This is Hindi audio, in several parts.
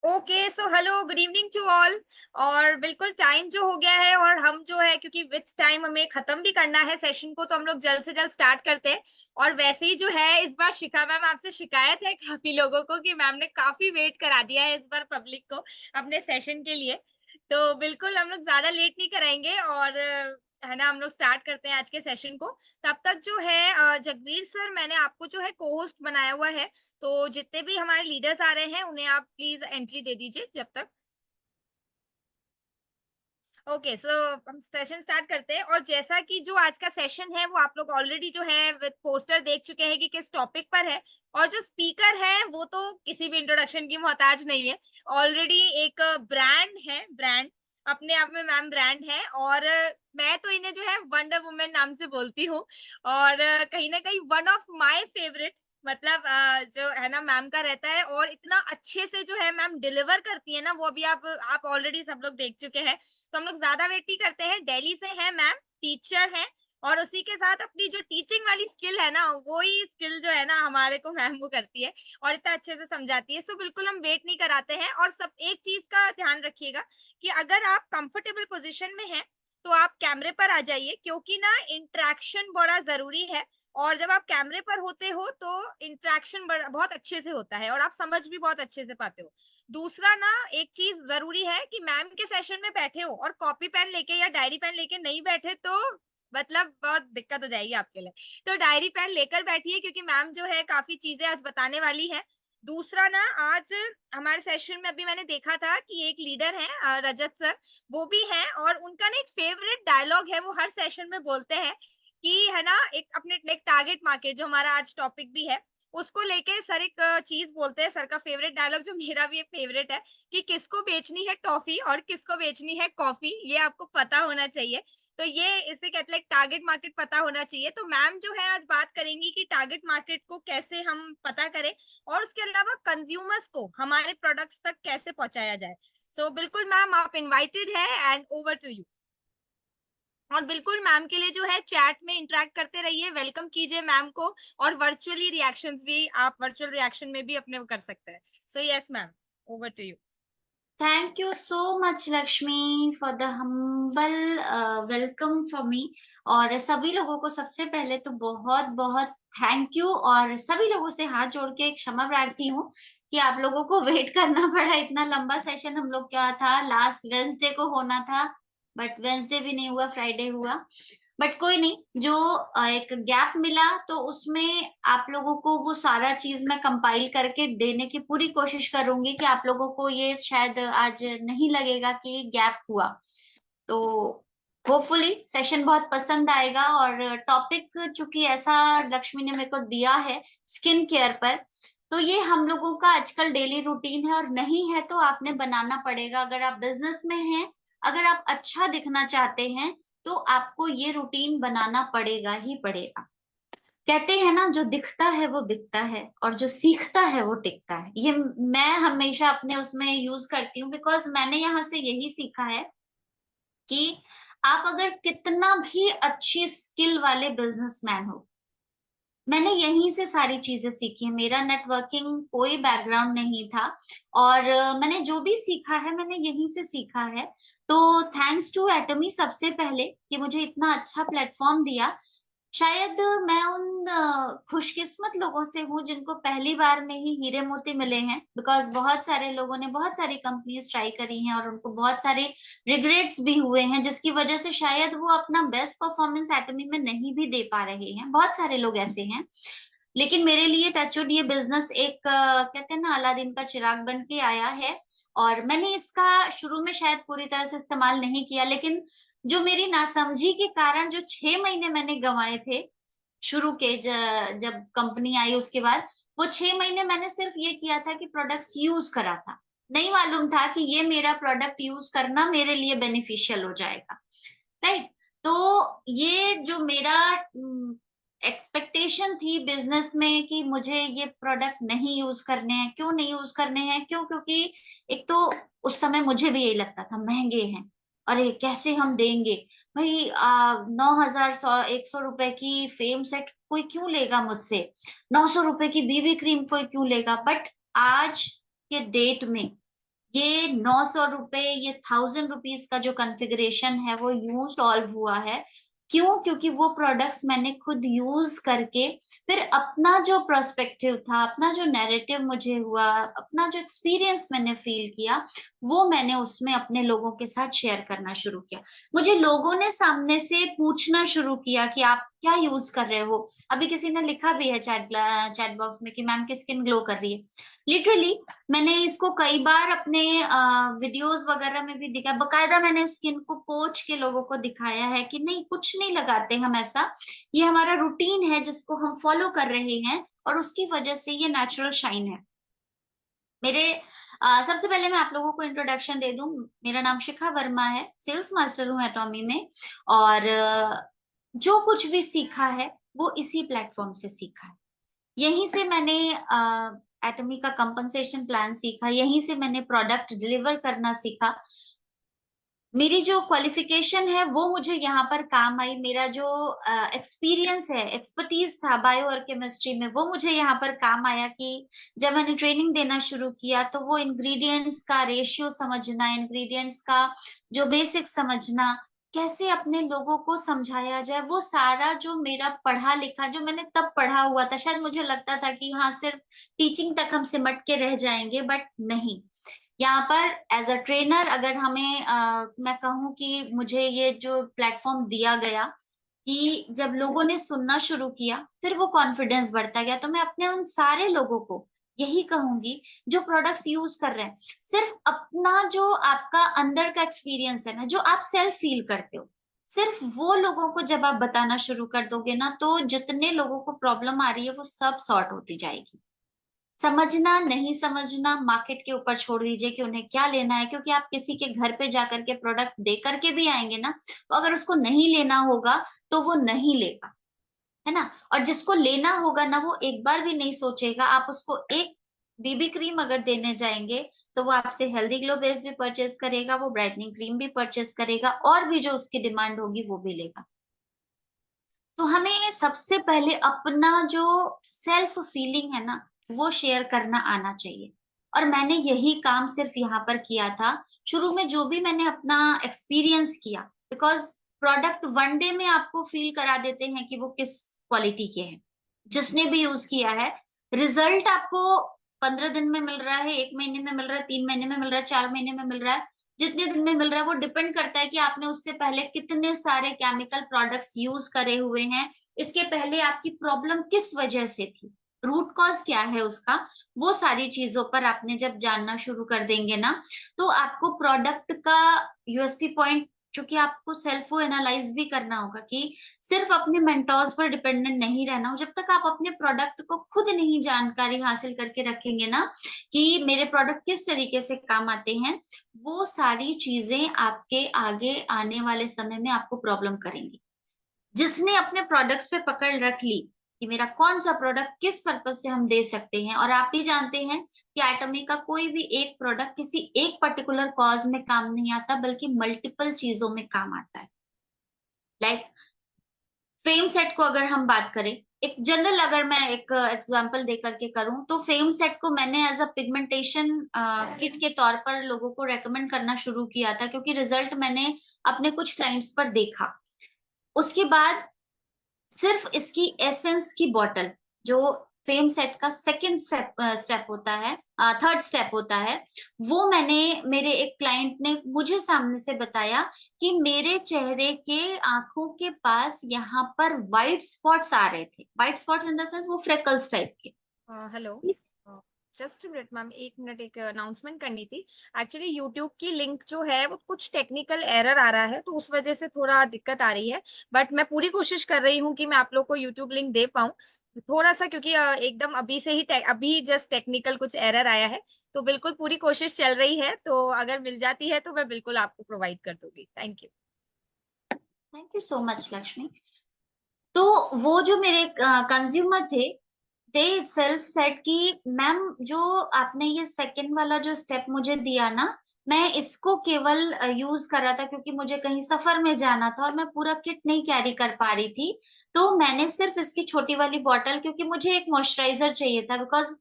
Okay so hello good evening to all. और बिल्कुल टाइम जो हो गया है और हम जो है क्योंकि विथ टाइम हमें खत्म भी करना है सेशन को, तो हम लोग जल्द से जल्द स्टार्ट करते हैं। और वैसे ही जो है इस बार शिखा मैम आपसे शिकायत है काफी लोगों को कि मैम ने काफी वेट करा दिया है इस बार पब्लिक को अपने सेशन के लिए। तो बिल्कुल हम लोग ज्यादा लेट नहीं कराएंगे और है ना हम लोग स्टार्ट करते हैं आज के सेशन को। तब तक जो है जगवीर सर मैंने आपको जो है को होस्ट बनाया हुआ है, तो जितने भी हमारे लीडर्स आ रहे हैं उन्हें आप प्लीज एंट्री दे दीजिए जब तक। ओके सो हम सेशन स्टार्ट करते हैं। और जैसा कि जो आज का सेशन है वो आप लोग ऑलरेडी जो है विद पोस्टर देख चुके हैं कि किस टॉपिक पर है। और जो स्पीकर है वो तो किसी भी इंट्रोडक्शन की मोहताज नहीं है। ऑलरेडी एक ब्रांड है, ब्रांड अपने आप में मैम ब्रांड है। और मैं तो इन्हें जो है वंडर वुमेन नाम से बोलती हूँ। और कहीं ना कहीं वन ऑफ माय फेवरेट, मतलब जो है ना मैम का रहता है। और इतना अच्छे से जो है मैम डिलीवर करती है ना, वो अभी आप ऑलरेडी सब लोग देख चुके हैं। तो हम लोग ज्यादा वेट नहीं करते हैं, दिल्ली से है मैम, टीचर है। और उसी के साथ अपनी जो टीचिंग वाली स्किल है ना, वो ही स्किल जो है ना हमारे को मैम वो करती है और इतना अच्छे से समझाती है। सो बिल्कुल हम वेट नहीं कराते हैं। और सब एक चीज का ध्यान रखिएगा कि अगर आप कंफर्टेबल पोजीशन में हैं तो आप कैमरे पर आ जाइए, क्योंकि ना इंटरेक्शन बड़ा जरूरी है। और जब आप कैमरे पर होते हो तो इंटरेक्शन बहुत अच्छे से होता है और आप समझ भी बहुत अच्छे से पाते हो। दूसरा ना एक चीज जरूरी है कि मैम के सेशन में बैठे हो और कॉपी पेन लेके या डायरी पेन लेके नहीं बैठे तो मतलब बहुत दिक्कत हो जाएगी आपके लिए। तो डायरी पेन लेकर बैठिए क्योंकि मैम जो है काफी चीजें आज बताने वाली है। दूसरा ना आज हमारे सेशन में अभी मैंने देखा था कि एक लीडर है रजत सर, वो भी हैं। और उनका ना एक फेवरेट डायलॉग है, वो हर सेशन में बोलते हैं कि है ना एक अपने लाइक टारगेट मार्केट जो हमारा आज टॉपिक भी है उसको लेके सर एक चीज बोलते हैं। सर का फेवरेट डायलॉग जो मेरा भी एक फेवरेट है कि किसको बेचनी है टॉफी और किसको बेचनी है कॉफी, ये आपको पता होना चाहिए। तो ये इसे कहते हैं टारगेट मार्केट पता होना चाहिए। तो मैम जो है आज बात करेंगी कि टारगेट मार्केट को कैसे हम पता करें और उसके अलावा कंज्यूमर्स को हमारे प्रोडक्ट्स तक कैसे पहुंचाया जाए। सो बिल्कुल मैम आप इनवाइटेड है एंड ओवर टू यू। और बिल्कुल मैम के लिए जो है चैट में इंटरेक्ट करते रहिए, वेलकम कीजिए मैम को। और वर्चुअली रिएक्शंस भी आप वर्चुअल रिएक्शन में भी अपने कर सकते हैं। So yes ma'am, over to you. Thank you so much, Lakshmi, for the humble welcome for me. और सभी लोगों को सबसे पहले तो बहुत बहुत थैंक यू, और सभी लोगों से हाथ जोड़ के एक क्षमा प्रार्थी हूँ कि आप लोगों को वेट करना पड़ा। इतना लंबा सेशन हम लोग क्या था, लास्ट वेंसडे को होना था, बट वेंसडे भी नहीं हुआ, फ्राइडे हुआ। बट कोई नहीं, जो एक गैप मिला तो उसमें आप लोगों को वो सारा चीज मैं कंपाइल करके देने की पूरी कोशिश करूंगी कि आप लोगों को ये शायद आज नहीं लगेगा कि गैप हुआ। तो होपफुली सेशन बहुत पसंद आएगा। और टॉपिक चूंकि ऐसा लक्ष्मी ने मेरे को दिया है स्किन केयर पर, तो ये हम लोगों का आजकल डेली रूटीन है, और नहीं है तो आपने बनाना पड़ेगा। अगर आप बिजनेस में हैं, अगर आप अच्छा दिखना चाहते हैं, तो आपको ये रूटीन बनाना पड़ेगा ही पड़ेगा। कहते हैं ना, जो दिखता है वो बिकता है, और जो सीखता है वो टिकता है। ये मैं हमेशा अपने उसमें यूज करती हूँ, बिकॉज मैंने यहाँ से यही सीखा है कि आप अगर कितना भी अच्छी स्किल वाले बिजनेसमैन हो, मैंने यहीं से सारी चीजें सीखी है। मेरा नेटवर्किंग कोई बैकग्राउंड नहीं था, और मैंने जो भी सीखा है मैंने यहीं से सीखा है। तो थैंक्स टू एटमी सबसे पहले कि मुझे इतना अच्छा प्लेटफॉर्म दिया। शायद मैं उन खुशकिस्मत लोगों से हूँ जिनको पहली बार में ही हीरे मोती मिले हैं, बिकॉज बहुत सारे लोगों ने बहुत सारी कंपनीज ट्राई करी हैं और उनको बहुत सारे रिग्रेट्स भी हुए हैं, जिसकी वजह से शायद वो अपना बेस्ट परफॉर्मेंस एटमी में नहीं भी दे पा रहे हैं। बहुत सारे लोग ऐसे हैं। लेकिन मेरे लिए टचवुड ये बिजनेस एक कहते हैं ना, अलादीन का चिराग बन के आया है। और मैंने इसका शुरू में शायद पूरी तरह से इस्तेमाल नहीं किया, लेकिन जो मेरी नासमझी के कारण जो 6 महीने मैंने गंवाए थे शुरू के, जब कंपनी आई उसके बाद, वो 6 महीने मैंने सिर्फ ये किया था कि प्रोडक्ट्स यूज करा था। नहीं मालूम था कि ये मेरा प्रोडक्ट यूज करना मेरे लिए बेनिफिशियल हो जाएगा। राइट। तो ये जो मेरा एक्सपेक्टेशन थी बिजनेस में कि मुझे ये प्रोडक्ट नहीं यूज करने हैं, क्यों नहीं यूज करने हैं, क्यों, क्योंकि एक तो उस समय मुझे भी यही लगता था महंगे हैं, अरे कैसे हम देंगे भाई, 9,000 100 रुपए की फेम सेट कोई क्यों लेगा मुझसे, 900 रुपए की बीबी क्रीम कोई क्यों लेगा। बट आज के डेट में ये 900 रुपए, ये 1000 रुपीज का जो कॉन्फ़िगरेशन है वो यूं सॉल्व हुआ है। क्यों? क्योंकि वो प्रोडक्ट्स मैंने खुद यूज करके फिर अपना जो पर्सपेक्टिव था, अपना जो नैरेटिव मुझे हुआ, अपना जो एक्सपीरियंस मैंने फील किया, वो मैंने उसमें अपने लोगों के साथ शेयर करना शुरू किया। मुझे लोगों ने सामने से पूछना शुरू किया कि आप क्या यूज कर रहे हो। अभी किसी ने लिखा भी है चैट बॉक्स में कि मैम की स्किन ग्लो कर रही है। लिटरली मैंने इसको कई बार अपने वीडियोस वगैरह में भी दिखा, बकायदा मैंने स्किन को पोंछ के लोगों को दिखाया है कि नहीं, कुछ नहीं लगाते हम ऐसा, ये हमारा रूटीन है जिसको हम फॉलो कर रहे हैं और उसकी वजह से ये नेचुरल शाइन है। मेरे सबसे पहले मैं आप लोगों को इंट्रोडक्शन दे दूं। मेरा नाम शिखा वर्मा है, सेल्स मास्टर हूँ एटॉमी में। और जो कुछ भी सीखा है वो इसी प्लेटफॉर्म से सीखा है। यहीं से मैंने एटमी का कंपनसेशन प्लान सीखा, यहीं से मैंने प्रोडक्ट डिलीवर करना सीखा। मेरी जो क्वालिफिकेशन है वो मुझे यहाँ पर काम आई। मेरा जो एक्सपीरियंस है, एक्सपर्टीज था बायो और केमिस्ट्री में, वो मुझे यहाँ पर काम आया कि जब मैंने ट्रेनिंग देना शुरू किया तो वो इंग्रेडिएंट्स का रेशियो समझना, इंग्रेडिएंट्स का जो बेसिक समझना, कैसे अपने लोगों को समझाया जाए, वो सारा जो मेरा पढ़ा लिखा, जो मैंने तब पढ़ा हुआ था, शायद मुझे लगता था कि हाँ सिर्फ टीचिंग तक हम सिमट के रह जाएंगे, बट नहीं। यहाँ पर एज अ ट्रेनर अगर हमें मैं कहूँ कि मुझे ये जो प्लेटफॉर्म दिया गया, कि जब लोगों ने सुनना शुरू किया फिर वो कॉन्फिडेंस बढ़ता गया, तो मैं अपने उन सारे लोगों को यही कहूंगी जो प्रोडक्ट्स यूज कर रहे हैं, सिर्फ अपना जो आपका अंदर का एक्सपीरियंस है ना, जो आप सेल्फ फील करते हो, सिर्फ वो लोगों को जब आप बताना शुरू कर दोगे ना, तो जितने लोगों को प्रॉब्लम आ रही है वो सब सॉर्ट होती जाएगी। समझना नहीं समझना मार्केट के ऊपर छोड़ दीजिए कि उन्हें क्या लेना है, क्योंकि आप किसी के घर पे जाकर के प्रोडक्ट दे करके भी आएंगे ना, तो अगर उसको नहीं लेना होगा तो वो नहीं लेगा, है ना। और जिसको लेना होगा ना, वो एक बार भी नहीं सोचेगा। आप उसको एक बीबी क्रीम अगर देने जाएंगे तो वो आपसे हेल्दी ग्लो बेस भी परचेज करेगा, वो ब्राइटनिंग क्रीम भी परचेज करेगा, और भी जो उसकी डिमांड होगी वो भी लेगा। तो हमें सबसे पहले अपना जो सेल्फ फीलिंग है ना, वो शेयर करना आना चाहिए। और मैंने यही काम सिर्फ यहाँ पर किया था। शुरू में जो भी मैंने अपना एक्सपीरियंस किया, बिकॉज प्रोडक्ट वन डे में आपको फील करा देते हैं कि वो किस क्वालिटी के हैं, जिसने भी यूज किया है। रिजल्ट आपको 15 दिन में मिल रहा है, 1 महीने में मिल रहा है, 3 महीने में मिल रहा है, 4 महीने में मिल रहा है, जितने दिन में मिल रहा है वो डिपेंड करता है कि आपने उससे पहले कितने सारे केमिकल प्रोडक्ट्स यूज करे हुए हैं, इसके पहले आपकी प्रॉब्लम किस वजह से थी, रूट कॉज क्या है उसका। वो सारी चीजों पर आपने जब जानना शुरू कर देंगे ना, तो आपको प्रोडक्ट का यूएसपी पॉइंट, चूंकि आपको सेल्फ एनालाइज भी करना होगा कि सिर्फ अपने मेंटोर्स पर डिपेंडेंट नहीं रहना हो। जब तक आप अपने प्रोडक्ट को खुद नहीं जानकारी हासिल करके रखेंगे ना कि मेरे प्रोडक्ट किस तरीके से काम आते हैं, वो सारी चीजें आपके आगे आने वाले समय में आपको प्रॉब्लम करेंगी। जिसने अपने प्रोडक्ट्स पे पकड़ रख ली कि मेरा कौन सा प्रोडक्ट किस पर्पज से हम दे सकते हैं, और आप भी जानते हैं कि एटमी का कोई भी एक प्रोडक्ट किसी एक पर्टिकुलर कॉज में काम नहीं आता, बल्कि मल्टीपल चीजों में काम आता है। लाइक फेम सेट को अगर हम बात करें, एक जनरल अगर मैं एक एग्जांपल दे करके करूं, तो फेम सेट को मैंने एज अ पिगमेंटेशन किट के तौर पर लोगों को रेकमेंड करना शुरू किया था, क्योंकि रिजल्ट मैंने अपने कुछ क्लाइंट्स पर देखा। उसके बाद सिर्फ इसकी एसेंस की बॉटल, जो फेम सेट का सेकंड स्टेप होता है, थर्ड स्टेप होता है, वो मैंने, मेरे एक क्लाइंट ने मुझे सामने से बताया कि मेरे चेहरे के आंखों के पास यहाँ पर वाइट स्पॉट्स आ रहे थे। White spots in the sense वो फ्रेकल्स टाइप के। Hello, just minute ma'am, 1 minute, एक अनाउंसमेंट करनी थी। एक्चुअली यूट्यूब की लिंक जो है वो कुछ टेक्निकल एरर आ रहा है, तो उस वजह से थोड़ा दिक्कत आ रही है। बट मैं पूरी कोशिश कर रही हूँ कि मैं आप लोग को यूट्यूब लिंक दे पाऊँ। थोड़ा सा क्योंकि एकदम अभी से ही अभी जस्ट टेक्निकल कुछ एरर आया है, तो बिल्कुल पूरी कोशिश चल रही है, तो अगर मिल जाती है तो मैं बिल्कुल आपको प्रोवाइड कर दूंगी। Thank you. Thank you so much Lakshmi. तो वो जो मेरे कंज्यूमर थे, दे सेल्फ सेड कि मैम जो आपने ये सेकंड वाला जो स्टेप मुझे दिया ना, मैं इसको केवल यूज कर रहा था क्योंकि मुझे कहीं सफर में जाना था और मैं पूरा किट नहीं कैरी कर पा रही थी। तो मैंने सिर्फ इसकी छोटी वाली बॉटल, क्योंकि मुझे एक मॉइस्चराइजर चाहिए था, बिकॉज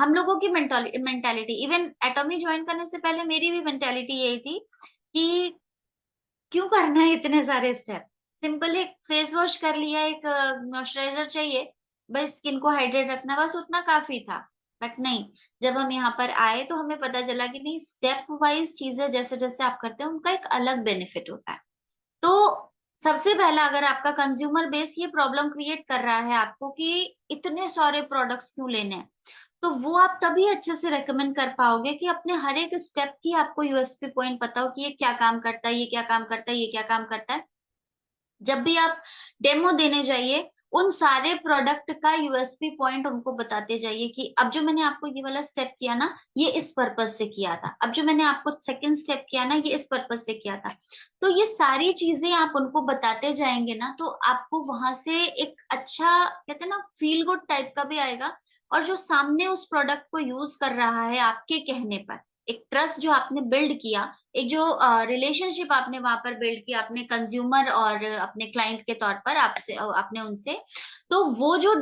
हम लोगों की मेंटालिटी, इवन एटॉमी ज्वाइन करने से पहले मेरी भी मेंटालिटी यही थी कि क्यों करना है इतने सारे स्टेप। सिंपल एक फेस वॉश कर लिया, एक मॉइस्चराइजर चाहिए, बस स्किन को हाइड्रेट रखना, बस उतना काफी था। बट नहीं, जब हम यहाँ पर आए तो हमें पता चला कि नहीं, स्टेप वाइज चीजें जैसे जैसे आप करते हैं उनका एक अलग बेनिफिट होता है। तो सबसे पहला, अगर आपका कंज्यूमर बेस ये प्रॉब्लम क्रिएट कर रहा है आपको कि इतने सारे प्रोडक्ट्स क्यों लेने हैं, तो वो आप तभी अच्छे से रेकमेंड कर पाओगे कि अपने हर एक स्टेप की आपको यूएसपी पॉइंट पता हो कि ये क्या काम करता है, ये क्या काम करता है, ये क्या काम करता है। जब भी आप डेमो देने जाइए, उन सारे प्रोडक्ट का यूएसपी पॉइंट उनको बताते जाइए कि अब जो मैंने आपको ये वाला स्टेप किया ना, ये इस पर्पज से किया था, अब जो मैंने आपको सेकंड स्टेप किया ना, ये इस पर्पज से किया था। तो ये सारी चीजें आप उनको बताते जाएंगे ना, तो आपको वहां से एक अच्छा, कहते हैं ना, फील गुड टाइप का भी आएगा। और जो सामने उस प्रोडक्ट को यूज कर रहा है आपके कहने पर, एक ट्रस्ट जो आपने बिल्ड किया, एक जो रिलेशनशिप आपने वहां पर बिल्ड किया अपने कंज्यूमर और अपने क्लाइंट के तौर पर, आपसे आपने उनसे, तो वो जो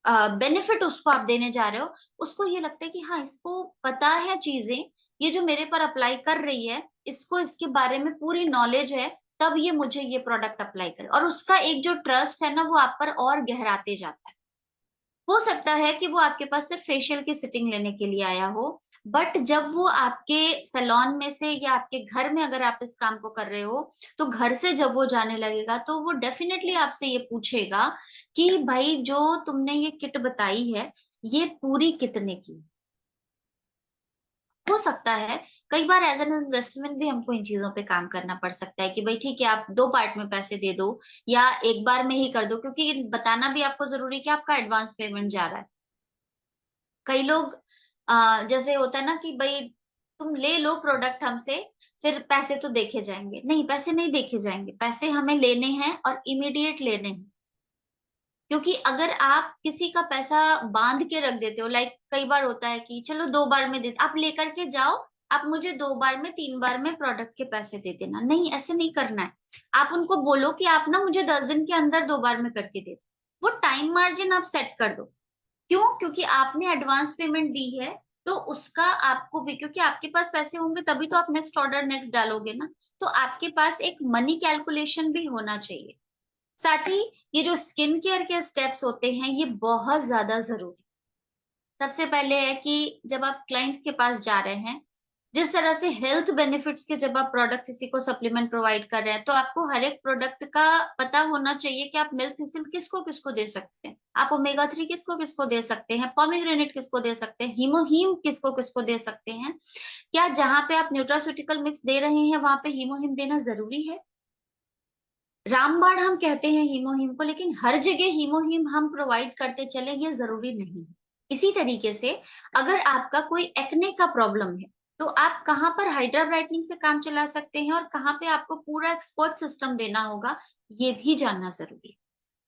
बेनिफिट उसको आप देने जा रहे हो, उसको ये लगता है कि हाँ, इसको पता है चीजें, ये जो मेरे पर अप्लाई कर रही है, इसको इसके बारे में पूरी नॉलेज है, तब ये मुझे ये प्रोडक्ट अप्लाई करे, और उसका एक जो ट्रस्ट है ना, वो आप पर और गहराते जाता है। हो सकता है कि वो आपके पास सिर्फ फेशियल की सिटिंग लेने के लिए आया हो, बट जब वो आपके सैलून में से या आपके घर में, अगर आप इस काम को कर रहे हो, तो घर से जब वो जाने लगेगा तो वो डेफिनेटली आपसे ये पूछेगा कि भाई, जो तुमने ये किट बताई है, ये पूरी कितने की। हो सकता है कई बार एज एन इन्वेस्टमेंट भी हमको इन चीजों पे काम करना पड़ सकता है कि भाई ठीक है, आप दो पार्ट में पैसे दे दो या एक बार में ही कर दो, क्योंकि बताना भी आपको जरूरी है कि आपका एडवांस पेमेंट जा रहा है। कई लोग जैसे होता है ना कि भाई, तुम ले लो प्रोडक्ट हमसे, फिर पैसे तो देखे जाएंगे। नहीं, पैसे नहीं देखे जाएंगे, पैसे हमें लेने हैं और इमीडिएट लेने हैं। क्योंकि अगर आप किसी का पैसा बांध के रख देते हो, लाइक कई बार होता है कि चलो दो बार में दे, आप लेकर के जाओ, आप मुझे दो बार में, तीन बार में प्रोडक्ट के पैसे दे देना, नहीं, ऐसे नहीं करना है। आप उनको बोलो कि आप ना मुझे 10 दिन के अंदर दो बार में करके दे दो। वो टाइम मार्जिन आप सेट कर दो। क्यों? क्योंकि आपने एडवांस पेमेंट दी है, तो उसका आपको भी, क्योंकि आपके पास पैसे होंगे तभी तो आप नेक्स्ट ऑर्डर नेक्स्ट डालोगे ना। तो आपके पास एक मनी कैलकुलेशन भी होना चाहिए। साथ ही ये जो स्किन केयर के स्टेप्स होते हैं, ये बहुत ज्यादा जरूरी। सबसे पहले है कि जब आप क्लाइंट के पास जा रहे हैं, जिस तरह से हेल्थ बेनिफिट्स के जब आप प्रोडक्ट किसी को सप्लीमेंट प्रोवाइड कर रहे हैं, तो आपको हर एक प्रोडक्ट का पता होना चाहिए कि आप मिल्क थिसिल किसको किसको दे सकते हैं, आप ओमेगा 3 किसको किसको दे सकते हैं, पोमीग्रेनेट किसको दे सकते हैं, हीमोहीम किसको किसको दे सकते हैं। क्या जहां पे आप न्यूट्रास्यूटिकल मिक्स दे रहे हैं वहां पे हीमोहीम देना जरूरी है? रामबाण हम कहते हैं हीमोहीम को, लेकिन हर जगह हीमोहीम हम प्रोवाइड करते चले, ये जरूरी नहीं है। इसी तरीके से अगर आपका कोई एक्ने का प्रॉब्लम है, तो आप कहाँ पर हाइड्रा ब्राइटनिंग से काम चला सकते हैं और कहाँ पे आपको पूरा एक्सपर्ट सिस्टम देना होगा, ये भी जानना जरूरी है।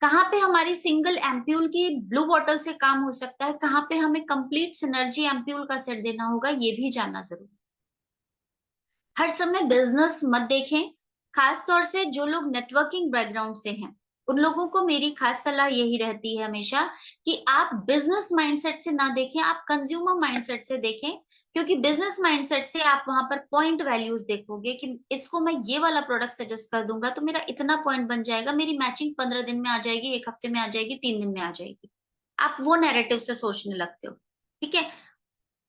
कहाँ पे हमारी सिंगल एम्प्यूल की ब्लू बॉटल से काम हो सकता है, कहाँ पे हमें कंप्लीट सिनर्जी एम्प्यूल का सेट देना होगा, ये भी जानना जरूरी है। हर समय बिजनेस मत देखें। खास तौर से जो लोग नेटवर्किंग बैकग्राउंड से हैं, उन लोगों को मेरी खास सलाह यही रहती है हमेशा कि आप बिजनेस माइंडसेट से ना देखें, आप कंज्यूमर माइंडसेट से देखें। क्योंकि बिजनेस माइंडसेट से आप वहां पर पॉइंट वैल्यूज देखोगे कि इसको मैं ये वाला प्रोडक्ट सजेस्ट कर दूंगा तो मेरा इतना पॉइंट बन जाएगा, मेरी मैचिंग 15 दिन में आ जाएगी, एक हफ्ते में आ जाएगी, 3 दिन में आ जाएगी। आप वो नैरेटिव से सोचने लगते हो। ठीक है?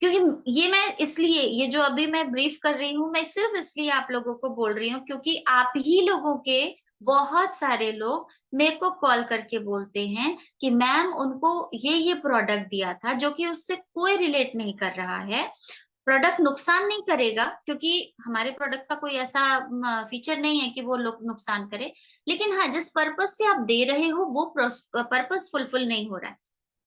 क्योंकि ये मैं इसलिए, ये जो अभी मैं ब्रीफ कर रही हूँ, मैं सिर्फ इसलिए आप लोगों को बोल रही हूँ क्योंकि आप ही लोगों के बहुत सारे लोग मेरे को कॉल करके बोलते हैं कि मैम, उनको ये प्रोडक्ट दिया था जो कि उससे कोई रिलेट नहीं कर रहा है। प्रोडक्ट नुकसान नहीं करेगा, क्योंकि हमारे प्रोडक्ट का कोई ऐसा फीचर नहीं है कि वो लोग नुकसान करे, लेकिन हाँ, जिस पर्पस से आप दे रहे हो वो पर्पस फुलफिल नहीं हो रहा है।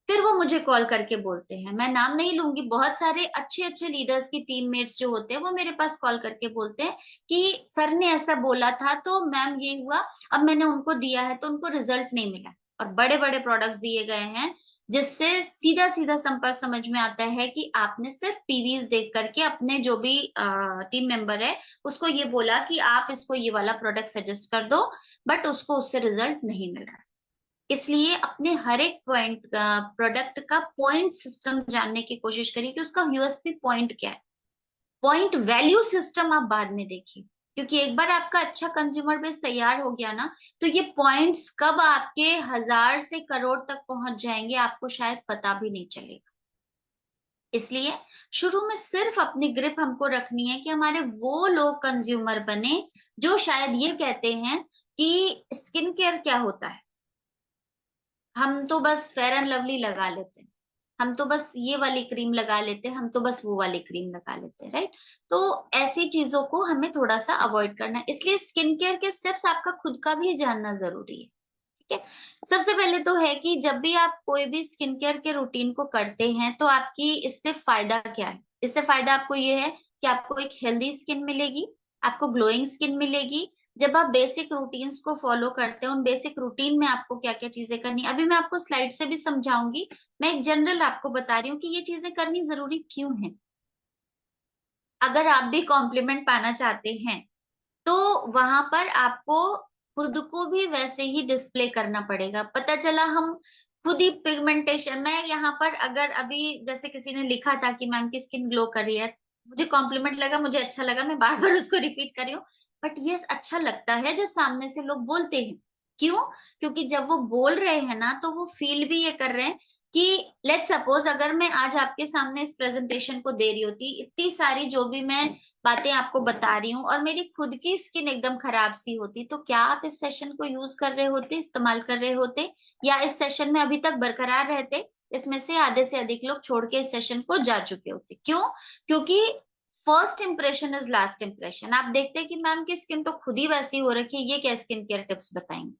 फिर वो मुझे कॉल करके बोलते हैं, मैं नाम नहीं लूंगी, बहुत सारे अच्छे अच्छे लीडर्स की टीममेट्स जो होते हैं वो मेरे पास कॉल करके बोलते हैं कि सर ने ऐसा बोला था तो मैम ये हुआ, अब मैंने उनको दिया है तो उनको रिजल्ट नहीं मिला। और बड़े बड़े प्रोडक्ट्स दिए गए हैं, जिससे सीधा सीधा संपर्क समझ में आता है कि आपने सिर्फ पीवीज देख करके अपने जो भी टीम मेंबर है उसको ये बोला कि आप इसको ये वाला प्रोडक्ट सजेस्ट कर दो, बट उसको उससे रिजल्ट नहीं मिल रहा। इसलिए अपने हर एक पॉइंट प्रोडक्ट का पॉइंट सिस्टम जानने की कोशिश करिए कि उसका यूएसपी पॉइंट क्या है। पॉइंट वैल्यू सिस्टम आप बाद में देखिए, क्योंकि एक बार आपका अच्छा कंज्यूमर बेस तैयार हो गया ना, तो ये पॉइंट्स कब आपके 1000 से करोड़ तक पहुंच जाएंगे आपको शायद पता भी नहीं चलेगा। इसलिए शुरू में सिर्फ अपनी ग्रिप हमको रखनी है कि हमारे वो लोग कंज्यूमर बने जो शायद ये कहते हैं कि स्किन केयर क्या होता है, हम तो बस फेयर एंड लवली लगा लेते हैं, हम तो बस ये वाली क्रीम लगा लेते हैं, हम तो बस वो वाली क्रीम लगा लेते हैं, राइट। तो ऐसी चीजों को हमें थोड़ा सा अवॉइड करना है, इसलिए स्किन केयर के स्टेप्स आपका खुद का भी जानना जरूरी है। ठीक है। सबसे पहले तो है कि जब भी आप कोई भी स्किन केयर के रूटीन को करते हैं तो आपकी इससे फायदा क्या है। इससे फायदा आपको ये है कि आपको एक हेल्दी स्किन मिलेगी, आपको ग्लोइंग स्किन मिलेगी। जब आप बेसिक रूटीन्स को फॉलो करते हैं, उन बेसिक रूटीन में आपको क्या क्या चीजें करनी, अभी मैं आपको स्लाइड से भी समझाऊंगी। मैं एक जनरल आपको बता रही हूँ कि ये चीजें करनी जरूरी क्यों है। अगर आप भी कॉम्प्लीमेंट पाना चाहते हैं तो वहां पर आपको खुद को भी वैसे ही डिस्प्ले करना पड़ेगा। पता चला हम खुद ही पिगमेंटेशन, मैं यहाँ पर अगर अभी जैसे किसी ने लिखा था कि मैम की स्किन ग्लो कर रही है, मुझे कॉम्प्लीमेंट लगा, मुझे अच्छा लगा, मैं बार बार उसको रिपीट कर रही हूँ। बट ये अच्छा लगता है जब सामने से लोग बोलते हैं। क्यों? क्योंकि जब वो बोल रहे हैं ना तो वो फील भी ये कर रहे हैं कि लेट्स सपोज अगर मैं आज आपके सामने इस प्रेजेंटेशन को दे रही होती, इतनी सारी जो भी मैं बातें आपको बता रही हूँ और मेरी खुद की स्किन एकदम खराब सी होती, तो क्या आप इस सेशन को यूज कर रहे होते, इस्तेमाल कर रहे होते, या इस सेशन में अभी तक बरकरार रहते। इसमें से आधे से अधिक लोग छोड़ के इस सेशन को जा चुके होते। क्यों? क्योंकि first impression is last impression. आप देखते हैं कि मैम की स्किन तो खुद ही वैसी हो रखी है, ये क्या स्किन केयर टिप्स बताएंगे।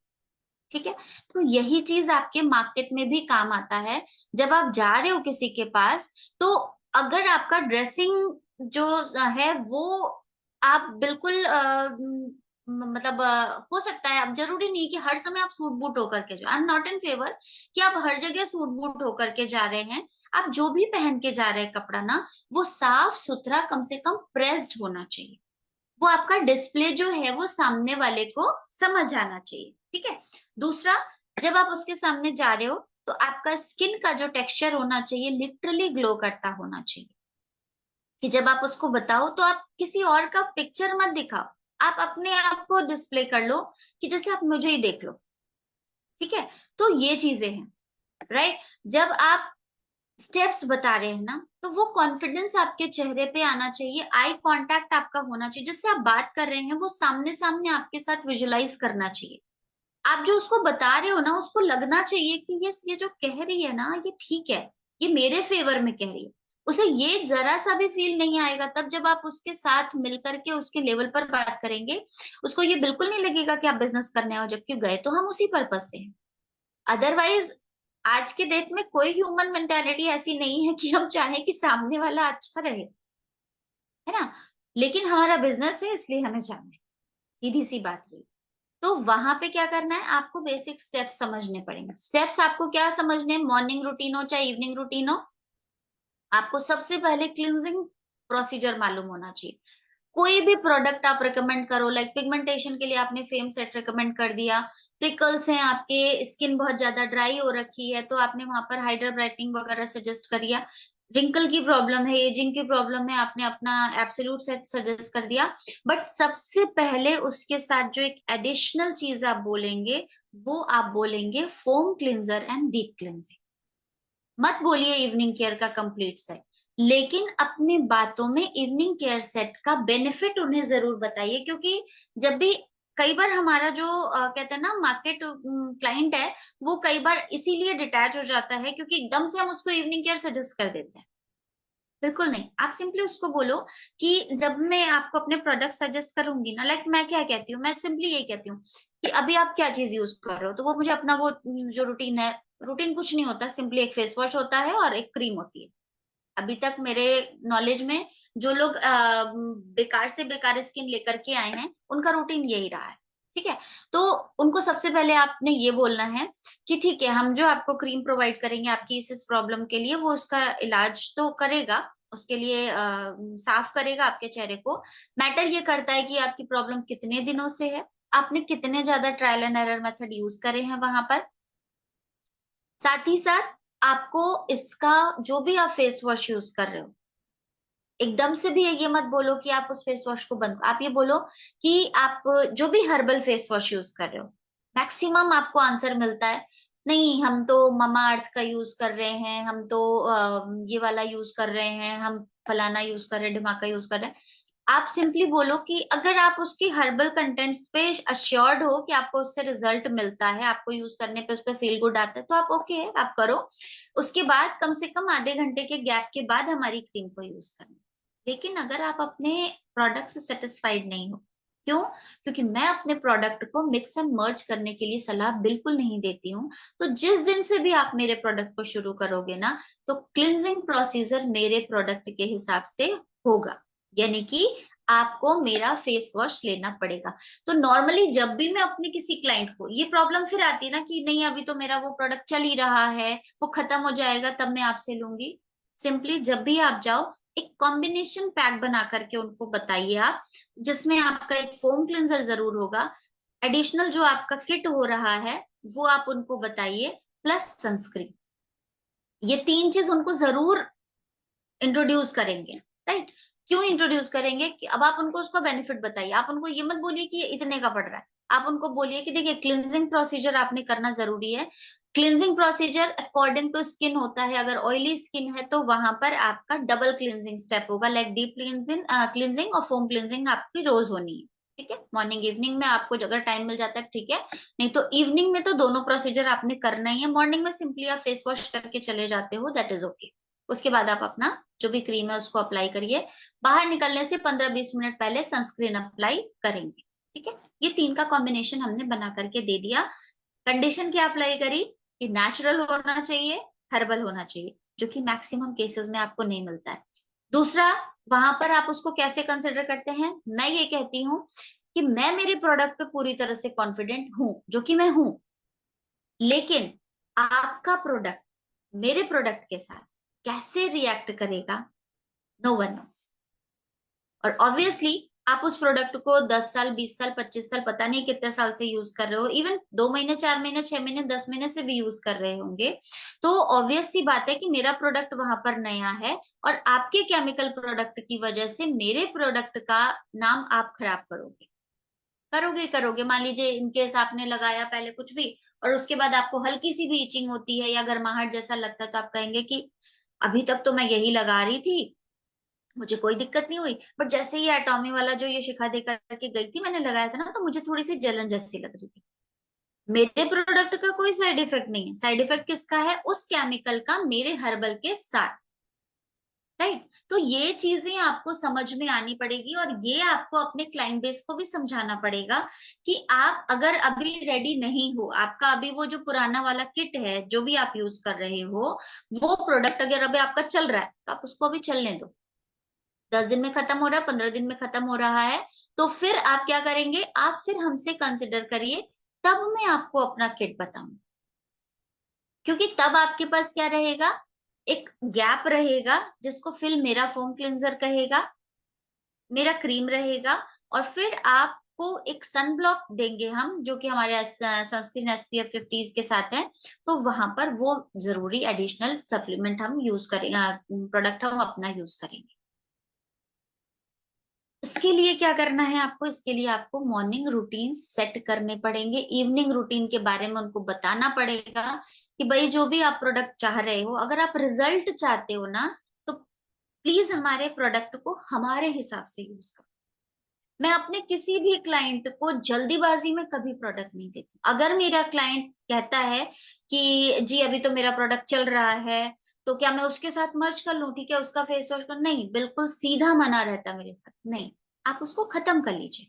ठीक है। तो यही चीज आपके मार्केट में भी काम आता है। जब आप जा रहे हो किसी के पास, तो अगर आपका ड्रेसिंग जो है वो आप बिल्कुल मतलब हो सकता है, अब जरूरी नहीं कि हर समय आप सूट बूट होकर के जाओ। I am not in favour कि आप हर जगह सूट बूट होकर के जा रहे हैं। आप जो भी पहन के जा रहे हैं कपड़ा ना, वो साफ सुथरा कम से कम प्रेस्ड होना चाहिए। वो आपका डिस्प्ले जो है वो सामने वाले को समझ आना चाहिए। ठीक है। दूसरा, जब आप उसके सामने जा रहे हो तो आपका स्किन का जो टेक्सचर होना चाहिए लिटरली ग्लो करता होना चाहिए। कि जब आप उसको बताओ तो आप किसी और का पिक्चर मत दिखाओ, आप अपने आप को डिस्प्ले कर लो कि जैसे आप मुझे ही देख लो। ठीक है। तो ये चीजें हैं, राइट। जब आप स्टेप्स बता रहे हैं ना, तो वो कॉन्फिडेंस आपके चेहरे पे आना चाहिए, आई कांटेक्ट आपका होना चाहिए, जिससे आप बात कर रहे हैं वो सामने सामने आपके साथ विजुलाइज करना चाहिए। आप जो उसको बता रहे हो ना, उसको लगना चाहिए कि ये जो कह रही है ना ये ठीक है, ये मेरे फेवर में कह रही है। उसे ये जरा सा भी फील नहीं आएगा तब जब आप उसके साथ मिलकर के उसके लेवल पर बात करेंगे। उसको ये बिल्कुल नहीं लगेगा कि आप बिजनेस करने आओ, जबकि गए तो हम उसी पर्पज से हैं। अदरवाइज आज के डेट में कोई ह्यूमन मेंटेलिटी ऐसी नहीं है कि हम चाहें कि सामने वाला अच्छा रहे, है ना। लेकिन हमारा बिजनेस है इसलिए हमें जाना है, सीधी सी बात रही। तो वहां पे क्या करना है, आपको बेसिक स्टेप्स समझने पड़ेंगे। स्टेप्स आपको क्या समझने हैं, मॉर्निंग रूटीन हो चाहे इवनिंग रूटीन हो, आपको सबसे पहले क्लिनजिंग प्रोसीजर मालूम होना चाहिए। कोई भी प्रोडक्ट आप रिकमेंड करो, लाइक पिगमेंटेशन के लिए आपने फेम सेट रिकमेंड कर दिया, फ्रिकल्स हैं आपके, स्किन बहुत ज्यादा ड्राई हो रखी है तो आपने वहां पर हाइड्रा ब्राइटनिंग वगैरह सजेस्ट कर दिया, रिंकल की प्रॉब्लम है, एजिंग की प्रॉब्लम है, आपने अपना एब्सोल्यूट सेट सजेस्ट कर दिया। बट सबसे पहले उसके साथ जो एक एडिशनल चीज आप बोलेंगे, वो आप बोलेंगे foam cleanser and deep cleansing. मत बोलिए इवनिंग केयर का कंप्लीट सेट, लेकिन अपनी बातों में इवनिंग केयर सेट का बेनिफिट उन्हें जरूर बताइए। क्योंकि जब भी कई बार हमारा जो कहते हैं ना मार्केट क्लाइंट है, वो कई बार इसीलिए डिटैच हो जाता है क्योंकि एकदम से हम उसको इवनिंग केयर सजेस्ट कर देते हैं। बिल्कुल नहीं, आप सिंपली उसको बोलो कि जब मैं आपको अपने प्रोडक्ट सजेस्ट करूंगी ना, लाइक मैं क्या कहती हूँ, मैं सिंपली यही कहती हूँ कि अभी आप क्या चीज यूज कर रहे हो, तो वो मुझे अपना वो जो रूटीन है, रूटीन कुछ नहीं होता, सिंपली एक फेस वॉश होता है और एक क्रीम होती है। अभी तक मेरे नॉलेज में जो लोग बेकार से बेकार स्किन लेकर के आए हैं उनका रूटीन यही रहा है। ठीक है। तो उनको सबसे पहले आपने ये बोलना है कि ठीक है, हम जो आपको क्रीम प्रोवाइड करेंगे आपकी इस प्रॉब्लम के लिए, वो उसका इलाज तो करेगा, उसके लिए साफ करेगा आपके चेहरे को। मैटर ये करता है कि आपकी प्रॉब्लम कितने दिनों से है, आपने कितने ज्यादा trial and error method use करे हैं वहां पर। साथ ही साथ आपको इसका जो भी आप फेस वॉश यूज कर रहे हो, एकदम से भी ये मत बोलो कि आप उस फेस वॉश को बंद, आप ये बोलो कि आप जो भी हर्बल फेस वॉश यूज कर रहे हो, मैक्सिमम आपको आंसर मिलता है नहीं हम तो ममा अर्थ का यूज कर रहे हैं, हम तो ये वाला यूज कर रहे हैं, हम फलाना यूज कर रहे हैं, ढिमाका यूज कर रहे हैं। आप सिंपली बोलो कि अगर आप उसकी हर्बल कंटेंट्स पे अश्योर्ड हो कि आपको उससे रिजल्ट मिलता है, आपको यूज करने पे उस पर फील गुड आता है, तो आप ओके है, आप करो। उसके बाद कम से कम आधे घंटे के गैप के बाद हमारी क्रीम को यूज करना। लेकिन अगर आप अपने प्रोडक्ट से सेटिस्फाइड नहीं हो, क्यों? क्योंकि मैं अपने प्रोडक्ट को मिक्स एंड मर्ज करने के लिए सलाह बिल्कुल नहीं देती हूँ। तो जिस दिन से भी आप मेरे प्रोडक्ट को शुरू करोगे ना, तो क्लिनजिंग प्रोसीजर मेरे प्रोडक्ट के हिसाब से होगा, यानी कि आपको मेरा फेस वॉश लेना पड़ेगा। तो नॉर्मली जब भी मैं अपने किसी क्लाइंट को, ये प्रॉब्लम फिर आती है ना कि नहीं अभी तो मेरा वो प्रोडक्ट चल ही रहा है, वो खत्म हो जाएगा तब मैं आपसे लूंगी। सिंपली जब भी आप जाओ, एक कॉम्बिनेशन पैक बना करके उनको बताइए आप, जिसमें आपका एक फोम क्लिंजर जरूर होगा, एडिशनल जो आपका किट हो रहा है वो आप उनको बताइए, प्लस सनस्क्रीन। ये तीन चीज उनको जरूर इंट्रोड्यूस करेंगे, राइट? क्यों इंट्रोड्यूस करेंगे? कि अब आप उनको उसका बेनिफिट बताइए, आप उनको ये मत बोलिए कि ये इतने का पड़ रहा है। आप उनको बोलिए कि देखिए क्लिनजिंग प्रोसीजर आपने करना जरूरी है। Cleansing procedure according to skin होता है, अगर ऑयली स्किन है तो वहां पर आपका डबल क्लिनजिंग स्टेप होगा, लाइक डीप क्लिनजिंग क्लिनजिंग और फोम क्लिनजिंग आपकी रोज होनी है। ठीक है, मॉर्निंग इवनिंग में आपको अगर टाइम मिल जाता है ठीक है, नहीं तो इवनिंग में तो दोनों प्रोसीजर आपने करना ही है। मॉर्निंग में सिंपली आप फेस वॉश करके चले जाते हो, दैट इज ओके। उसके बाद आप अपना जो भी क्रीम है उसको अप्लाई करिए। बाहर निकलने से 15-20 मिनट पहले सनस्क्रीन अप्लाई करेंगे। ठीक है, ये तीन का कॉम्बिनेशन हमने बना करके दे दिया। कंडीशन क्या अप्लाई करी कि नेचुरल होना चाहिए, हर्बल होना चाहिए, जो कि मैक्सिमम केसेस में आपको नहीं मिलता है। दूसरा, वहां पर आप उसको कैसे कंसिडर करते हैं? मैं ये कहती हूँ कि मैं मेरे प्रोडक्ट पे पूरी तरह से कॉन्फिडेंट हूँ, जो कि मैं हूँ, लेकिन आपका प्रोडक्ट मेरे प्रोडक्ट के साथ कैसे रिएक्ट करेगा, नो वन नोस। और ऑब्वियसली आप उस प्रोडक्ट को 10 साल, 20 साल, 25 साल, पता नहीं कितने साल से यूज कर रहे हो, इवन 2 महीने, 4 महीने, 6 महीने, 10 महीने से भी यूज कर रहे होंगे, तो ऑब्वियस सी बात है कि मेरा प्रोडक्ट वहां पर नया है, और आपके केमिकल प्रोडक्ट की वजह से मेरे प्रोडक्ट का नाम आप खराब करोगे, करोगे करोगे। मान लीजिए इनकेस आपने लगाया पहले कुछ भी, और उसके बाद आपको हल्की सी भी इचिंग होती है या गर्माहट जैसा लगता है, तो आप कहेंगे कि अभी तक तो मैं यही लगा रही थी, मुझे कोई दिक्कत नहीं हुई, बट जैसे ही एटॉमी वाला जो ये शिखा दे करके गई थी, मैंने लगाया था ना, तो मुझे थोड़ी सी जलन जैसी लग रही थी। मेरे प्रोडक्ट का कोई साइड इफेक्ट नहीं है, साइड इफेक्ट किसका है? उस केमिकल का मेरे हर्बल के साथ, राइट? तो ये चीजें आपको समझ में आनी पड़ेगी, और ये आपको अपने क्लाइंट बेस को भी समझाना पड़ेगा कि आप अगर अभी रेडी नहीं हो, आपका अभी वो जो पुराना वाला किट है जो भी आप यूज कर रहे हो, वो प्रोडक्ट अगर अभी आपका चल रहा है तो आप उसको अभी चलने दो। 10 दिन में खत्म हो रहा है, 15 दिन में खत्म हो रहा है, तो फिर आप क्या करेंगे? आप फिर हमसे कंसिडर करिए, तब मैं आपको अपना किट बताऊं। क्योंकि तब आपके पास क्या रहेगा? एक गैप रहेगा, जिसको फिर मेरा फोम क्लिंजर कहेगा, मेरा क्रीम रहेगा, और फिर आपको एक सन ब्लॉक देंगे हम, जो कि हमारे सनस्क्रीन SPF 50 के साथ है। तो वहां पर वो जरूरी एडिशनल सप्लीमेंट हम यूज करेंगे, प्रोडक्ट हम अपना यूज करेंगे। इसके लिए क्या करना है आपको? इसके लिए आपको मॉर्निंग रूटीन सेट करने पड़ेंगे, इवनिंग रूटीन के बारे में उनको बताना पड़ेगा कि भाई जो भी आप प्रोडक्ट चाह रहे हो, अगर आप रिजल्ट चाहते हो ना, तो प्लीज हमारे प्रोडक्ट को हमारे हिसाब से यूज करो। मैं अपने किसी भी क्लाइंट को जल्दीबाजी में कभी प्रोडक्ट नहीं देती। अगर मेरा क्लाइंट कहता है कि जी अभी तो मेरा प्रोडक्ट चल रहा है, तो क्या मैं उसके साथ मर्ज कर लूं? ठीक है, उसका फेस वॉश कर, नहीं, बिल्कुल सीधा मना रहता मेरे साथ, नहीं, आप उसको खत्म कर लीजिए।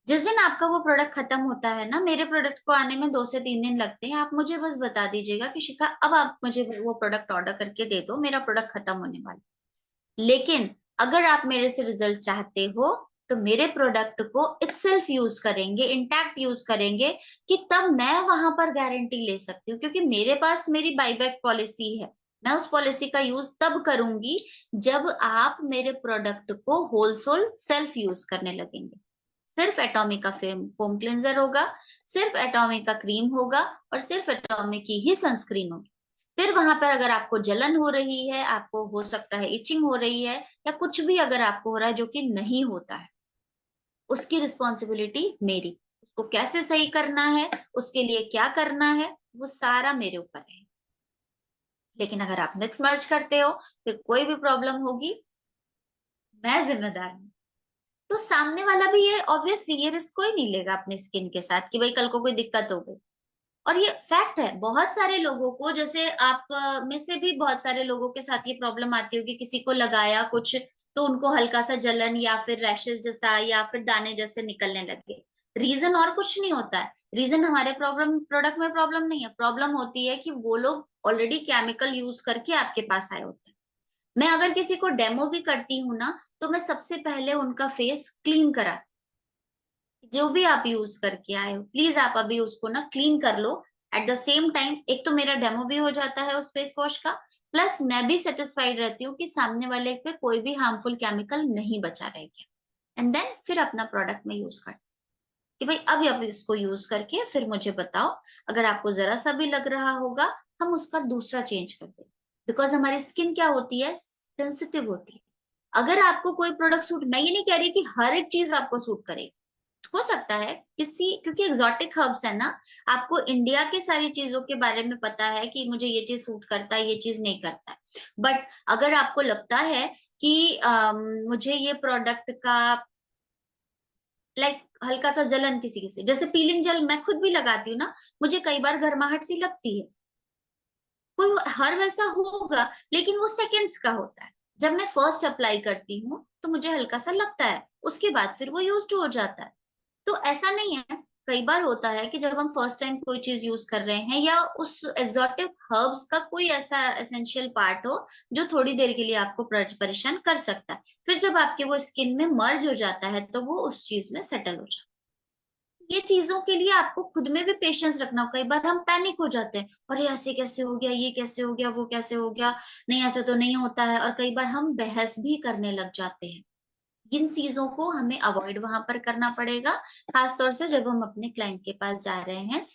जिस दिन आपका वो प्रोडक्ट खत्म होता है ना, मेरे प्रोडक्ट को आने में 2 से 3 दिन लगते हैं, आप मुझे बस बता दीजिएगा कि शिखा अब आप मुझे वो प्रोडक्ट ऑर्डर करके दे दो, मेरा प्रोडक्ट खत्म होने वाला है। लेकिन अगर आप मेरे से रिजल्ट चाहते हो, तो मेरे प्रोडक्ट को इटसेल्फ यूज करेंगे, इंटैक्ट यूज करेंगे, कि तब मैं वहां पर गारंटी ले सकती हूँ, क्योंकि मेरे पास मेरी बाईबैक पॉलिसी है। मैं उस पॉलिसी का यूज तब करूंगी जब आप मेरे प्रोडक्ट को होलसेल सेल्फ यूज करने लगेंगे। सिर्फ एटॉमिक का फोम क्लींजर होगा, सिर्फ एटॉमिक का क्रीम होगा, और सिर्फ एटॉमिक की ही सनस्क्रीन होगी। फिर वहां पर अगर आपको जलन हो रही है, आपको हो सकता है इचिंग हो रही है, या कुछ भी अगर आपको हो रहा है जो कि नहीं होता है, उसकी रिस्पॉन्सिबिलिटी मेरी। उसको कैसे सही करना है, उसके लिए क्या करना है, वो सारा मेरे ऊपर है। लेकिन अगर आप मिक्स मर्ज करते हो, फिर कोई भी प्रॉब्लम होगी, मैं जिम्मेदार हूँ। तो सामने वाला भी ये ऑब्वियसली ये रिस्क कोई नहीं लेगा अपनी स्किन के साथ कि भाई कल को कोई दिक्कत हो गई। और ये फैक्ट है, बहुत सारे लोगों को, जैसे आप में से भी बहुत सारे लोगों के साथ ये प्रॉब्लम आती होगी, किसी को लगाया कुछ तो उनको हल्का सा जलन या फिर रैशेस जैसा या फिर दाने जैसे निकलने लगे। रीजन और कुछ नहीं होता है, रीजन हमारे प्रॉब्लम प्रोडक्ट में प्रॉब्लम नहीं है, प्रॉब्लम होती है कि वो लोग ऑलरेडी केमिकल यूज करके आपके पास आए होते हैं। मैं अगर किसी को डेमो भी करती हूँ ना, तो मैं सबसे पहले उनका फेस क्लीन करा, जो भी आप यूज करके आए हो प्लीज आप अभी उसको ना क्लीन कर लो। एट द सेम टाइम एक तो मेरा डेमो भी हो जाता है उस फेस वॉश का, प्लस मैं भी सेटिस्फाइड रहती हूँ कि सामने वाले पे कोई भी हार्मफुल केमिकल नहीं बचा रह गया। एंड देन फिर अपना प्रोडक्ट में यूज करते कि भाई अभी आप इसको यूज करके फिर मुझे बताओ, अगर आपको जरा सा भी लग रहा होगा हम उसका दूसरा चेंज कर दें। बिकॉज हमारी स्किन क्या होती है, सेंसिटिव होती है। अगर आपको कोई प्रोडक्ट सूट, मैं ये नहीं कह रही कि हर एक चीज आपको सूट करेगी, हो सकता है किसी, क्योंकि एग्जॉटिक हर्ब्स है ना, आपको इंडिया के सारी चीजों के बारे में पता है कि मुझे ये चीज सूट करता है, ये चीज नहीं करता है। बट अगर आपको लगता है कि मुझे ये प्रोडक्ट का लाइक हल्का सा जलन, किसी किसी जैसे पीलिंग जेल मैं खुद भी लगाती हूँ ना, मुझे कई बार गर्माहट सी लगती है, कोई हर वैसा होगा, लेकिन वो सेकेंड्स का होता है। जब मैं फर्स्ट अप्लाई करती हूँ तो मुझे हल्का सा लगता है, उसके बाद फिर वो यूज हो जाता है। तो ऐसा नहीं है, कई बार होता है कि जब हम फर्स्ट टाइम कोई चीज यूज कर रहे हैं, या उस एग्जॉटिक हर्ब्स का कोई ऐसा एसेंशियल पार्ट हो जो थोड़ी देर के लिए आपको परेशान कर सकता है, फिर जब आपके वो स्किन में मर्ज हो जाता है तो वो उस चीज में सेटल हो जाता है। ये चीजों के लिए आपको खुद में भी पेशेंस रखना हो। कई बार हम पैनिक हो जाते हैं, अरे ऐसे कैसे हो गया, ये कैसे हो गया, वो कैसे हो गया, नहीं ऐसे तो नहीं होता है, और कई बार हम बहस भी करने लग जाते हैं। इन चीजों को हमें अवॉइड वहां पर करना पड़ेगा, खास तौर से जब हम अपने क्लाइंट के पास जा रहे हैं।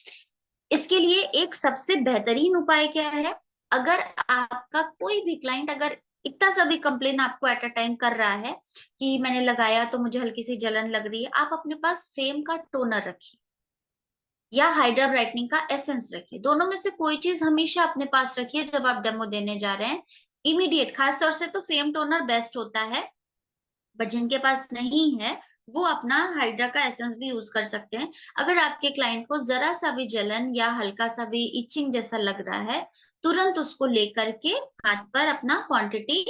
इसके लिए एक सबसे बेहतरीन उपाय क्या है, अगर आपका कोई भी क्लाइंट अगर इतना सा भी कंप्लेन आपको एट अ टाइम कर रहा है कि मैंने लगाया तो मुझे हल्की सी जलन लग रही है, आप अपने पास फेम का टोनर रखिए या हाइड्रा ब्राइटनिंग का एसेंस रखिए। दोनों में से कोई चीज हमेशा अपने पास रखिए जब आप डेमो देने जा रहे हैं। इमीडिएट खासतौर से तो फेम टोनर बेस्ट होता है, बट जिनके पास नहीं है वो अपना हाइड्रा का एसेंस भी यूज कर सकते हैं। अगर आपके क्लाइंट को जरा सा भी जलन या हल्का सा भी इचिंग जैसा लग रहा है, तुरंत उसको लेकर के हाथ पर अपना क्वांटिटी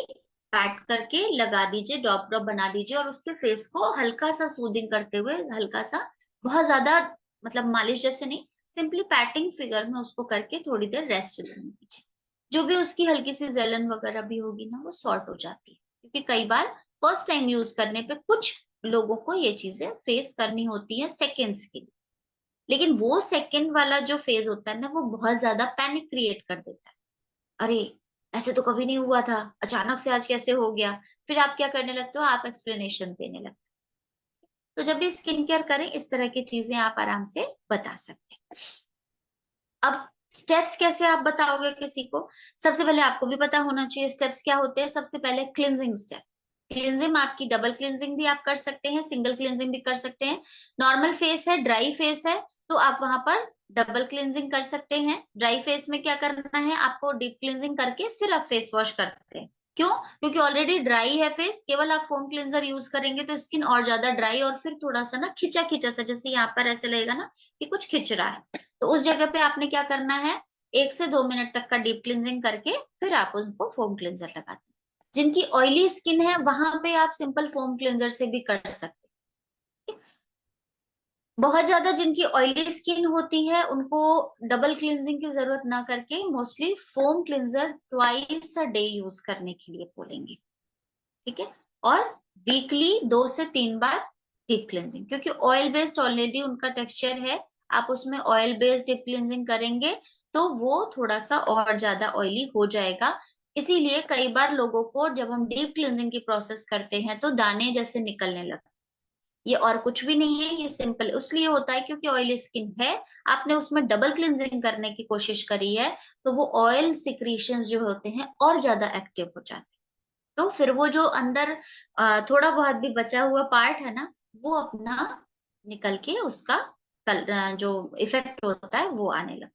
पैट करके लगा दीजिए, ड्रॉप ड्रॉप बना दीजिए, और उसके फेस को हल्का सा सूदिंग करते हुए, हल्का सा, बहुत ज्यादा मतलब मालिश जैसे नहीं, सिंपली पैटिंग फिगर में उसको करके थोड़ी देर रेस्ट देने दीजिए। जो भी उसकी हल्की सी जलन वगैरह भी होगी ना, वो सॉर्ट हो जाती है। क्योंकि कई बार फर्स्ट टाइम यूज करने पे कुछ लोगों को ये चीजें फेस करनी होती है सेकेंड्स की, लेकिन वो सेकेंड वाला जो फेज होता है ना, वो बहुत ज्यादा पैनिक क्रिएट कर देता है। अरे ऐसे तो कभी नहीं हुआ था, अचानक से आज कैसे हो गया। फिर आप क्या करने लगते हो, आप एक्सप्लेनेशन देने लगते हो। तो जब भी स्किन केयर करें, इस तरह की चीजें आप आराम से बता सकते हैं। अब स्टेप्स कैसे आप बताओगे किसी को, सबसे पहले आपको भी पता होना चाहिए स्टेप्स क्या होते हैं। सबसे पहले क्लिनजिंग स्टेप, क्लिनजिंग आपकी डबल क्लिनजिंग भी आप कर सकते हैं, सिंगल क्लिनजिंग भी कर सकते हैं। नॉर्मल फेस है, ड्राई फेस है, तो आप वहां पर डबल क्लिनजिंग कर सकते हैं। ड्राई फेस में क्या करना है, आपको डीप क्लिनजिंग करके फिर आप फेस वॉश करते हैं। क्यों, क्योंकि ऑलरेडी ड्राई है फेस, केवल आप फोम क्लिनजर यूज करेंगे तो स्किन और ज्यादा ड्राई और फिर थोड़ा सा ना खिंचा खिंचा सा, जैसे यहाँ पर ऐसे लगेगा ना कि कुछ खिंच रहा है। तो उस जगह पे आपने क्या करना है, 1 से 2 मिनट तक का डीप क्लिनजिंग करके फिर आप उनको फोम क्लिनजर लगाते हैं। जिनकी ऑयली स्किन है वहां पे आप सिंपल फोम क्लिनजर से भी कर सकते हैं। बहुत ज्यादा जिनकी ऑयली स्किन होती है उनको डबल क्लिनजिंग की जरूरत ना करके mostly foam cleanser twice a day use करने के लिए बोलेंगे। ठीक है, और वीकली 2 से 3 बार डीप क्लेंजिंग, क्योंकि ऑयल बेस्ड ऑलरेडी उनका टेक्सचर है, आप उसमें ऑयल बेस्ड डीप क्लेंजिंग करेंगे तो वो थोड़ा सा और ज्यादा ऑयली हो जाएगा। इसीलिए कई बार लोगों को जब हम डीप क्लेंजिंग की प्रोसेस करते हैं तो दाने जैसे निकलने लगते हैं। ये और कुछ भी नहीं है, ये सिंपल इसलिए होता है क्योंकि ऑयली स्किन है, आपने उसमें डबल क्लींजिंग करने की कोशिश करी है, तो वो ऑयल सिक्रीशंस जो होते हैं और ज्यादा एक्टिव हो जाते हैं। तो फिर वो जो अंदर थोड़ा बहुत भी बचा हुआ पार्ट है ना, वो अपना निकल के उसका जो इफेक्ट होता है वो आने लगता है।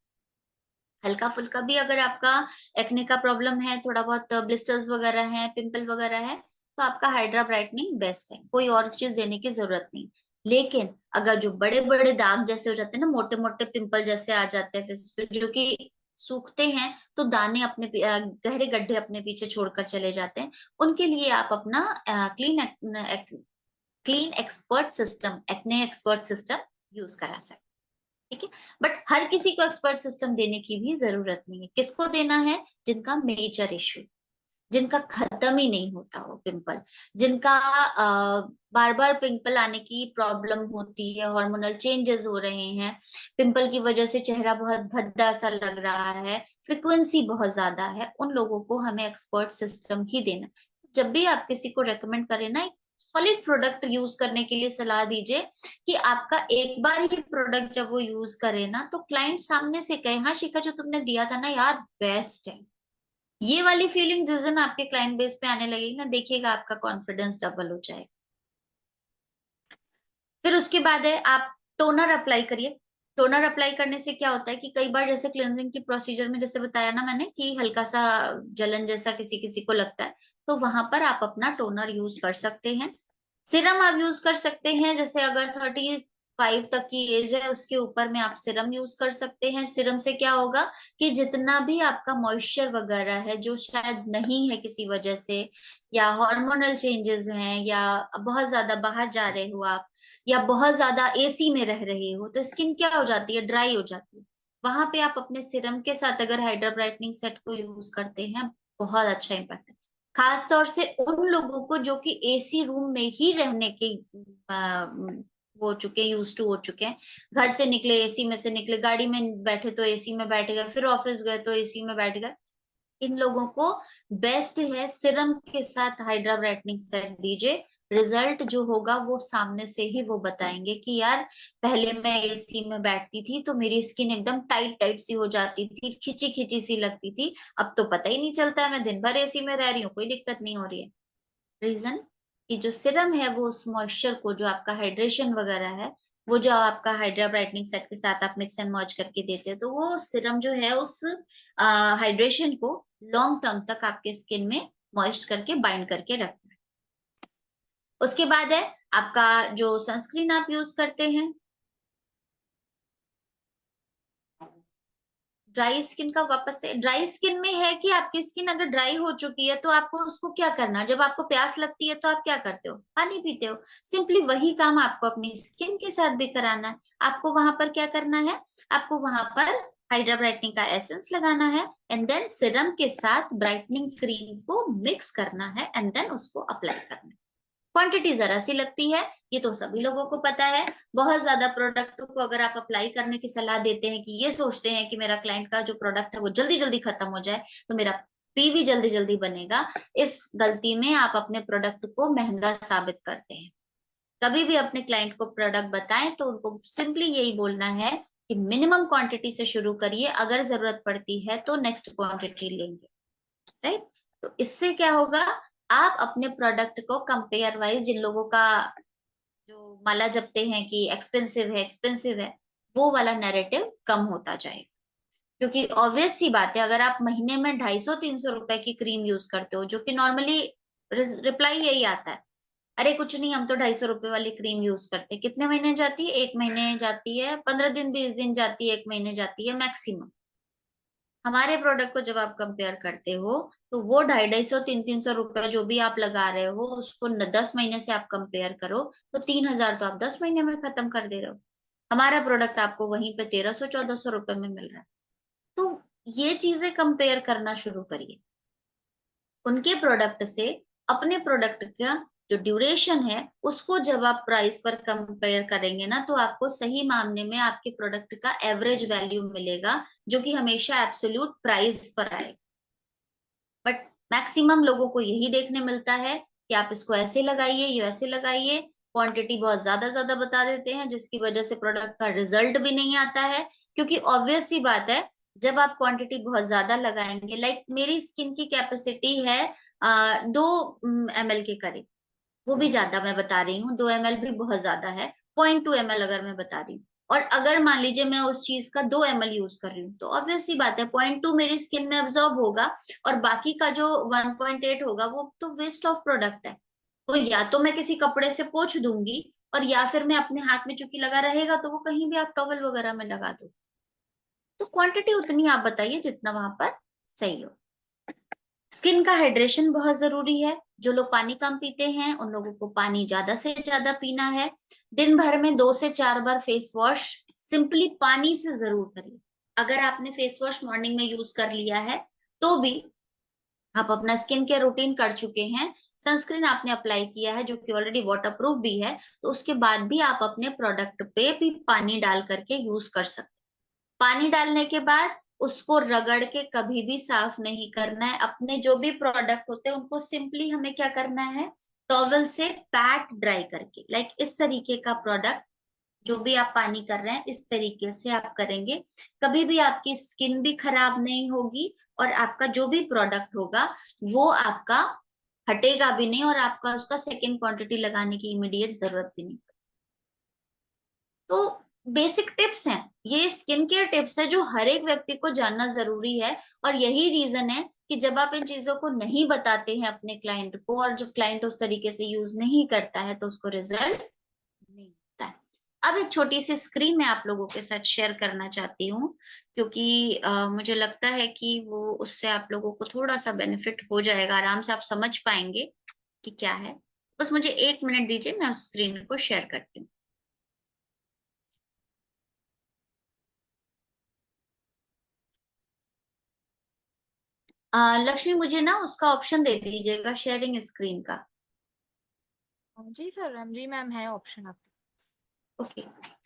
हल्का फुल्का भी अगर आपका एक्ने का प्रॉब्लम है, थोड़ा बहुत ब्लिस्टर्स वगैरह है, पिंपल वगैरह है, तो आपका हाइड्रा ब्राइटनिंग बेस्ट है, कोई और चीज देने की जरूरत नहीं। लेकिन अगर जो बड़े बड़े दाग जैसे हो जाते हैं ना, मोटे मोटे पिंपल जैसे आ जाते हैं फेस पे, जो कि सूखते हैं तो दाने अपने गहरे गड्ढे अपने पीछे छोड़कर चले जाते हैं, उनके लिए आप अपना clean expert system, acne expert system use करा सकते हैं। ठीक है, बट हर किसी को एक्सपर्ट सिस्टम देने की भी जरूरत नहीं है। किसको देना है? जिनका मेजर इश्यू, जिनका खत्म ही नहीं होता वो पिंपल, जिनका बार बार पिंपल आने की प्रॉब्लम होती है, हार्मोनल चेंजेस हो रहे हैं, पिंपल की वजह से चेहरा बहुत भद्दा सा लग रहा है, फ्रिक्वेंसी बहुत ज्यादा है, उन लोगों को हमें एक्सपर्ट सिस्टम ही देना। जब भी आप किसी को रेकमेंड करें ना, एक सॉलिड प्रोडक्ट यूज करने के लिए सलाह दीजिए, कि आपका एक बार ये प्रोडक्ट जब वो यूज करे ना, तो क्लाइंट सामने से कहे, हाँ शिखा जो तुमने दिया था ना यार बेस्ट है। ये वाली फीलिंग जिस दिन आपके क्लाइंट बेस पे आने लगेगी ना, देखिएगा आपका कॉन्फिडेंस डबल हो जाएगा। फिर उसके बाद है, आप टोनर अप्लाई करिए। टोनर अप्लाई करने से क्या होता है कि कई बार जैसे क्लेंजिंग की प्रोसीजर में जैसे बताया ना मैंने कि हल्का सा जलन जैसा किसी किसी को लगता है, तो वहां पर आप अपना टोनर यूज कर सकते हैं। सिरम आप यूज कर सकते हैं, जैसे अगर 35 तक की एज है उसके ऊपर में आप सिरम यूज कर सकते हैं। सिरम से क्या होगा कि जितना भी आपका मॉइस्चर वगैरह है जो शायद नहीं है किसी वजह से, या हार्मोनल चेंजेस हैं, या बहुत ज्यादा बाहर जा रहे हो आप, या बहुत ज्यादा एसी में रह रहे हो, तो स्किन क्या हो जाती है, ड्राई हो जाती है। वहां पे आप अपने सिरम के साथ अगर हाइड्रा ब्राइटनिंग सेट को यूज करते हैं, बहुत अच्छा इम्पैक्ट है। खास तौर से उन लोगों को जो कि एसी रूम में ही रहने के आ, हो चुके, यूज टू हो चुके हैं। घर से निकले एसी में से निकले, गाड़ी में बैठे तो एसी में बैठ गए, फिर ऑफिस गए तो एसी में बैठ गए। इन लोगों को बेस्ट है सिरम के साथ हाइड्रा ब्राइटनिंग सेट दीजिए। रिजल्ट जो होगा वो सामने से ही वो बताएंगे कि यार पहले मैं एसी में बैठती थी तो मेरी स्किन एकदम टाइट टाइट सी हो जाती थी, खिंची खिंची सी लगती थी, अब तो पता ही नहीं चलता है, मैं दिन भर एसी में रह रही हूँ, कोई दिक्कत नहीं हो रही है। रीजन कि जो सिरम है वो उस मॉइस्चर को, जो आपका हाइड्रेशन वगैरह है, वो जो आपका हाइड्रा ब्राइटनिंग सेट के साथ आप मिक्स एंड मर्ज करके देते हैं, तो वो सिरम जो है उस हाइड्रेशन को लॉन्ग टर्म तक आपके स्किन में मॉइस्ट करके बाइंड करके रखता है। उसके बाद है आपका जो सनस्क्रीन आप यूज करते हैं। ड्राई स्किन का वापस से, ड्राई स्किन में है कि आपकी स्किन अगर ड्राई हो चुकी है तो आपको उसको क्या करना, जब आपको प्यास लगती है तो आप क्या करते हो, पानी पीते हो। सिंपली वही काम आपको अपनी स्किन के साथ भी कराना है। आपको वहां पर क्या करना है, आपको वहां पर हाइड्रा ब्राइटनिंग का एसेंस लगाना है, एंड देन सिरम के साथ ब्राइटनिंग क्रीम को मिक्स करना है, एंड देन उसको अप्लाई करना है। क्वांटिटी जरा सी लगती है, ये तो सभी लोगों को पता है। बहुत ज्यादा प्रोडक्ट को अगर आप अप्लाई करने की सलाह देते हैं, कि ये सोचते हैं कि मेरा क्लाइंट का जो प्रोडक्ट है वो जल्दी जल्दी खत्म हो जाए, तो मेरा पीवी जल्दी जल्दी बनेगा, इस गलती में आप अपने प्रोडक्ट को महंगा साबित करते हैं। कभी भी अपने क्लाइंट को प्रोडक्ट बताएं तो उनको सिंपली यही बोलना है कि मिनिमम क्वांटिटी से शुरू करिए, अगर जरूरत पड़ती है तो नेक्स्ट क्वांटिटी लेंगे। राइट, तो इससे क्या होगा, आप अपने प्रोडक्ट को कंपेयर वाइज, जिन लोगों का जो माला जपते हैं कि एक्सपेंसिव है एक्सपेंसिव है, वो वाला नैरेटिव कम होता जाएगा। क्योंकि ऑब्वियस सी बात है, अगर आप महीने में 250-300 रुपए की क्रीम यूज करते हो, जो कि नॉर्मली रिप्लाई यही आता है, अरे कुछ नहीं हम तो 250 रुपए वाली क्रीम यूज करते, कितने महीने जाती है, 1 महीने जाती है, 15 दिन 20 दिन जाती है, 1 महीने जाती है मैक्सिमम। हमारे प्रोडक्ट को जब आप कंपेयर करते हो, तो वो 250-250, 300-300 रुपए जो भी आप लगा रहे हो, उसको 10 महीने से आप कंपेयर करो, तो 3,000 तो आप 10 महीने में खत्म कर दे रहे हो। हमारा प्रोडक्ट आपको वहीं पे 1,300-1,400 रुपए में मिल रहा है। तो ये चीजें कंपेयर करना शुरू करिए, उनके प्रोडक्ट से अपने प्रोडक्ट का जो ड्यूरेशन है उसको जब आप प्राइस पर कंपेयर करेंगे ना, तो आपको सही मामले में आपके प्रोडक्ट का एवरेज वैल्यू मिलेगा, जो कि हमेशा एब्सोल्यूट प्राइस पर आएगा। बट मैक्सिमम लोगों को यही देखने मिलता है कि आप इसको ऐसे लगाइए, ये वैसे लगाइए, क्वांटिटी बहुत ज्यादा ज्यादा बता देते हैं, जिसकी वजह से प्रोडक्ट का रिजल्ट भी नहीं आता है। क्योंकि ऑब्वियस सी बात है, जब आप क्वांटिटी बहुत ज्यादा लगाएंगे, लाइक मेरी स्किन की कैपेसिटी है 2 ml के करीब, वो भी ज्यादा मैं बता रही हूँ, 2 ml भी बहुत ज्यादा है, 0.2 ml अगर मैं बता रही हूँ। और अगर मान लीजिए मैं उस चीज का 2 ml यूज कर रही हूँ, तो ऑब्वियस सी बात है 0.2 मेरी स्किन में अब्सॉर्ब होगा, और बाकी का जो 1.8 होगा वो तो वेस्ट ऑफ प्रोडक्ट है। तो या तो मैं किसी कपड़े से पोंछ दूंगी, और या फिर मैं अपने हाथ में चूंकि लगा रहेगा तो वो कहीं भी आप टॉवल वगैरह में लगा दो। तो क्वांटिटी उतनी आप बताइए जितना वहां पर सही हो। स्किन का हाइड्रेशन बहुत जरूरी है। जो लोग पानी कम पीते हैं उन लोगों को पानी ज्यादा से ज्यादा पीना है। दिन भर में 2 से 4 बार फेस वॉश सिंपली पानी से जरूर करिए। अगर आपने फेस वॉश मॉर्निंग में यूज कर लिया है तो भी आप अपना स्किन केयर रूटीन कर चुके हैं, सनस्क्रीन आपने अप्लाई किया है जो कि ऑलरेडी वाटर प्रूफ भी है, तो उसके बाद भी आप अपने प्रोडक्ट पे भी पानी डाल करके यूज कर सकते। पानी डालने के बाद उसको रगड़ के कभी भी साफ नहीं करना है। अपने जो भी प्रोडक्ट होते हैं उनको सिंपली हमें क्या करना है, टॉवल से पैट ड्राई करके, लाइक इस तरीके का प्रोडक्ट, जो भी आप पानी कर रहे हैं इस तरीके से आप करेंगे, कभी भी आपकी स्किन भी खराब नहीं होगी, और आपका जो भी प्रोडक्ट होगा वो आपका हटेगा भी नहीं, और आपका उसका सेकेंड क्वांटिटी लगाने की इमीडिएट जरूरत भी नहीं। तो बेसिक टिप्स हैं, ये स्किन केयर टिप्स है जो हर एक व्यक्ति को जानना जरूरी है। और यही रीजन है कि जब आप इन चीजों को नहीं बताते हैं अपने क्लाइंट को, और जब क्लाइंट उस तरीके से यूज नहीं करता है, तो उसको रिजल्ट नहीं मिलता है। अब एक छोटी सी स्क्रीन मैं आप लोगों के साथ शेयर करना चाहती हूँ, क्योंकि मुझे लगता है कि वो उससे आप लोगों को थोड़ा सा बेनिफिट हो जाएगा, आराम से आप समझ पाएंगे कि क्या है। बस मुझे 1 मिनट दीजिए, मैं उस स्क्रीन को शेयर करती हूँ। लक्ष्मी, मुझे ना उसका ऑप्शन दे दीजिएगा, शेयरिंग स्क्रीन का। जी सर, जी मैम, है ऑप्शन आपके। ओके।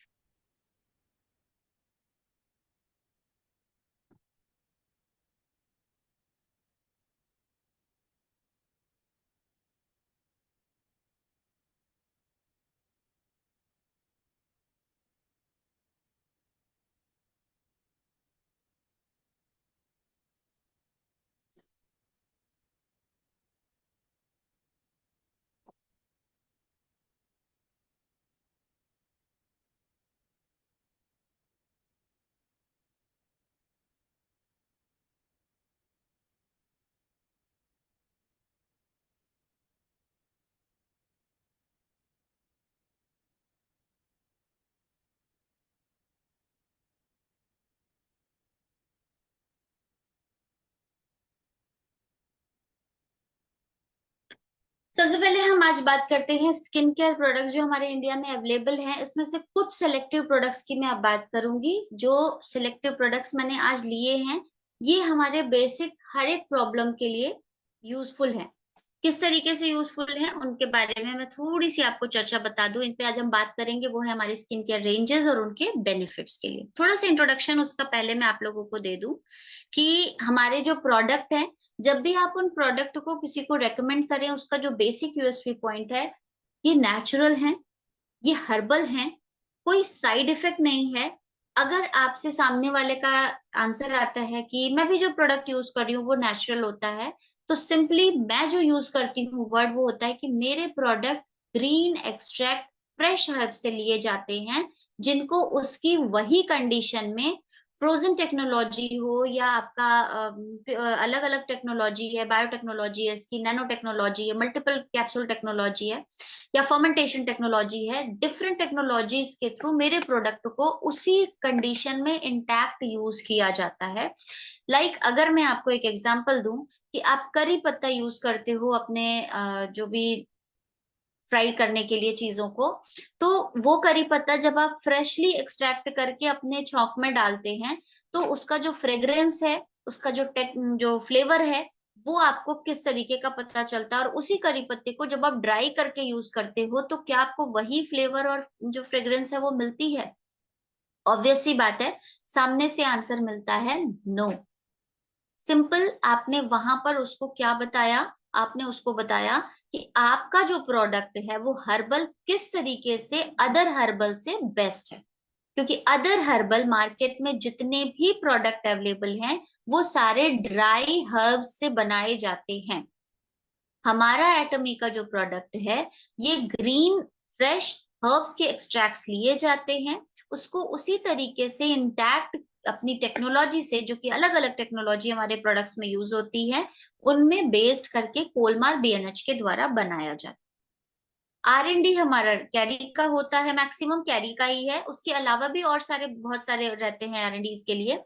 सबसे पहले हम आज बात करते हैं स्किन केयर प्रोडक्ट जो हमारे इंडिया में अवेलेबल हैं। इसमें से कुछ सिलेक्टिव प्रोडक्ट्स की मैं अब बात करूंगी। जो सिलेक्टिव प्रोडक्ट्स मैंने आज लिए हैं, ये हमारे बेसिक हर एक प्रॉब्लम के लिए यूजफुल है। किस तरीके से यूजफुल है उनके बारे में मैं थोड़ी सी आपको चर्चा बता दूं। इन पे आज हम बात करेंगे, वो है हमारी स्किन केयर रेंजेस और उनके बेनिफिट्स के लिए। थोड़ा सा इंट्रोडक्शन उसका पहले मैं आप लोगों को दे दूं कि हमारे जो प्रोडक्ट है, जब भी आप उन प्रोडक्ट को किसी को रेकमेंड करें, उसका जो बेसिक यूएसपी पॉइंट है, ये नेचुरल है, ये हर्बल है, कोई साइड इफेक्ट नहीं है। अगर आपसे सामने वाले का आंसर आता है कि मैं भी जो प्रोडक्ट यूज कर रही हूँ वो नेचुरल होता है, तो सिंपली मैं जो यूज करती हूँ वर्ड वो होता है कि मेरे product green extract fresh herb से लिए जाते हैं, जिनको उसकी वही कंडीशन में फ्रोजन टेक्नोलॉजी हो या आपका अलग अलग टेक्नोलॉजी है, बायोटेक्नोलॉजी है, इसकी नैनो टेक्नोलॉजी है, मल्टीपल कैप्सूल टेक्नोलॉजी है, या फर्मेंटेशन टेक्नोलॉजी है, डिफरेंट टेक्नोलॉजीज के थ्रू मेरे प्रोडक्ट को उसी कंडीशन में इंटैक्ट यूज किया जाता है। अगर मैं आपको एक एग्जांपल दूं कि आप करी पत्ता यूज करते हो अपने जो भी फ्राई करने के लिए चीजों को, तो वो करी पत्ता जब आप फ्रेशली एक्सट्रैक्ट करके अपने छौंक में डालते हैं, तो उसका जो फ्रेग्रेंस है, उसका जो फ्लेवर है, वो आपको किस तरीके का पता चलता है। और उसी करी पत्ते को जब आप ड्राई करके यूज करते हो तो क्या आपको वही फ्लेवर और जो फ्रेग्रेंस है वो मिलती है? ऑब्वियस सी बात है, सामने से आंसर मिलता है नो। सिंपल, आपने वहां पर उसको क्या बताया? आपने उसको बताया कि आपका जो प्रोडक्ट है वो हर्बल किस तरीके से अदर हर्बल से बेस्ट है। क्योंकि अदर हर्बल मार्केट में जितने भी प्रोडक्ट अवेलेबल हैं वो सारे ड्राई हर्ब्स से बनाए जाते हैं। हमारा एटमी का जो प्रोडक्ट है ये ग्रीन फ्रेश हर्ब्स के एक्सट्रैक्ट्स लिए जाते हैं, उसको उसी तरीके से इंटैक्ट अपनी टेक्नोलॉजी से, जो कि अलग अलग टेक्नोलॉजी हमारे प्रोडक्ट्स में यूज होती है, उनमें बेस्ड करके कोलमार बीएनएच के द्वारा बनाया जाता है। R&D हमारा कैरी का होता है, मैक्सिमम कैरी का ही है, उसके अलावा भी और सारे बहुत सारे रहते हैं R&D के लिए।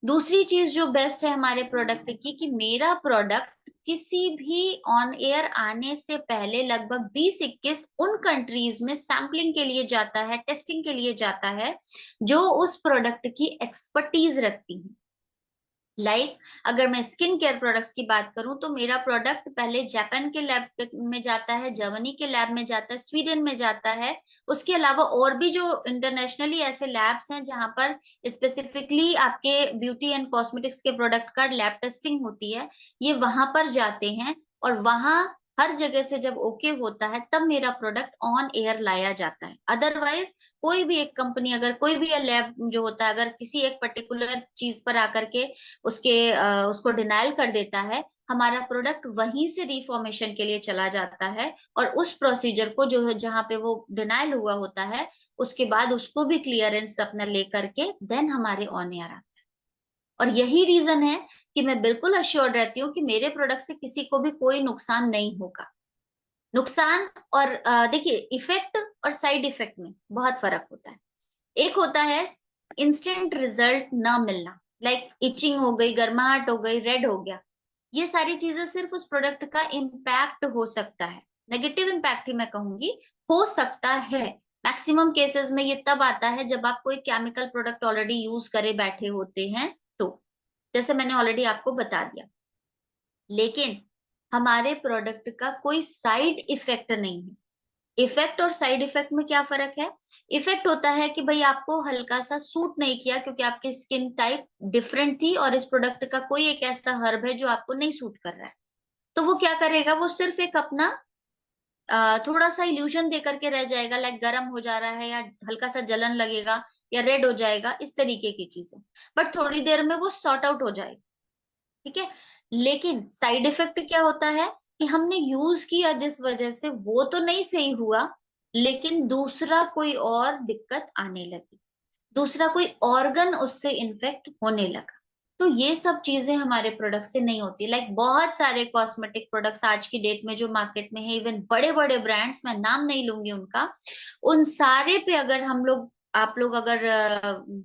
दूसरी चीज जो बेस्ट है हमारे प्रोडक्ट की, कि मेरा प्रोडक्ट किसी भी ऑन एयर आने से पहले लगभग 20-21 उन कंट्रीज में सैम्पलिंग के लिए जाता है, टेस्टिंग के लिए जाता है, जो उस प्रोडक्ट की एक्सपर्टीज रखती है। अगर मैं स्किन केयर प्रोडक्ट्स की बात करूं तो मेरा प्रोडक्ट पहले जापान के लैब में जाता है, जर्मनी के लैब में जाता है, स्वीडन में जाता है। उसके अलावा और भी जो इंटरनेशनली ऐसे लैब्स हैं जहां पर स्पेसिफिकली आपके ब्यूटी एंड कॉस्मेटिक्स के प्रोडक्ट का लैब टेस्टिंग होती है, ये वहां पर जाते हैं। और वहां हर जगह से जब ओके होता है तब मेरा प्रोडक्ट ऑन एयर लाया जाता है। अदरवाइज कोई भी एक कंपनी, अगर कोई भी लैब जो होता है, अगर किसी एक पर्टिकुलर चीज पर आकर के उसको डिनाइल कर देता है, हमारा प्रोडक्ट वहीं से रिफॉर्मेशन के लिए चला जाता है। और उस प्रोसीजर को जो जहां पे वो डिनाइल हुआ होता है, उसके बाद उसको भी क्लियरेंस अपना लेकर के देन हमारे ऑन एयर आता है। और यही रीजन है कि मैं बिल्कुल अश्योर्ड रहती हूँ कि मेरे प्रोडक्ट से किसी को भी कोई नुकसान नहीं होगा। नुकसान और देखिए, इफेक्ट और साइड इफेक्ट में बहुत फर्क होता है। एक होता है इंस्टेंट रिजल्ट ना मिलना, इचिंग हो गई, गर्माहट हो गई, रेड हो गया। ये सारी चीजें सिर्फ उस प्रोडक्ट का इम्पैक्ट हो सकता है, नेगेटिव इम्पैक्ट ही मैं कहूंगी, हो सकता है। मैक्सिमम केसेस में ये तब आता है जब आप कोई केमिकल प्रोडक्ट ऑलरेडी यूज करे बैठे होते हैं, तो जैसे मैंने ऑलरेडी आपको बता दिया। लेकिन हमारे प्रोडक्ट का कोई साइड इफेक्ट नहीं है। इफेक्ट और साइड इफेक्ट में क्या फर्क है? इफेक्ट होता है कि भाई आपको हल्का सा सूट नहीं किया क्योंकि आपकी स्किन टाइप डिफरेंट थी और इस प्रोडक्ट का कोई एक ऐसा हर्ब है जो आपको नहीं सूट कर रहा है। तो वो क्या करेगा, वो सिर्फ एक अपना थोड़ा सा इल्यूजन दे करके रह जाएगा, गर्म हो जा रहा है या हल्का सा जलन लगेगा या रेड हो जाएगा, इस तरीके की चीजें। बट थोड़ी देर में वो सॉर्ट आउट हो जाएगा, ठीक है। लेकिन साइड इफेक्ट क्या होता है कि हमने यूज किया जिस वजह से वो तो नहीं सही हुआ, लेकिन दूसरा कोई और दिक्कत आने लगी, दूसरा कोई ऑर्गन उससे इन्फेक्ट होने लगा। तो ये सब चीजें हमारे प्रोडक्ट से नहीं होती। बहुत सारे कॉस्मेटिक प्रोडक्ट्स आज की डेट में जो मार्केट में है, इवन बड़े बड़े ब्रांड्स, मैं नाम नहीं लूंगी उनका, उन सारे पे अगर हम लोग, आप लोग अगर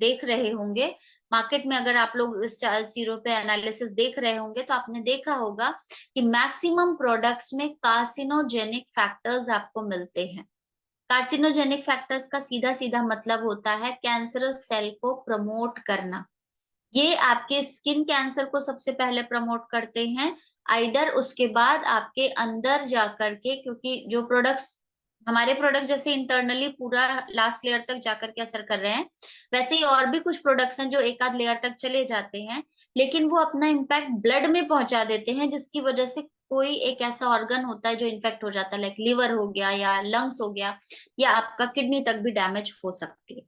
देख रहे होंगे मार्केट में, अगर आप लोग इस चार्ल्स जीरो पे एनालिसिस देख रहे होंगे तो आपने देखा होगा कि मैक्सिमम प्रोडक्ट्स में कार्सिनोजेनिक फैक्टर्स आपको मिलते हैं। कार्सिनोजेनिक फैक्टर्स का सीधा सीधा मतलब होता है कैंसरस सेल को प्रमोट करना। ये आपके स्किन कैंसर को सबसे पहले प्रमोट करते हैं, आइदर उसके बाद आपके अंदर जाकर के, क्योंकि जो प्रोडक्ट्स, हमारे प्रोडक्ट जैसे इंटरनली पूरा लास्ट लेयर तक जाकर के असर कर रहे हैं, वैसे ही और भी कुछ प्रोडक्ट्स हैं जो एक आध लेयर तक चले जाते हैं, लेकिन वो अपना इम्पैक्ट ब्लड में पहुंचा देते हैं, जिसकी वजह से कोई एक ऐसा ऑर्गन होता है जो इन्फेक्ट हो जाता है, लिवर हो गया या लंग्स हो गया, या आपका किडनी तक भी डैमेज हो सकती है।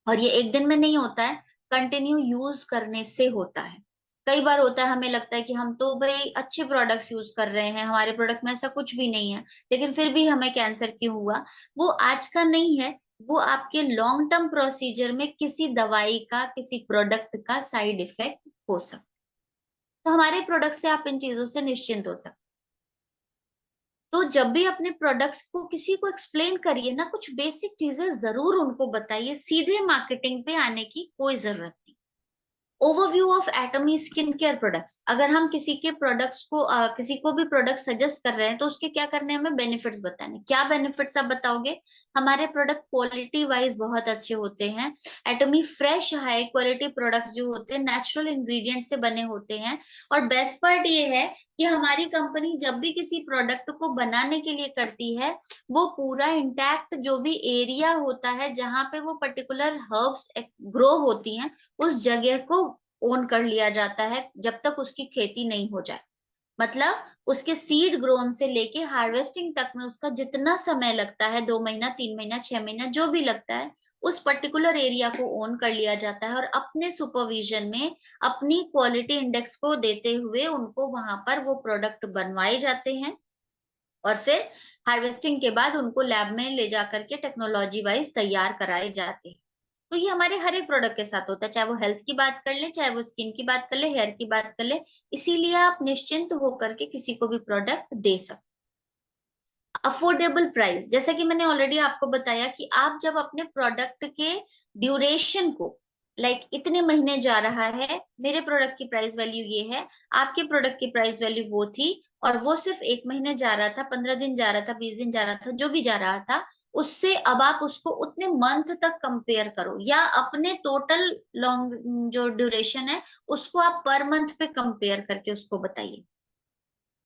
और ये एक दिन में नहीं होता है, कंटिन्यू यूज करने से होता है। कई बार होता है हमें लगता है कि हम तो भाई अच्छे प्रोडक्ट्स यूज कर रहे हैं, हमारे प्रोडक्ट में ऐसा कुछ भी नहीं है, लेकिन फिर भी हमें कैंसर क्यों हुआ? वो आज का नहीं है, वो आपके लॉन्ग टर्म प्रोसीजर में किसी दवाई का, किसी प्रोडक्ट का साइड इफेक्ट हो सकता है। तो हमारे प्रोडक्ट से आप इन चीजों से निश्चिंत हो सकते। तो जब भी अपने प्रोडक्ट्स को किसी को एक्सप्लेन करिए ना, कुछ बेसिक चीजें जरूर उनको बताइए, सीधे मार्केटिंग पे आने की कोई जरूरत नहीं। Overview of Atomy skin care products. अगर हम किसी के प्रोडक्ट्स को किसी को भी प्रोडक्ट सजेस्ट कर रहे हैं तो उसके क्या करने हैं, हमें बेनिफिट्स बताने। क्या बेनिफिट्स आप बताओगे? हमारे प्रोडक्ट क्वालिटी वाइज बहुत अच्छे होते हैं। एटमी फ्रेश हाई क्वालिटी प्रोडक्ट्स जो होते हैं नेचुरल इंग्रेडिएंट से बने होते हैं। और बेस्ट पार्ट ये है कि हमारी कंपनी जब भी किसी प्रोडक्ट को बनाने के लिए करती है, वो पूरा इंटैक्ट जो भी एरिया होता है जहां पे वो पर्टिकुलर हर्ब्स ग्रो होती हैं, उस जगह को ओन कर लिया जाता है जब तक उसकी खेती नहीं हो जाए। मतलब उसके सीड ग्रोन से लेके हार्वेस्टिंग तक में उसका जितना समय लगता है, 2 महीना, 3 महीना, 6 महीना, जो भी लगता है, उस पर्टिकुलर एरिया को ओन कर लिया जाता है और अपने सुपरविजन में अपनी क्वालिटी इंडेक्स को देते हुए उनको वहां पर वो प्रोडक्ट बनवाए जाते हैं। और फिर हार्वेस्टिंग के बाद उनको लैब में ले जा करके टेक्नोलॉजी वाइज तैयार कराए जाते हैं। तो ये हमारे हर एक प्रोडक्ट के साथ होता है, चाहे वो हेल्थ की बात कर ले, चाहे वो स्किन की बात कर ले, हेयर की बात कर ले। इसीलिए आप निश्चिंत होकर के किसी को भी प्रोडक्ट दे सकते। अफोर्डेबल प्राइस, जैसा कि मैंने ऑलरेडी आपको बताया कि आप जब अपने प्रोडक्ट के ड्यूरेशन को, इतने महीने जा रहा है, मेरे प्रोडक्ट की प्राइस वैल्यू ये है, आपके प्रोडक्ट की प्राइस वैल्यू वो थी, और वो सिर्फ 1 महीने जा रहा था, 15 दिन जा रहा था, 20 दिन जा रहा था, जो भी जा रहा था, उससे अब आप उसको उतने मंथ तक कंपेयर करो, या अपने टोटल लॉन्ग जो ड्यूरेशन है उसको आप पर मंथ पे कंपेयर करके उसको बताइए।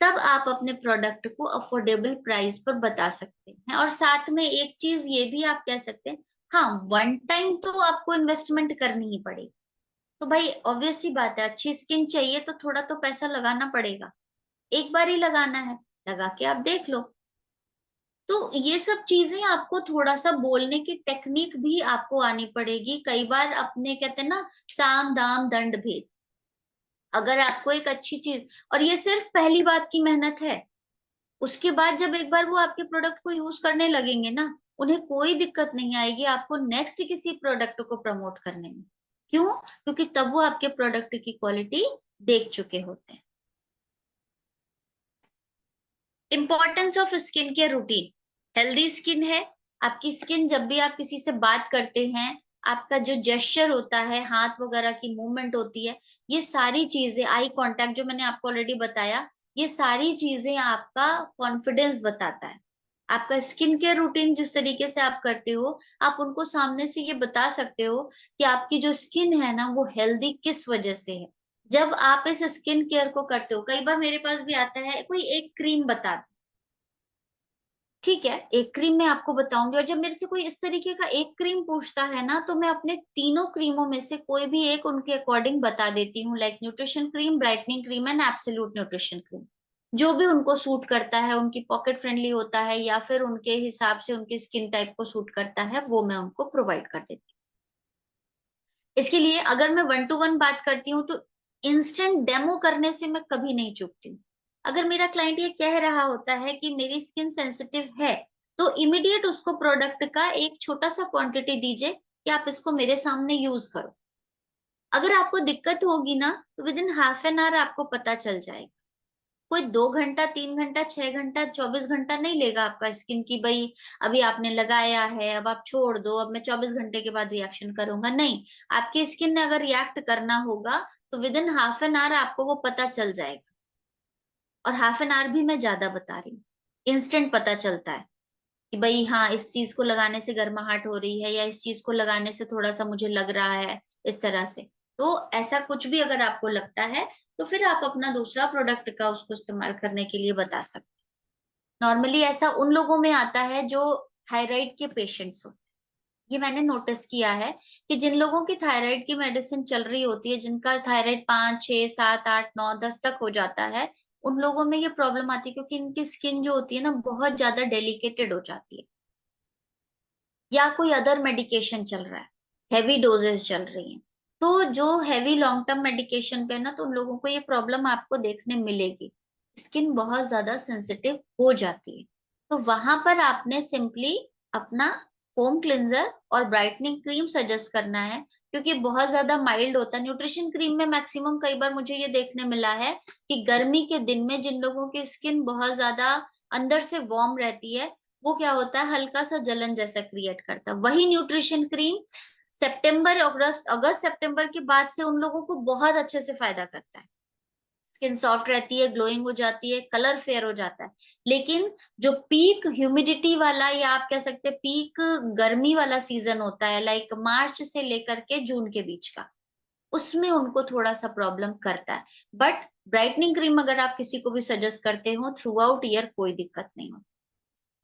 तब आप अपने प्रोडक्ट को अफोर्डेबल प्राइस पर बता सकते हैं। और साथ में एक चीज ये भी आप कह सकते हैं, हाँ, वन टाइम तो आपको इन्वेस्टमेंट करनी ही पड़ेगी। तो भाई ऑब्वियस सी बात है, अच्छी स्किन चाहिए तो थोड़ा तो पैसा लगाना पड़ेगा। एक बार ही लगाना है, लगा के आप देख लो। तो ये सब चीजें आपको थोड़ा सा बोलने की टेक्निक भी आपको आनी पड़ेगी। कई बार अपने कहते हैं ना, साम दाम दंड भेद। अगर आपको एक अच्छी चीज, और ये सिर्फ पहली बात की मेहनत है, उसके बाद जब एक बार वो आपके प्रोडक्ट को यूज करने लगेंगे ना, उन्हें कोई दिक्कत नहीं आएगी आपको नेक्स्ट किसी प्रोडक्ट को प्रमोट करने में। क्यों? क्योंकि तब वो आपके प्रोडक्ट की क्वालिटी देख चुके होते हैं। Importance of skin care routine. Healthy skin है आपकी स्किन, जब भी आप किसी से बात करते हैं, आपका जो जेस्चर होता है, हाथ वगैरह की मूवमेंट होती है, ये सारी चीजें, आई कांटेक्ट जो मैंने आपको ऑलरेडी बताया, ये सारी चीजें आपका कॉन्फिडेंस बताता है। आपका स्किन केयर रूटीन जिस तरीके से आप करते हो, आप उनको सामने से ये बता सकते हो कि आपकी जो स्किन है ना, वो हेल्दी किस वजह से है। जब आप इस स्किन केयर को करते हो, कई बार मेरे पास भी आता है कोई एक क्रीम बता, ठीक है, एक क्रीम मैं आपको बताऊंगी, और जब मेरे से कोई इस तरीके का एक क्रीम पूछता है ना, तो मैं अपने तीनों क्रीमों में से कोई भी एक उनके अकॉर्डिंग बता देती हूँ, like nutrition cream, brightening cream and absolute nutrition cream. जो भी उनको सूट करता है, उनकी पॉकेट फ्रेंडली होता है, या फिर उनके हिसाब से उनकी स्किन टाइप को सूट करता है, वो मैं उनको प्रोवाइड कर देती हूँ। इसके लिए अगर मैं 1 to 1 बात करती हूँ, तो इंस्टेंट डेमो करने से मैं कभी नहीं चूकती हूँ। अगर मेरा क्लाइंट ये कह रहा होता है कि मेरी स्किन सेंसिटिव है, तो इमीडिएट उसको प्रोडक्ट का एक छोटा सा क्वांटिटी दीजिए कि आप इसको मेरे सामने यूज करो। अगर आपको दिक्कत होगी ना, तो with in half an hour आपको पता चल जाएगा। कोई 2 घंटा, 3 घंटा, 6 घंटा, 24 घंटा नहीं लेगा आपका स्किन की, भाई अभी आपने लगाया है, अब आप छोड़ दो, अब मैं 24 घंटे के बाद रिएक्शन करूंगा, नहीं। आपकी स्किन ने अगर रिएक्ट करना होगा, तो with in half an hour आपको वो पता चल जाएगा। और हाफ एन आवर भी मैं ज्यादा बता रही हूँ, इंस्टेंट पता चलता है कि भाई हाँ, इस चीज को लगाने से गर्माहट हो रही है, या इस चीज को लगाने से थोड़ा सा मुझे लग रहा है, इस तरह से। तो ऐसा कुछ भी अगर आपको लगता है, तो फिर आप अपना दूसरा प्रोडक्ट का उसको इस्तेमाल करने के लिए बता सकते हैं। नॉर्मली ऐसा उन लोगों में आता है जो थायराइड के पेशेंट्स हो। ये मैंने नोटिस किया है कि जिन लोगों की थायराइड की मेडिसिन चल रही होती है, जिनका थायराइड 5, 6, 7, 8, 9, 10 तक हो जाता है, उन लोगों में ये प्रॉब्लम आती है, क्योंकि इनकी स्किन जो होती है ना, बहुत ज्यादा डेलिकेटेड हो जाती है, या कोई अदर मेडिकेशन चल रहा है, हैवी डोजेस चल रही हैं। तो जो हैवी लॉन्ग टर्म मेडिकेशन पे है ना, तो उन लोगों को ये प्रॉब्लम आपको देखने मिलेगी, स्किन बहुत ज्यादा सेंसिटिव हो जाती है। तो वहां पर आपने सिंपली अपना फोम क्लिंजर और ब्राइटनिंग क्रीम सजेस्ट करना है, क्योंकि बहुत ज्यादा माइल्ड होता है। न्यूट्रिशन क्रीम में मैक्सिमम कई बार मुझे ये देखने मिला है कि गर्मी के दिन में जिन लोगों की स्किन बहुत ज्यादा अंदर से वार्म रहती है, वो क्या होता है, हल्का सा जलन जैसा क्रिएट करता है। वही न्यूट्रिशन क्रीम सितंबर, अगस्त, सितंबर के बाद से उन लोगों को बहुत अच्छे से फायदा करता है। स्किन सॉफ्ट रहती है, ग्लोइंग हो जाती है, कलर फेयर हो जाता है। लेकिन जो पीक ह्यूमिडिटी वाला, या आप कह सकते हैं पीक गर्मी वाला सीजन होता है, लाइक मार्च से लेकर के जून के बीच का, उसमें उनको थोड़ा सा प्रॉब्लम करता है। बट ब्राइटनिंग क्रीम अगर आप किसी को भी सजेस्ट करते हो थ्रू आउट ईयर, कोई दिक्कत नहीं हो।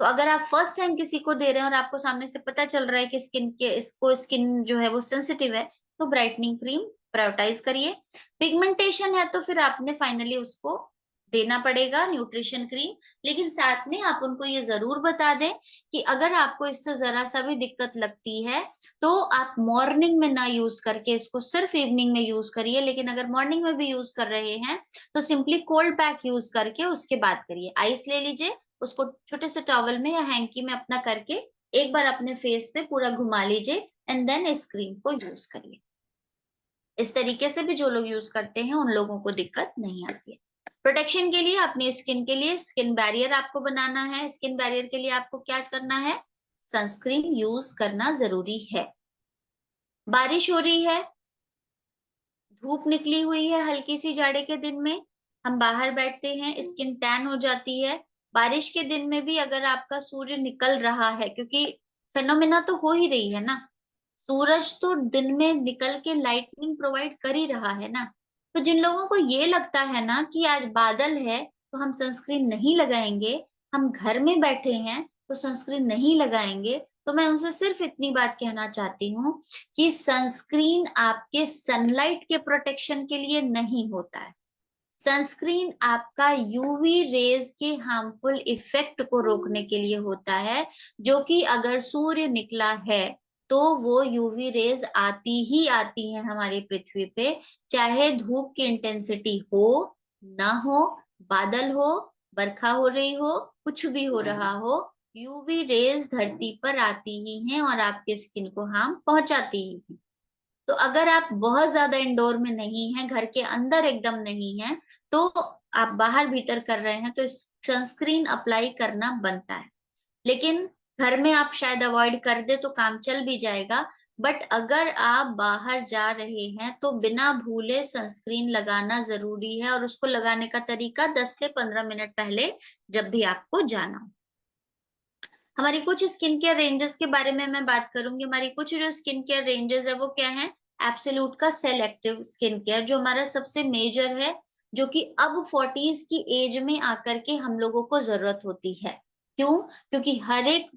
तो अगर आप फर्स्ट टाइम किसी को दे रहे हैं और आपको सामने से पता चल रहा है कि स्किन जो है वो सेंसिटिव है, तो ब्राइटनिंग क्रीम प्रायोरिटाइज करिए। पिगमेंटेशन है तो फिर आपने फाइनली उसको देना पड़ेगा न्यूट्रिशन क्रीम। लेकिन साथ में आप उनको ये जरूर बता दें कि अगर आपको इससे जरा सा भी दिक्कत लगती है तो आप मॉर्निंग में ना यूज करके इसको सिर्फ इवनिंग में यूज करिए। लेकिन अगर मॉर्निंग में भी यूज कर रहे हैं तो सिंपली कोल्ड पैक यूज करके उसके बाद करिए। आइस ले लीजिए, उसको छोटे से टॉवल में या हैंकी में अपना करके एक बार अपने फेस पे पूरा घुमा लीजिए, एंड देन इस क्रीम को यूज करिए। इस तरीके से भी जो लोग यूज करते हैं उन लोगों को दिक्कत नहीं आती है। प्रोटेक्शन के लिए, अपनी स्किन के लिए स्किन बैरियर आपको बनाना है। स्किन बैरियर के लिए आपको क्या करना है? सनस्क्रीन यूज करना जरूरी है। बारिश हो रही है, धूप निकली हुई है, हल्की सी जाड़े के दिन में हम बाहर बैठते हैं, स्किन टैन हो जाती है। बारिश के दिन में भी अगर आपका सूर्य निकल रहा है, क्योंकि फेनोमेना तो हो ही रही है ना, सूरज तो दिन में निकल के लाइटनिंग प्रोवाइड कर ही रहा है ना। तो जिन लोगों को ये लगता है ना कि आज बादल है तो हम सनस्क्रीन नहीं लगाएंगे, हम घर में बैठे हैं तो सनस्क्रीन नहीं लगाएंगे, तो मैं उनसे सिर्फ इतनी बात कहना चाहती हूँ कि सनस्क्रीन आपके सनलाइट के प्रोटेक्शन के लिए नहीं होता है। सनस्क्रीन आपका यूवी रेज के हार्मफुल इफेक्ट को रोकने के लिए होता है, जो कि अगर सूर्य निकला है तो वो यूवी रेज आती ही आती है हमारी पृथ्वी पे, चाहे धूप की इंटेंसिटी हो ना हो, बादल हो, बरखा हो रही हो, कुछ भी हो रहा हो, यूवी रेज धरती पर आती ही हैं और आपके स्किन को हार्म पहुंचाती ही हैं। तो अगर आप बहुत ज्यादा इंडोर में नहीं हैं, घर के अंदर एकदम नहीं है, तो आप बाहर भीतर कर रहे हैं तो सनस्क्रीन अप्लाई करना बनता है। लेकिन घर में आप शायद अवॉइड कर दे तो काम चल भी जाएगा। बट अगर आप बाहर जा रहे हैं तो बिना भूले सनस्क्रीन लगाना जरूरी है, और उसको लगाने का तरीका 10 से 15 मिनट पहले, जब भी आपको जाना हो। हमारी कुछ स्किन केयर रेंजेस के बारे में मैं बात करूंगी। हमारी कुछ जो स्किन केयर रेंजेस है वो क्या है? एब्सोल्यूट का सेल एक्टिव स्किन केयर जो हमारा सबसे मेजर है, जो कि अब 40s की एज में आकर के हम लोगों को जरूरत होती है। क्यों? क्योंकि हर एक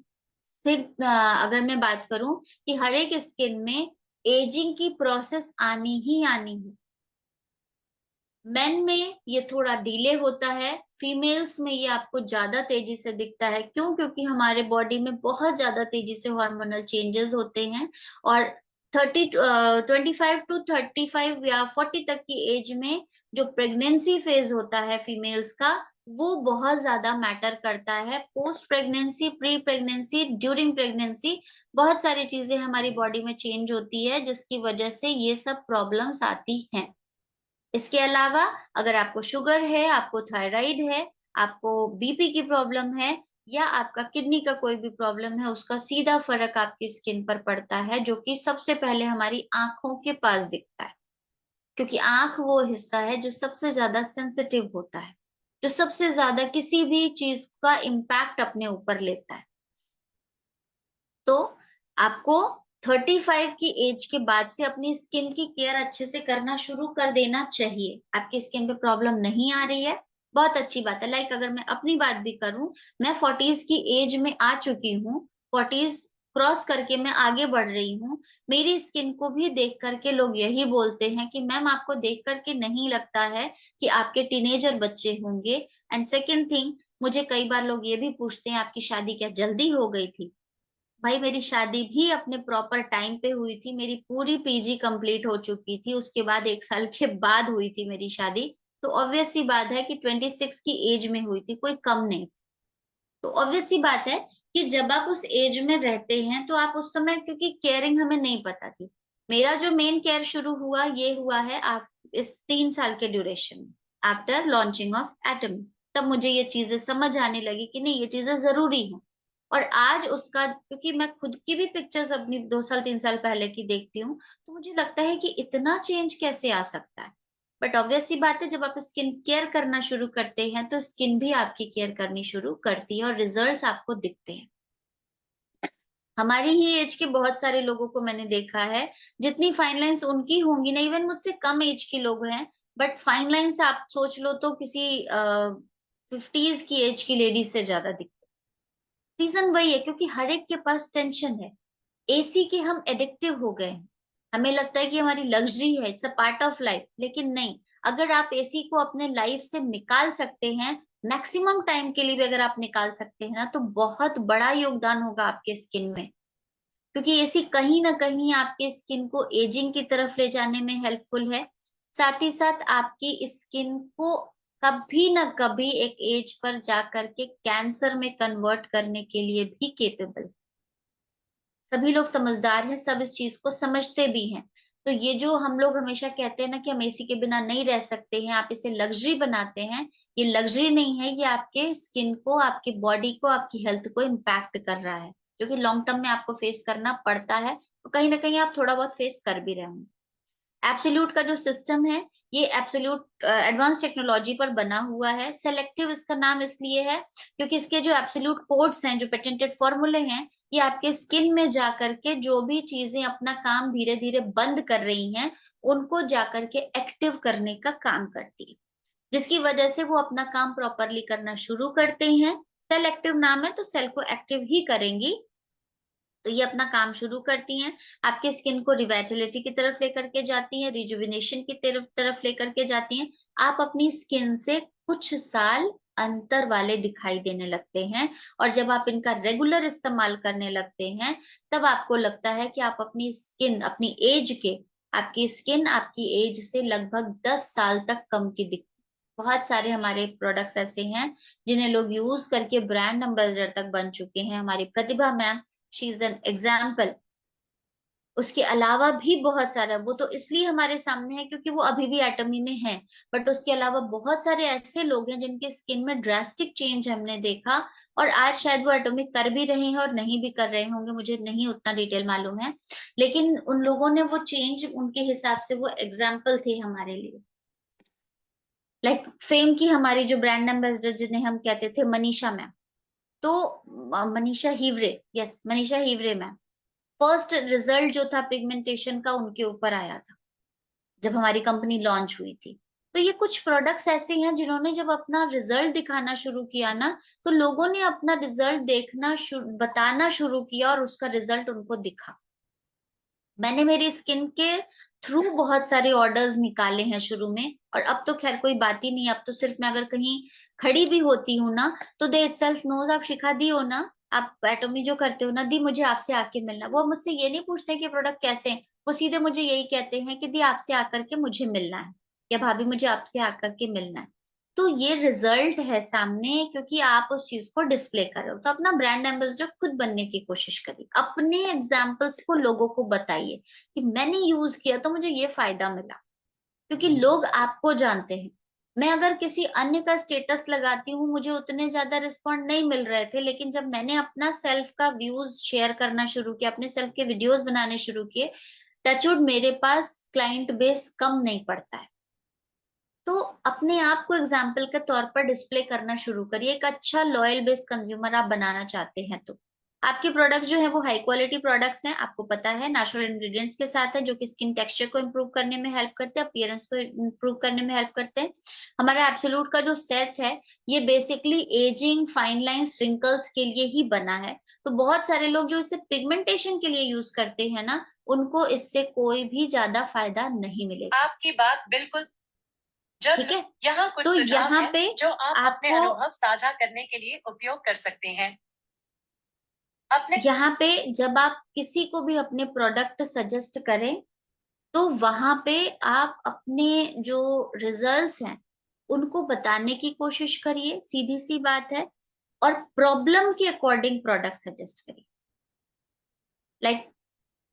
अगर मैं बात करूं कि हर एक स्किन में एजिंग की प्रोसेस आनी ही आनी है। मेन में ये थोड़ा डिले होता है, फीमेल्स में ये आपको ज्यादा तेजी से दिखता है। क्यों? क्योंकि हमारे बॉडी में बहुत ज्यादा तेजी से हार्मोनल चेंजेस होते हैं, और 25 टू 35 या 40 तक की एज में जो प्रेगनेंसी फेज होता है फीमेल्स का, वो बहुत ज्यादा मैटर करता है। Post pregnancy, pre pregnancy, during pregnancy, बहुत सारी चीजें हमारी बॉडी में चेंज होती है जिसकी वजह से ये सब प्रॉब्लम्स आती हैं। इसके अलावा अगर आपको शुगर है, आपको थायराइड है, आपको बीपी की प्रॉब्लम है, या आपका किडनी का कोई भी प्रॉब्लम है, उसका सीधा फर्क आपकी स्किन पर पड़ता है, जो कि सबसे पहले हमारी आंखों के पास दिखता है। क्योंकि आंख वो हिस्सा है जो सबसे ज्यादा सेंसिटिव होता है, जो सबसे ज्यादा किसी भी चीज का इम्पैक्ट अपने ऊपर लेता है। तो आपको 35 की एज के बाद से अपनी स्किन की केयर अच्छे से करना शुरू कर देना चाहिए। आपकी स्किन पे प्रॉब्लम नहीं आ रही है, बहुत अच्छी बात है। लाइक अगर मैं अपनी बात भी करूं, मैं 40s की एज में आ चुकी हूँ, 40s क्रॉस करके मैं आगे बढ़ रही हूँ। मेरी स्किन को भी देख करके लोग यही बोलते हैं कि मैम आपको देख करके नहीं लगता है कि आपके टीनेजर बच्चे होंगे। एंड सेकेंड थिंग, मुझे कई बार लोग ये भी पूछते हैं आपकी शादी क्या जल्दी हो गई थी? भाई मेरी शादी भी अपने प्रॉपर टाइम पे हुई थी, मेरी पूरी पीजी कंप्लीट हो चुकी थी, उसके बाद 1 साल के बाद हुई थी मेरी शादी। तो ऑब्वियस सी बात है कि 26 की एज में हुई थी, कोई कम नहीं। तो ऑब्वियस सी बात है कि जब आप उस एज में रहते हैं तो आप उस समय, क्योंकि केयरिंग हमें नहीं पता थी। मेरा जो मेन केयर शुरू हुआ, ये हुआ है आप इस 3 साल के ड्यूरेशन में, आफ्टर लॉन्चिंग ऑफ एटम। तब मुझे ये चीजें समझ आने लगी कि नहीं, ये चीजें जरूरी हैं। और आज उसका, क्योंकि मैं खुद की भी पिक्चर्स अपनी 2 साल 3 साल पहले की देखती हूँ, तो मुझे लगता है कि इतना चेंज कैसे आ सकता है। बट ऑब्वियस सी बात है, जब आप स्किन केयर करना शुरू करते हैं तो स्किन भी आपकी केयर करनी शुरू करती है और रिजल्ट्स आपको दिखते हैं। हमारी ही एज के बहुत सारे लोगों को मैंने देखा है, जितनी फाइन लाइंस उनकी होंगी ना, इवन मुझसे कम एज के लोग हैं, बट फाइन लाइंस आप सोच लो तो किसी 50s की एज की लेडीज से ज्यादा दिखते। रीजन वही है, क्योंकि हर एक के पास टेंशन है। एसी के हम एडिक्टिव हो गए हैं। हमें लगता है कि हमारी लग्जरी है, it's a part of life, लेकिन नहीं। अगर आप एसी को अपने लाइफ से निकाल सकते हैं, मैक्सिमम टाइम के लिए भी अगर आप निकाल सकते हैं ना, तो बहुत बड़ा योगदान होगा आपके स्किन में। क्योंकि एसी कहीं ना कहीं आपके स्किन को एजिंग की तरफ ले जाने में हेल्पफुल है। साथ ही साथ आपकी स्किन को कभी ना कभी एक एज पर जा करके कैंसर में कन्वर्ट करने के लिए भी केपेबल। सभी लोग समझदार हैं, सब इस चीज को समझते भी हैं। तो ये जो हम लोग हमेशा कहते हैं ना कि हम एसी के बिना नहीं रह सकते हैं, आप इसे लग्जरी बनाते हैं, ये लग्जरी नहीं है, ये आपके स्किन को, आपकी बॉडी को, आपकी हेल्थ को इम्पैक्ट कर रहा है, जो कि लॉन्ग टर्म में आपको फेस करना पड़ता है। तो कहीं ना कहीं आप थोड़ा बहुत फेस कर भी रहे होंगे। एब्सोल्यूट का जो सिस्टम है, ये एब्सोल्यूट एडवांस टेक्नोलॉजी पर बना हुआ है। सेलेक्टिव इसका नाम इसलिए है क्योंकि इसके जो एब्सोल्यूट कोड्स हैं, जो पेटेंटेड फॉर्मूले हैं, ये आपके स्किन में जा करके जो भी चीजें अपना काम धीरे धीरे बंद कर रही हैं, उनको जा करके एक्टिव करने का काम करती है, जिसकी वजह से वो अपना काम प्रॉपरली करना शुरू करते हैं। सेल एक्टिव नाम है, तो सेल को एक्टिव ही करेंगी, तो ये अपना काम शुरू करती हैं। आपके स्किन को रिवाइटलिटी की तरफ लेकर के जाती हैं, रिजुविनेशन की तरफ तरफ लेकर के जाती हैं। आप अपनी स्किन से कुछ साल अंतर वाले दिखाई देने लगते हैं, और जब आप इनका रेगुलर इस्तेमाल करने लगते हैं, तब आपको लगता है कि आप अपनी स्किन, अपनी एज के, आपकी स्किन आपकी एज से लगभग 10 साल तक कम की दिखती। बहुत सारे हमारे प्रोडक्ट्स ऐसे हैं जिन्हें लोग यूज करके ब्रांड एम्बेसडर तक बन चुके हैं। हमारी Pratibha ma'am, she is an example. उसके अलावा भी बहुत सारा, वो तो इसलिए हमारे सामने है क्योंकि वो अभी भी एटमी में है, बट उसके अलावा बहुत सारे ऐसे लोग हैं जिनके स्किन में ड्रास्टिक चेंज हमने देखा, और आज शायद वो एटॉमिक कर भी रहे हैं और नहीं भी कर रहे होंगे, मुझे नहीं उतना डिटेल मालूम है। लेकिन उन लोगों ने वो चेंज, उनके हिसाब से वो एग्जाम्पल थे हमारे लिए। लाइक फेम की हमारी जो ब्रांड एम्बेसडर जिन्हें हम कहते थे, मनीषा मैम। तो Manisha Hiware, yes Manisha Hiware ma'am, first result जो था पिगमेंटेशन का उनके ऊपर आया था जब हमारी कंपनी लॉन्च हुई थी। तो ये कुछ प्रोडक्ट्स ऐसे हैं जिन्होंने जब अपना रिजल्ट दिखाना शुरू किया ना, तो लोगों ने अपना रिजल्ट देखना बताना शुरू किया, और उसका रिजल्ट उनको दिखा। मैंने मेरी स्किन के थ्रू बहुत सारे ऑर्डर्स निकाले हैं शुरू में, और अब तो खैर कोई बात ही नहीं। अब तो सिर्फ मैं अगर कहीं खड़ी भी होती हूँ ना, तो दे इटसेल्फ नोज, आप शिखा दी हो ना, आप एटोमी जो करते हो ना, दी मुझे आपसे आके मिलना। वो मुझसे ये नहीं पूछते कि प्रोडक्ट कैसे हैं, वो सीधे मुझे यही कहते हैं कि दी आपसे आकर के मुझे मिलना है, या भाभी मुझे आपसे आकर के मिलना है। तो ये रिजल्ट है सामने, क्योंकि आप उस चीज को डिस्प्ले कर रहे हो। तो अपना ब्रांड एम्बेसडर खुद बनने की कोशिश करिए, अपने एग्जाम्पल्स को लोगों को बताइए कि मैंने यूज किया तो मुझे ये फायदा मिला, क्योंकि लोग आपको जानते हैं। मैं अगर किसी अन्य का स्टेटस लगाती हूँ, मुझे उतने ज्यादा रिस्पॉन्ड नहीं मिल रहे थे, लेकिन जब मैंने अपना सेल्फ का व्यूज शेयर करना शुरू किया, अपने सेल्फ के वीडियोस बनाने शुरू किए, टचवुड मेरे पास क्लाइंट बेस कम नहीं पड़ता है। तो अपने आप को एग्जाम्पल के तौर पर डिस्प्ले करना शुरू करिए। एक अच्छा लॉयल बेस कंज्यूमर आप बनाना चाहते हैं तो आपके प्रोडक्ट्स जो है वो हाई क्वालिटी प्रोडक्ट्स हैं, आपको पता है, नेचुरल इंग्रेडिएंट्स के साथ है, जो कि स्किन टेक्सचर को इम्प्रूव करने में हेल्प करते हैं, अपीयरेंस को इम्प्रूव करने में हेल्प करते हैं। हमारा एब्सोल्यूट का जो सेट है, ये basically ageing, fine lines, wrinkles के लिए ही बना है। तो बहुत सारे लोग जो इसे पिगमेंटेशन के लिए यूज करते हैं ना, उनको इससे कोई भी ज्यादा फायदा नहीं मिलेगा। आपकी बात बिल्कुल। जब ठीक है, यहाँ कुछ तो सुझाव यहाँ हैं पे जो आप अपने आपको, अनुभव साझा करने के लिए उपयोग कर सकते हैं। अपने यहाँ पे जब आप किसी को भी अपने प्रोडक्ट सजेस्ट करें, तो वहां पे आप अपने जो रिजल्ट्स हैं उनको बताने की कोशिश करिए, सीधी सी बात है। और प्रॉब्लम के अकॉर्डिंग प्रोडक्ट सजेस्ट करिए। लाइक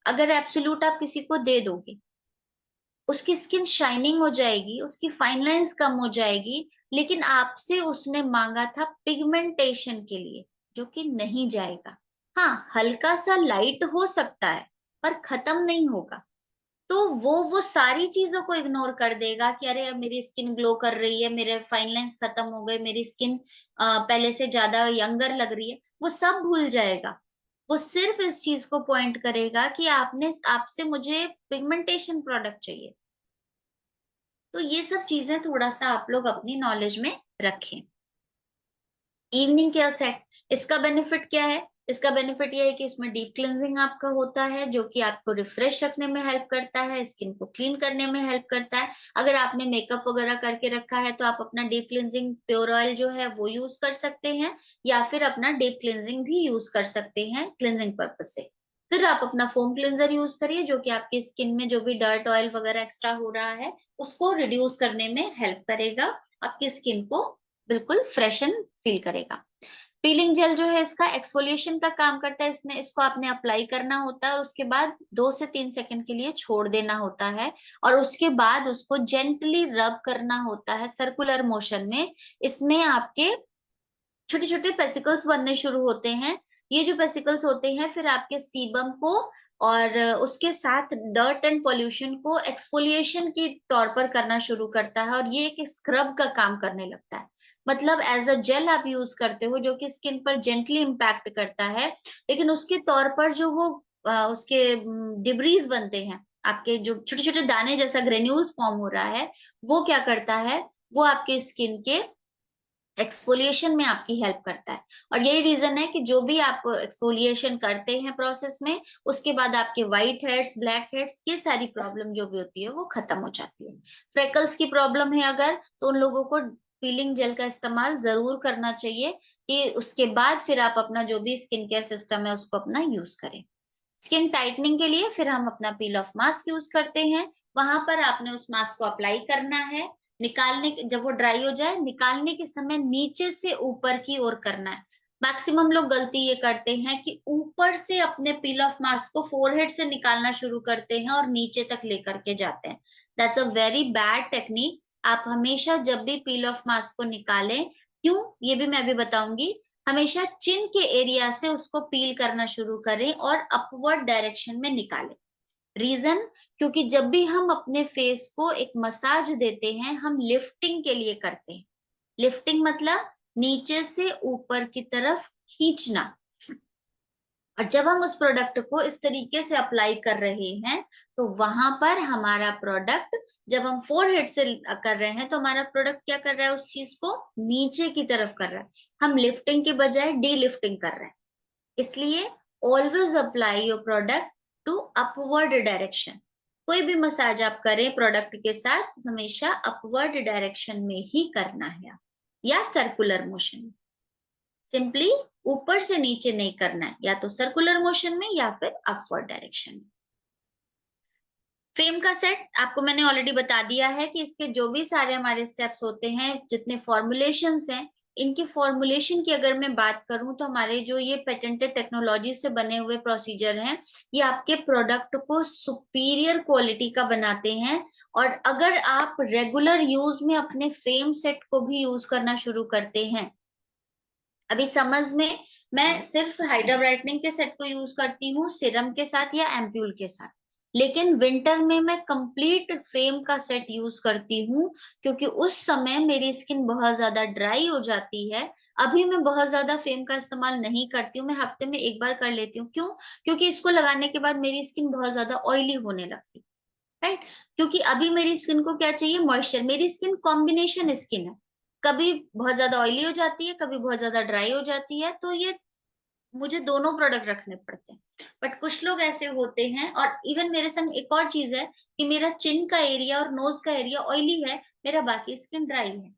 अगर एब्सोल्यूट आप किसी को दे दोगे, उसकी स्किन शाइनिंग हो जाएगी, उसकी फाइन लाइंस कम हो जाएगी, लेकिन आपसे उसने मांगा था पिगमेंटेशन के लिए, जो कि नहीं जाएगा। हाँ, हल्का सा लाइट हो सकता है पर खत्म नहीं होगा। तो वो सारी चीजों को इग्नोर कर देगा कि अरे अब मेरी स्किन ग्लो कर रही है, मेरे फाइन लाइंस खत्म हो गए, मेरी स्किन पहले से ज्यादा यंगर लग रही है, वो सब भूल जाएगा। वो सिर्फ इस चीज को पॉइंट करेगा कि आपसे मुझे पिगमेंटेशन प्रोडक्ट चाहिए। तो ये सब चीजें थोड़ा सा आप लोग अपनी नॉलेज में रखें। इवनिंग केयर सेट, इसका बेनिफिट क्या है? इसका बेनिफिट ये है कि इसमें डीप क्लिनजिंग आपका होता है, जो कि आपको रिफ्रेश रखने में हेल्प करता है, स्किन को क्लीन करने में हेल्प करता है। अगर आपने मेकअप वगैरह करके रखा है तो आप अपना डीप क्लिनजिंग प्योर ऑयल जो है वो यूज कर सकते हैं, या फिर अपना डीप क्लिनजिंग भी यूज कर सकते हैं क्लिनजिंग पर्पज से। फिर आप अपना फोम क्लिनजर यूज करिए, जो कि आपकी स्किन में जो भी डर्ट ऑयल वगैरह एक्स्ट्रा हो रहा है उसको रिड्यूस करने में हेल्प करेगा, आपकी स्किन को बिल्कुल फ्रेशन फील करेगा। पीलिंग जेल जो है इसका एक्सफोलिएशन का काम करता है। इसको आपने अप्लाई करना होता है और उसके बाद 2 से 3 सेकंड के लिए छोड़ देना होता है, और उसके बाद उसको जेंटली रब करना होता है सर्कुलर मोशन में। इसमें आपके छोटे छोटे पेसिकल्स बनने शुरू होते हैं। ये जो पेसिकल्स होते हैं फिर आपके सीबम को और उसके साथ डर्ट एंड पॉल्यूशन को एक्सफोलिएशन के तौर पर करना शुरू करता है, और ये एक स्क्रब का काम करने लगता है। मतलब एज अ जेल आप यूज करते हो जो कि स्किन पर जेंटली इम्पैक्ट करता है, लेकिन उसके तौर पर जो वो उसके डिब्रीज बनते हैं, आपके जो छोटे छोटे दाने जैसा ग्रेन्यूल्स फॉर्म हो रहा है, वो क्या करता है, वो आपके स्किन के एक्सफोलिएशन में आपकी हेल्प करता है। और यही रीजन है कि जो भी आप एक्सफोलिएशन करते हैं प्रोसेस में, उसके बाद आपके व्हाइट हेड्स, ब्लैक हेड्स, ये सारी प्रॉब्लम जो भी होती है वो खत्म हो जाती है। फ्रेकल्स की प्रॉब्लम है अगर, तो उन लोगों को पीलिंग जेल का इस्तेमाल जरूर करना चाहिए, कि उसके बाद फिर आप अपना जो भी स्किन केयर सिस्टम है उसको अपना यूज करें। स्किन टाइटनिंग के लिए फिर हम अपना पील ऑफ मास्क यूज करते हैं। वहां पर आपने उस मास्क को अप्लाई करना है, जब वो ड्राई हो जाए, निकालने के समय नीचे से ऊपर की ओर करना है। मैक्सिमम लोग गलती ये करते हैं कि ऊपर से अपने पील ऑफ मास्क को फोरहेड से निकालना शुरू करते हैं और नीचे तक लेकर के जाते हैं। That's a very bad technique. आप हमेशा जब भी पील ऑफ मास्क को निकालें, क्यों ये भी मैं अभी बताऊंगी, हमेशा चिन के एरिया से उसको पील करना शुरू करें और अपवर्ड डायरेक्शन में निकालें। रीजन, क्योंकि जब भी हम अपने फेस को एक मसाज देते हैं, हम लिफ्टिंग के लिए करते हैं। लिफ्टिंग मतलब नीचे से ऊपर की तरफ खींचना। और जब हम उस प्रोडक्ट को इस तरीके से अप्लाई कर रहे हैं, तो वहां पर हमारा प्रोडक्ट, जब हम फोरहेड से कर रहे हैं तो हमारा प्रोडक्ट क्या कर रहा है, उस चीज को नीचे की तरफ कर रहा है। हम लिफ्टिंग के बजाय डी लिफ्टिंग कर रहे हैं। इसलिए always apply your product to upward direction. कोई भी मसाज आप करें प्रोडक्ट के साथ, हमेशा अपवर्ड डायरेक्शन में ही करना है, या सर्कुलर मोशन। सिंपली ऊपर से नीचे नहीं करना है, या तो सर्कुलर मोशन में या फिर अपवर्ड डायरेक्शन में। फेम का सेट आपको मैंने ऑलरेडी बता दिया है कि इसके जो भी सारे हमारे स्टेप्स होते हैं, जितने फॉर्मुलेशंस हैं, इनकी फॉर्मुलेशन की अगर मैं बात करूं तो हमारे जो ये पेटेंटेड टेक्नोलॉजी से बने हुए प्रोसीजर हैं, ये आपके प्रोडक्ट को सुपीरियर क्वालिटी का बनाते हैं। और अगर आप रेगुलर यूज में अपने फेम सेट को भी यूज करना शुरू करते हैं, अभी समझ में मैं सिर्फ हाइड्रा ब्राइटनिंग के सेट को यूज करती हूँ सिरम के साथ या एम्प्यूल के साथ, लेकिन विंटर में मैं कंप्लीट फेम का सेट यूज करती हूँ, क्योंकि उस समय मेरी स्किन बहुत ज्यादा ड्राई हो जाती है। अभी मैं बहुत ज्यादा फेम का इस्तेमाल नहीं करती हूँ, मैं हफ्ते में एक बार कर लेती हूँ। क्यों? क्योंकि इसको लगाने के बाद मेरी स्किन बहुत ज्यादा ऑयली होने लगती है, राइट? क्योंकि अभी मेरी स्किन को क्या चाहिए, मॉइस्चर। मेरी स्किन कॉम्बिनेशन स्किन है, कभी बहुत ज्यादा ऑयली हो जाती है, कभी बहुत ज्यादा ड्राई हो जाती है, तो ये मुझे दोनों प्रोडक्ट रखने पड़ते हैं। बट कुछ लोग ऐसे होते हैं, और इवन मेरे संग एक और चीज है कि मेरा चिन का एरिया और नोज का एरिया ऑयली है, मेरा बाकी स्किन ड्राई है।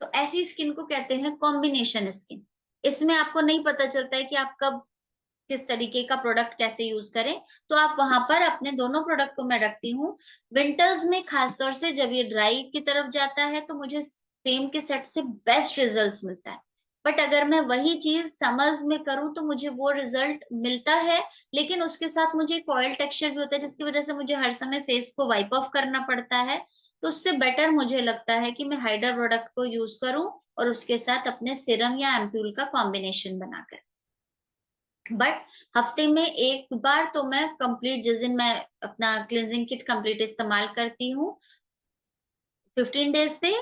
तो ऐसी स्किन को कहते हैं कॉम्बिनेशन स्किन। इसमें आपको नहीं पता चलता है कि आप कब किस तरीके का प्रोडक्ट कैसे यूज करें, तो आप वहां पर अपने दोनों प्रोडक्ट को मैं रखती हूँ। विंटर्स में खासतौर से जब ये ड्राई की तरफ जाता है तो मुझे फेम के सेट से बेस्ट रिजल्ट्स मिलता है। बट अगर मैं वही चीज समर्स में करूँ तो मुझे वो रिजल्ट मिलता है, लेकिन उसके साथ मुझे एक ऑयल टेक्सचर भी होता है, जिसकी वजह से मुझे हर समय फेस को वाइप ऑफ करना पड़ता है। तो उससे बेटर मुझे लगता है कि मैं हाइड्रा प्रोडक्ट को यूज करूं और उसके साथ अपने सीरम या एम्प्यूल का कॉम्बिनेशन बनाकर। बट हफ्ते में एक बार तो मैं कंप्लीट, जिस दिन मैं अपना क्लींजिंग किट कंप्लीट इस्तेमाल करती हूँ 15 डेज पे,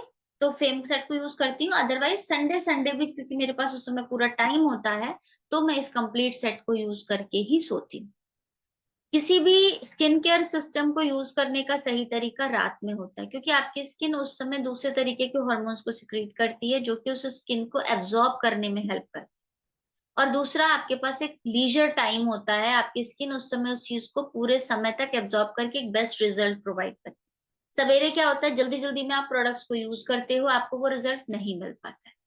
तो फेम सेट को यूज करती हूँ। अदरवाइज संडे संडे भी, क्योंकि मेरे पास उस समय पूरा टाइम होता है, तो मैं इस कंप्लीट सेट को यूज करके ही सोती हूँ। किसी भी स्किन केयर सिस्टम को यूज करने का सही तरीका रात में होता है, क्योंकि आपकी स्किन उस समय दूसरे तरीके के हार्मोन्स को सिक्रीट करती है जो कि उस स्किन को एब्जॉर्ब करने में हेल्प करती है। और दूसरा, आपके पास एक लीजर टाइम होता है, आपकी स्किन उस समय उस चीज को पूरे समय तक एब्जॉर्ब करके एक बेस्ट रिजल्ट प्रोवाइड करती है। सवेरे क्या होता है, जल्दी जल्दी में आप प्रोडक्ट्स को यूज करते हो, आपको वो रिजल्ट नहीं मिल पाता है।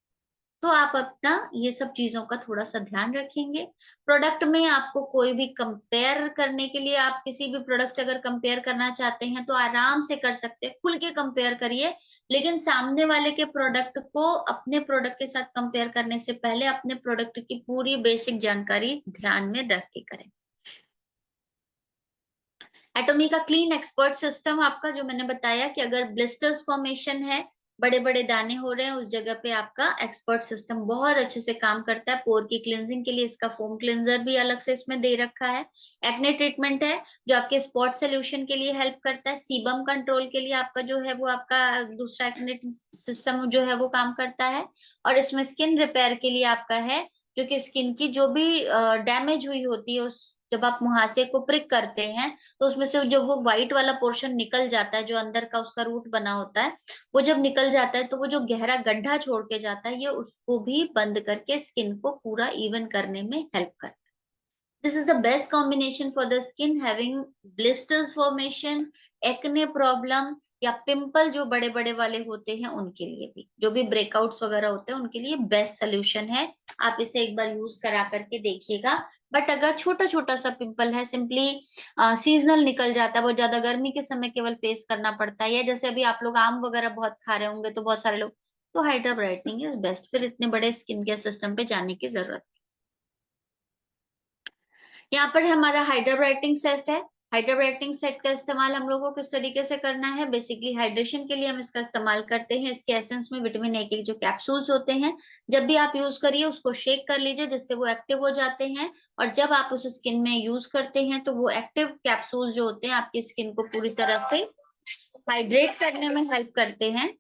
तो आप अपना ये सब चीजों का थोड़ा सा ध्यान रखेंगे। प्रोडक्ट में आपको कोई भी कंपेयर करने के लिए, आप किसी भी प्रोडक्ट से अगर कंपेयर करना चाहते हैं तो आराम से कर सकते हैं, खुल के कंपेयर करिए। लेकिन सामने वाले के प्रोडक्ट को अपने प्रोडक्ट के साथ कंपेयर करने से पहले अपने प्रोडक्ट की पूरी बेसिक जानकारी ध्यान में रख के करें। एटोमी का क्लीन एक्सपर्ट सिस्टम आपका, जो मैंने बताया कि अगर ब्लिस्टर्स फॉर्मेशन है, बड़े बड़े दाने हो रहे हैं, उस जगह पे आपका एक्सपर्ट सिस्टम बहुत अच्छे से काम करता है। पोर की क्लींजिंग के लिए इसका फोम क्लींजर भी अलग से इसमें दे रखा है। एक्ने ट्रीटमेंट है जो आपके स्पॉट सोल्यूशन के लिए हेल्प करता है। सीबम कंट्रोल के लिए आपका जो है वो आपका दूसरा एक्ने सिस्टम जो है वो काम करता है। और इसमें स्किन रिपेयर के लिए आपका है, जो कि स्किन की जो भी डैमेज हुई होती है, उस जब आप मुहासे को प्रिक करते हैं तो उसमें से जो वो व्हाइट वाला पोर्शन निकल जाता है, जो अंदर का उसका रूट बना होता है, वो जब निकल जाता है तो वो जो गहरा गड्ढा छोड़ के जाता है, ये उसको भी बंद करके स्किन को पूरा इवन करने में हेल्प करता है। This is the best combination for the skin having blisters formation, acne problem या पिंपल जो बड़े बड़े वाले होते हैं उनके लिए भी, जो भी ब्रेकआउट्स वगैरह होते हैं उनके लिए बेस्ट सोल्यूशन है। आप इसे एक बार यूज करा करके देखिएगा। बट अगर छोटा छोटा सा पिंपल है, सिंपली सीजनल निकल जाता है, बहुत ज्यादा गर्मी के समय केवल फेस करना पड़ता है, या जैसे अभी आप लोग आम वगैरह बहुत खा रहे होंगे तो बहुत सारे लोग, तो हाइड्रा ब्राइटनिंग इज बेस्ट, फिर इतने बड़े स्किन केयर सिस्टम पे जाने की जरूरत। यहाँ पर हमारा हाइड्रा ब्राइटनिंग सेट है। हाइड्रा ब्राइटनिंग सेट का इस्तेमाल हम लोगों को किस तरीके से करना है, बेसिकली हाइड्रेशन के लिए हम इसका इस्तेमाल करते हैं। इसके एसेंस में विटामिन ए के जो कैप्सूल्स होते हैं, जब भी आप यूज करिए उसको शेक कर लीजिए जिससे वो एक्टिव हो जाते हैं। और जब आप उस स्किन में यूज करते हैं तो वो एक्टिव कैप्सूल जो होते हैं आपकी स्किन को पूरी तरह से हाइड्रेट करने में हेल्प करते हैं,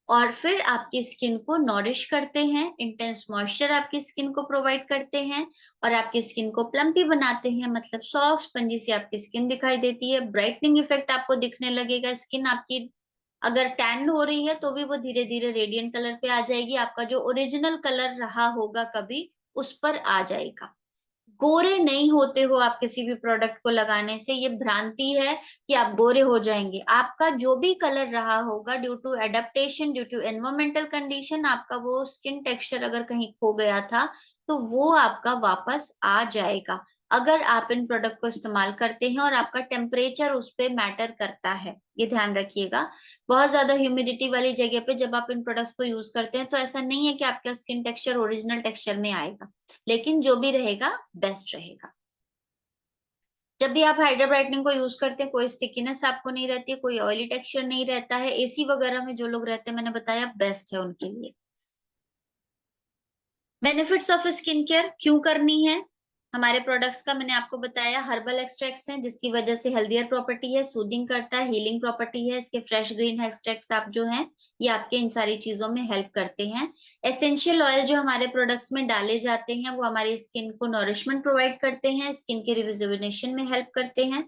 और फिर आपकी स्किन को नॉरिश करते हैं, इंटेंस मॉइस्चर आपकी स्किन को प्रोवाइड करते हैं, और आपकी स्किन को प्लम्पी बनाते हैं, मतलब सॉफ्ट स्पंजी सी आपकी स्किन दिखाई देती है। ब्राइटनिंग इफेक्ट आपको दिखने लगेगा। स्किन आपकी अगर टैन हो रही है तो भी वो धीरे धीरे रेडियंट कलर पे आ जाएगी, आपका जो ओरिजिनल कलर रहा होगा कभी उस पर आ जाएगा। गोरे नहीं होते हो आप किसी भी प्रोडक्ट को लगाने से, ये भ्रांति है कि आप गोरे हो जाएंगे। आपका जो भी कलर रहा होगा due to adaptation, due to environmental condition, आपका वो स्किन टेक्सचर अगर कहीं खो गया था तो वो आपका वापस आ जाएगा, अगर आप इन प्रोडक्ट को इस्तेमाल करते हैं और आपका टेम्परेचर उस पर मैटर करता है। ये ध्यान रखिएगा। बहुत ज्यादा ह्यूमिडिटी वाली जगह पे जब आप इन प्रोडक्ट्स को यूज करते हैं तो ऐसा नहीं है कि आपका स्किन टेक्सचर ओरिजिनल टेक्सचर में आएगा, लेकिन जो भी रहेगा बेस्ट रहेगा। जब भी आप हाइड्रा ब्राइटनिंग को यूज करते हैं कोई स्टिकीनेस आपको नहीं रहती है, कोई ऑयली टेक्सचर नहीं रहता है। एसी वगैरह में जो लोग रहते हैं, मैंने बताया बेस्ट है उनके लिए। बेनिफिट्स ऑफ स्किन केयर क्यों करनी है, हमारे प्रोडक्ट्स का मैंने आपको बताया। हर्बल एक्सट्रैक्ट्स हैं जिसकी वजह से हेल्दियर प्रॉपर्टी है, सूदिंग करता है, हीलिंग प्रॉपर्टी है। इसके फ्रेश ग्रीन एक्सट्रैक्ट्स आप जो हैं ये आपके इन सारी चीजों में हेल्प करते हैं। एसेंशियल ऑयल जो हमारे प्रोडक्ट्स में डाले जाते हैं वो हमारी स्किन को नॉरिशमेंट प्रोवाइड करते हैं, स्किन के रिजुविनेशन में हेल्प करते हैं।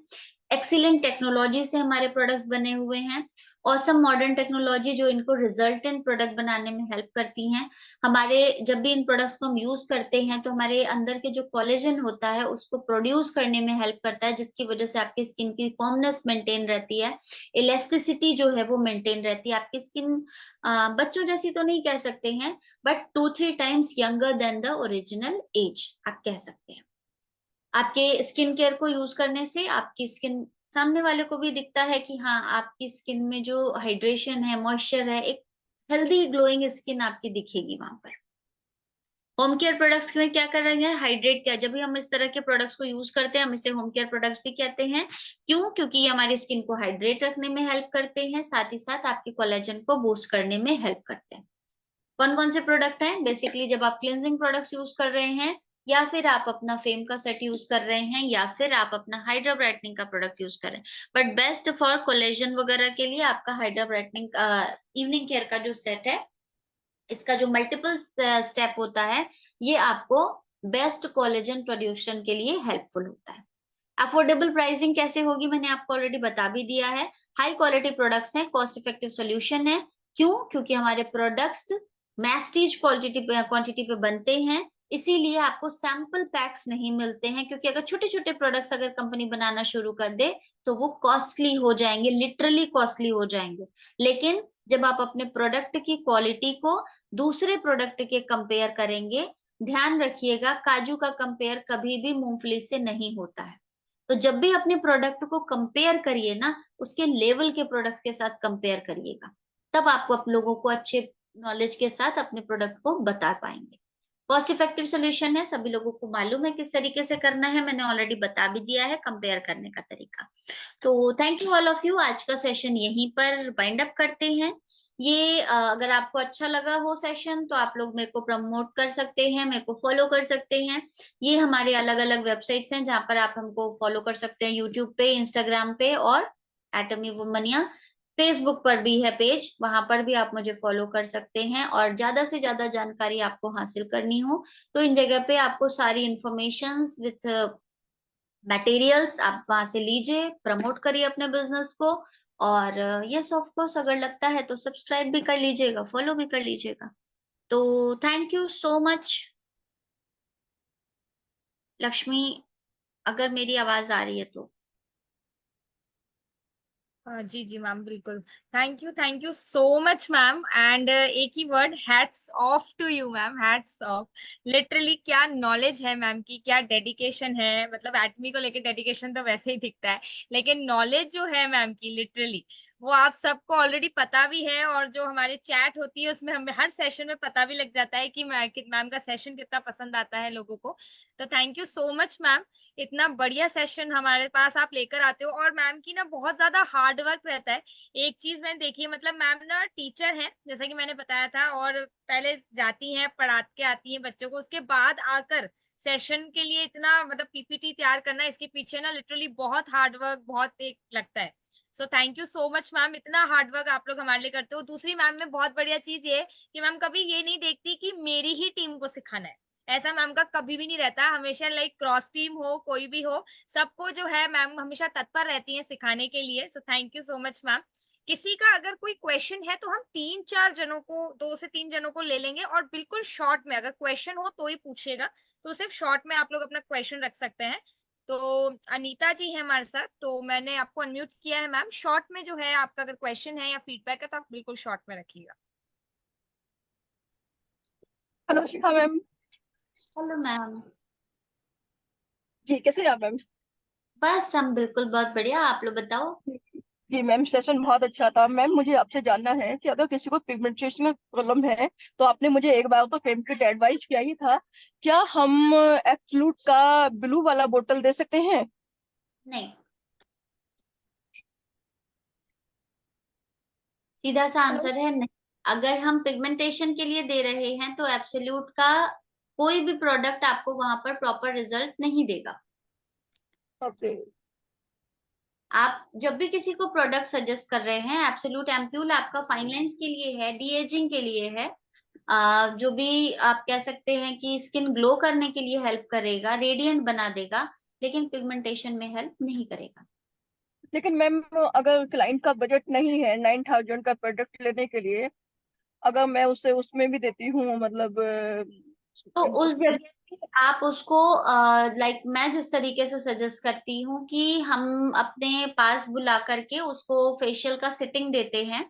एक्सीलेंट टेक्नोलॉजी से हमारे प्रोडक्ट्स बने हुए हैं। ऑसम मॉडर्न टेक्नोलॉजी जो इनको रिजल्टेंट प्रोडक्ट बनाने में हेल्प करती हैं। हमारे जब भी इन प्रोडक्ट्स को हम यूज करते हैं तो हमारे अंदर के जो कोलेजन होता है उसको प्रोड्यूस करने में हेल्प करता है, जिसकी वजह से आपकी स्किन की फॉर्मनेस मेंटेन रहती है, इलास्टिसिटी जो है वो मेंटेन रहती है। आपकी स्किन बच्चों जैसी तो नहीं कह सकते हैं, but 2-3 times younger than the original age आप कह सकते हैं। आपके स्किन केयर को यूज करने से आपकी स्किन, सामने वाले को भी दिखता है कि हाँ आपकी स्किन में जो हाइड्रेशन है, मॉइस्चर है, एक हेल्दी ग्लोइंग स्किन आपकी दिखेगी वहां पर। होम केयर प्रोडक्ट्स में क्या कर रहे हैं, हाइड्रेट किया। जब भी हम इस तरह के प्रोडक्ट्स को यूज करते हैं हम इसे होम केयर प्रोडक्ट्स भी कहते हैं। क्यों, क्योंकि ये हमारी स्किन को हाइड्रेट रखने में हेल्प करते हैं, साथ ही साथ आपके कोलेजन को बूस्ट करने में हेल्प करते हैं। कौन कौन से प्रोडक्ट हैं? बेसिकली जब आप क्लिनजिंग प्रोडक्ट्स यूज कर रहे हैं, या फिर आप अपना फेम का सेट यूज कर रहे हैं, या फिर आप अपना हाइड्रा ब्राइटनिंग का प्रोडक्ट यूज कर रहे हैं। बट बेस्ट फॉर कोलेजन वगैरह के लिए आपका हाइड्रा ब्राइटनिंग इवनिंग केयर का जो सेट है, इसका जो मल्टीपल स्टेप होता है, ये आपको बेस्ट कोलेजन प्रोड्यूशन के लिए हेल्पफुल होता है। अफोर्डेबल प्राइसिंग कैसे होगी मैंने आपको ऑलरेडी बता भी दिया है। हाई क्वालिटी प्रोडक्ट्स हैं, कॉस्ट इफेक्टिव सोल्यूशन है। क्यों? क्योंकि हमारे प्रोडक्ट्स मैस्टीज क्वांटिटी पे बनते हैं, इसीलिए आपको सैंपल पैक्स नहीं मिलते हैं। क्योंकि अगर छोटे छोटे प्रोडक्ट्स अगर कंपनी बनाना शुरू कर दे तो वो कॉस्टली हो जाएंगे, लिटरली कॉस्टली हो जाएंगे। लेकिन जब आप अपने प्रोडक्ट की क्वालिटी को दूसरे प्रोडक्ट के कंपेयर करेंगे, ध्यान रखिएगा काजू का कंपेयर कभी भी मूंगफली से नहीं होता है। तो जब भी अपने प्रोडक्ट को कंपेयर करिए ना, उसके लेवल के प्रोडक्ट के साथ कंपेयर करिएगा, तब आपको आप लोगों को अच्छे नॉलेज के साथ अपने प्रोडक्ट को बता पाएंगे। कॉस्ट इफेक्टिव सोल्यूशन है, सभी लोगों को मालूम है किस तरीके से करना है, मैंने ऑलरेडी बता भी दिया है कंपेयर करने का तरीका। तो thank you all of you. आज का सेशन यहीं पर वाइंड अप करते हैं। ये अगर आपको अच्छा लगा हो सेशन, तो आप लोग मेरे को प्रमोट कर सकते हैं, मेरे को फॉलो कर सकते हैं। ये हमारे अलग अलग वेबसाइट्स हैं जहां पर आप हमको फॉलो कर सकते हैं, यूट्यूब पे, इंस्टाग्राम पे और एटमी वुमनिया। फेसबुक पर भी है पेज, वहां पर भी आप मुझे फॉलो कर सकते हैं। और ज्यादा से ज्यादा जानकारी आपको हासिल करनी हो तो इन जगह पे आपको सारी इंफॉर्मेशंस विथ मटेरियल्स आप वहां से लीजिए, प्रमोट करिए अपने बिजनेस को। और यस ऑफ कोर्स अगर लगता है तो सब्सक्राइब भी कर लीजिएगा, फॉलो भी कर लीजिएगा। तो thank you so much. Lakshmi, अगर मेरी आवाज आ रही है तो। जी जी मैम, बिल्कुल। Thank you so much ma'am. And एक ही word, hats off to you ma'am, hats off. Literally क्या नॉलेज है मैम की, क्या डेडिकेशन है। मतलब एटमी को लेके डेडिकेशन तो वैसे ही दिखता है, लेकिन नॉलेज जो है मैम की, लिटरली वो आप सबको ऑलरेडी पता भी है। और जो हमारे चैट होती है उसमें हमें हर सेशन में पता भी लग जाता है कि मैम का सेशन कितना पसंद आता है लोगों को। तो thank you so much ma'am, इतना बढ़िया सेशन हमारे पास आप लेकर आते हो। और मैम की ना बहुत ज्यादा हार्ड वर्क रहता है। एक चीज मैंने देखी है, मतलब मैम ना टीचर है जैसा कि मैंने बताया था, और पहले जाती हैं पढ़ा के आती हैं बच्चों को, उसके बाद आकर सेशन के लिए इतना मतलब पीपीटी तैयार करना, इसके पीछे ना लिटरली बहुत हार्ड वर्क, बहुत एक लगता है। So thank you so much ma'am, इतना हार्ड वर्क आप लोग हमारे लिए करते हो। दूसरी मैम में बहुत बढ़िया चीज ये है कि मैम कभी ये नहीं देखती कि मेरी ही टीम को सिखाना है, ऐसा मैम का कभी भी नहीं रहता। हमेशा लाइक क्रॉस टीम हो, कोई भी हो, सबको जो है मैम हमेशा तत्पर रहती हैं सिखाने के लिए। So thank you so much ma'am. किसी का अगर कोई क्वेश्चन है तो हम 2 से 3 जनों को ले लेंगे, और बिल्कुल शॉर्ट में अगर क्वेश्चन हो तो ही पूछिएगा। तो सिर्फ शॉर्ट में आप लोग अपना क्वेश्चन रख सकते हैं। तो अनीता जी है हमारे साथ, तो मैंने आपको अनम्यूट किया है मैम। शॉर्ट में जो है आपका अगर क्वेश्चन है या फीडबैक है तो आप बिल्कुल शॉर्ट में रखिएगा। Hello Shikha ma'am. Hello ma'am. जी कैसे हैं आप मैम? बस हम बिल्कुल बहुत बढ़िया, आप लोग बताओ। जी मैम, सेशन बहुत अच्छा था। मैम मुझे आपसे जानना है कि अगर किसी को पिगमेंटेशन का प्रॉब्लम है, तो आपने मुझे एक बार तो फेमकिट एडवाइस किया ही था, क्या हम एब्सोल्यूट का ब्लू वाला बोतल दे सकते हैं? नहीं, सीधा सा हेलो। आंसर है नहीं। अगर हम पिगमेंटेशन के लिए दे रहे हैं तो एब्सोल्यूट का कोई भी प्रोडक्ट आपको वहां पर प्रॉपर रिजल्ट नहीं देगा। ओके। आप जब भी किसी को प्रोडक्ट सजेस्ट कर रहे हैं, एब्सोल्यूट एम्प्यूल आपका फाइन लाइंस के लिए है, डी एजिंग के लिए है, जो भी आप कह सकते हैं कि स्किन ग्लो करने के लिए हेल्प करेगा, रेडिएंट बना देगा, लेकिन पिगमेंटेशन में हेल्प नहीं करेगा। लेकिन मैम अगर क्लाइंट का बजट नहीं है 9,000 का प्रोडक्ट लेने के लिए, अगर मैं उसे उसमें भी देती हूँ, मतलब तो उस उसकी। जगह पे आप उसको लाइक मैं जिस तरीके से सजेस्ट करती हूँ कि हम अपने पास बुला करके उसको फेशियल का सिटिंग देते हैं,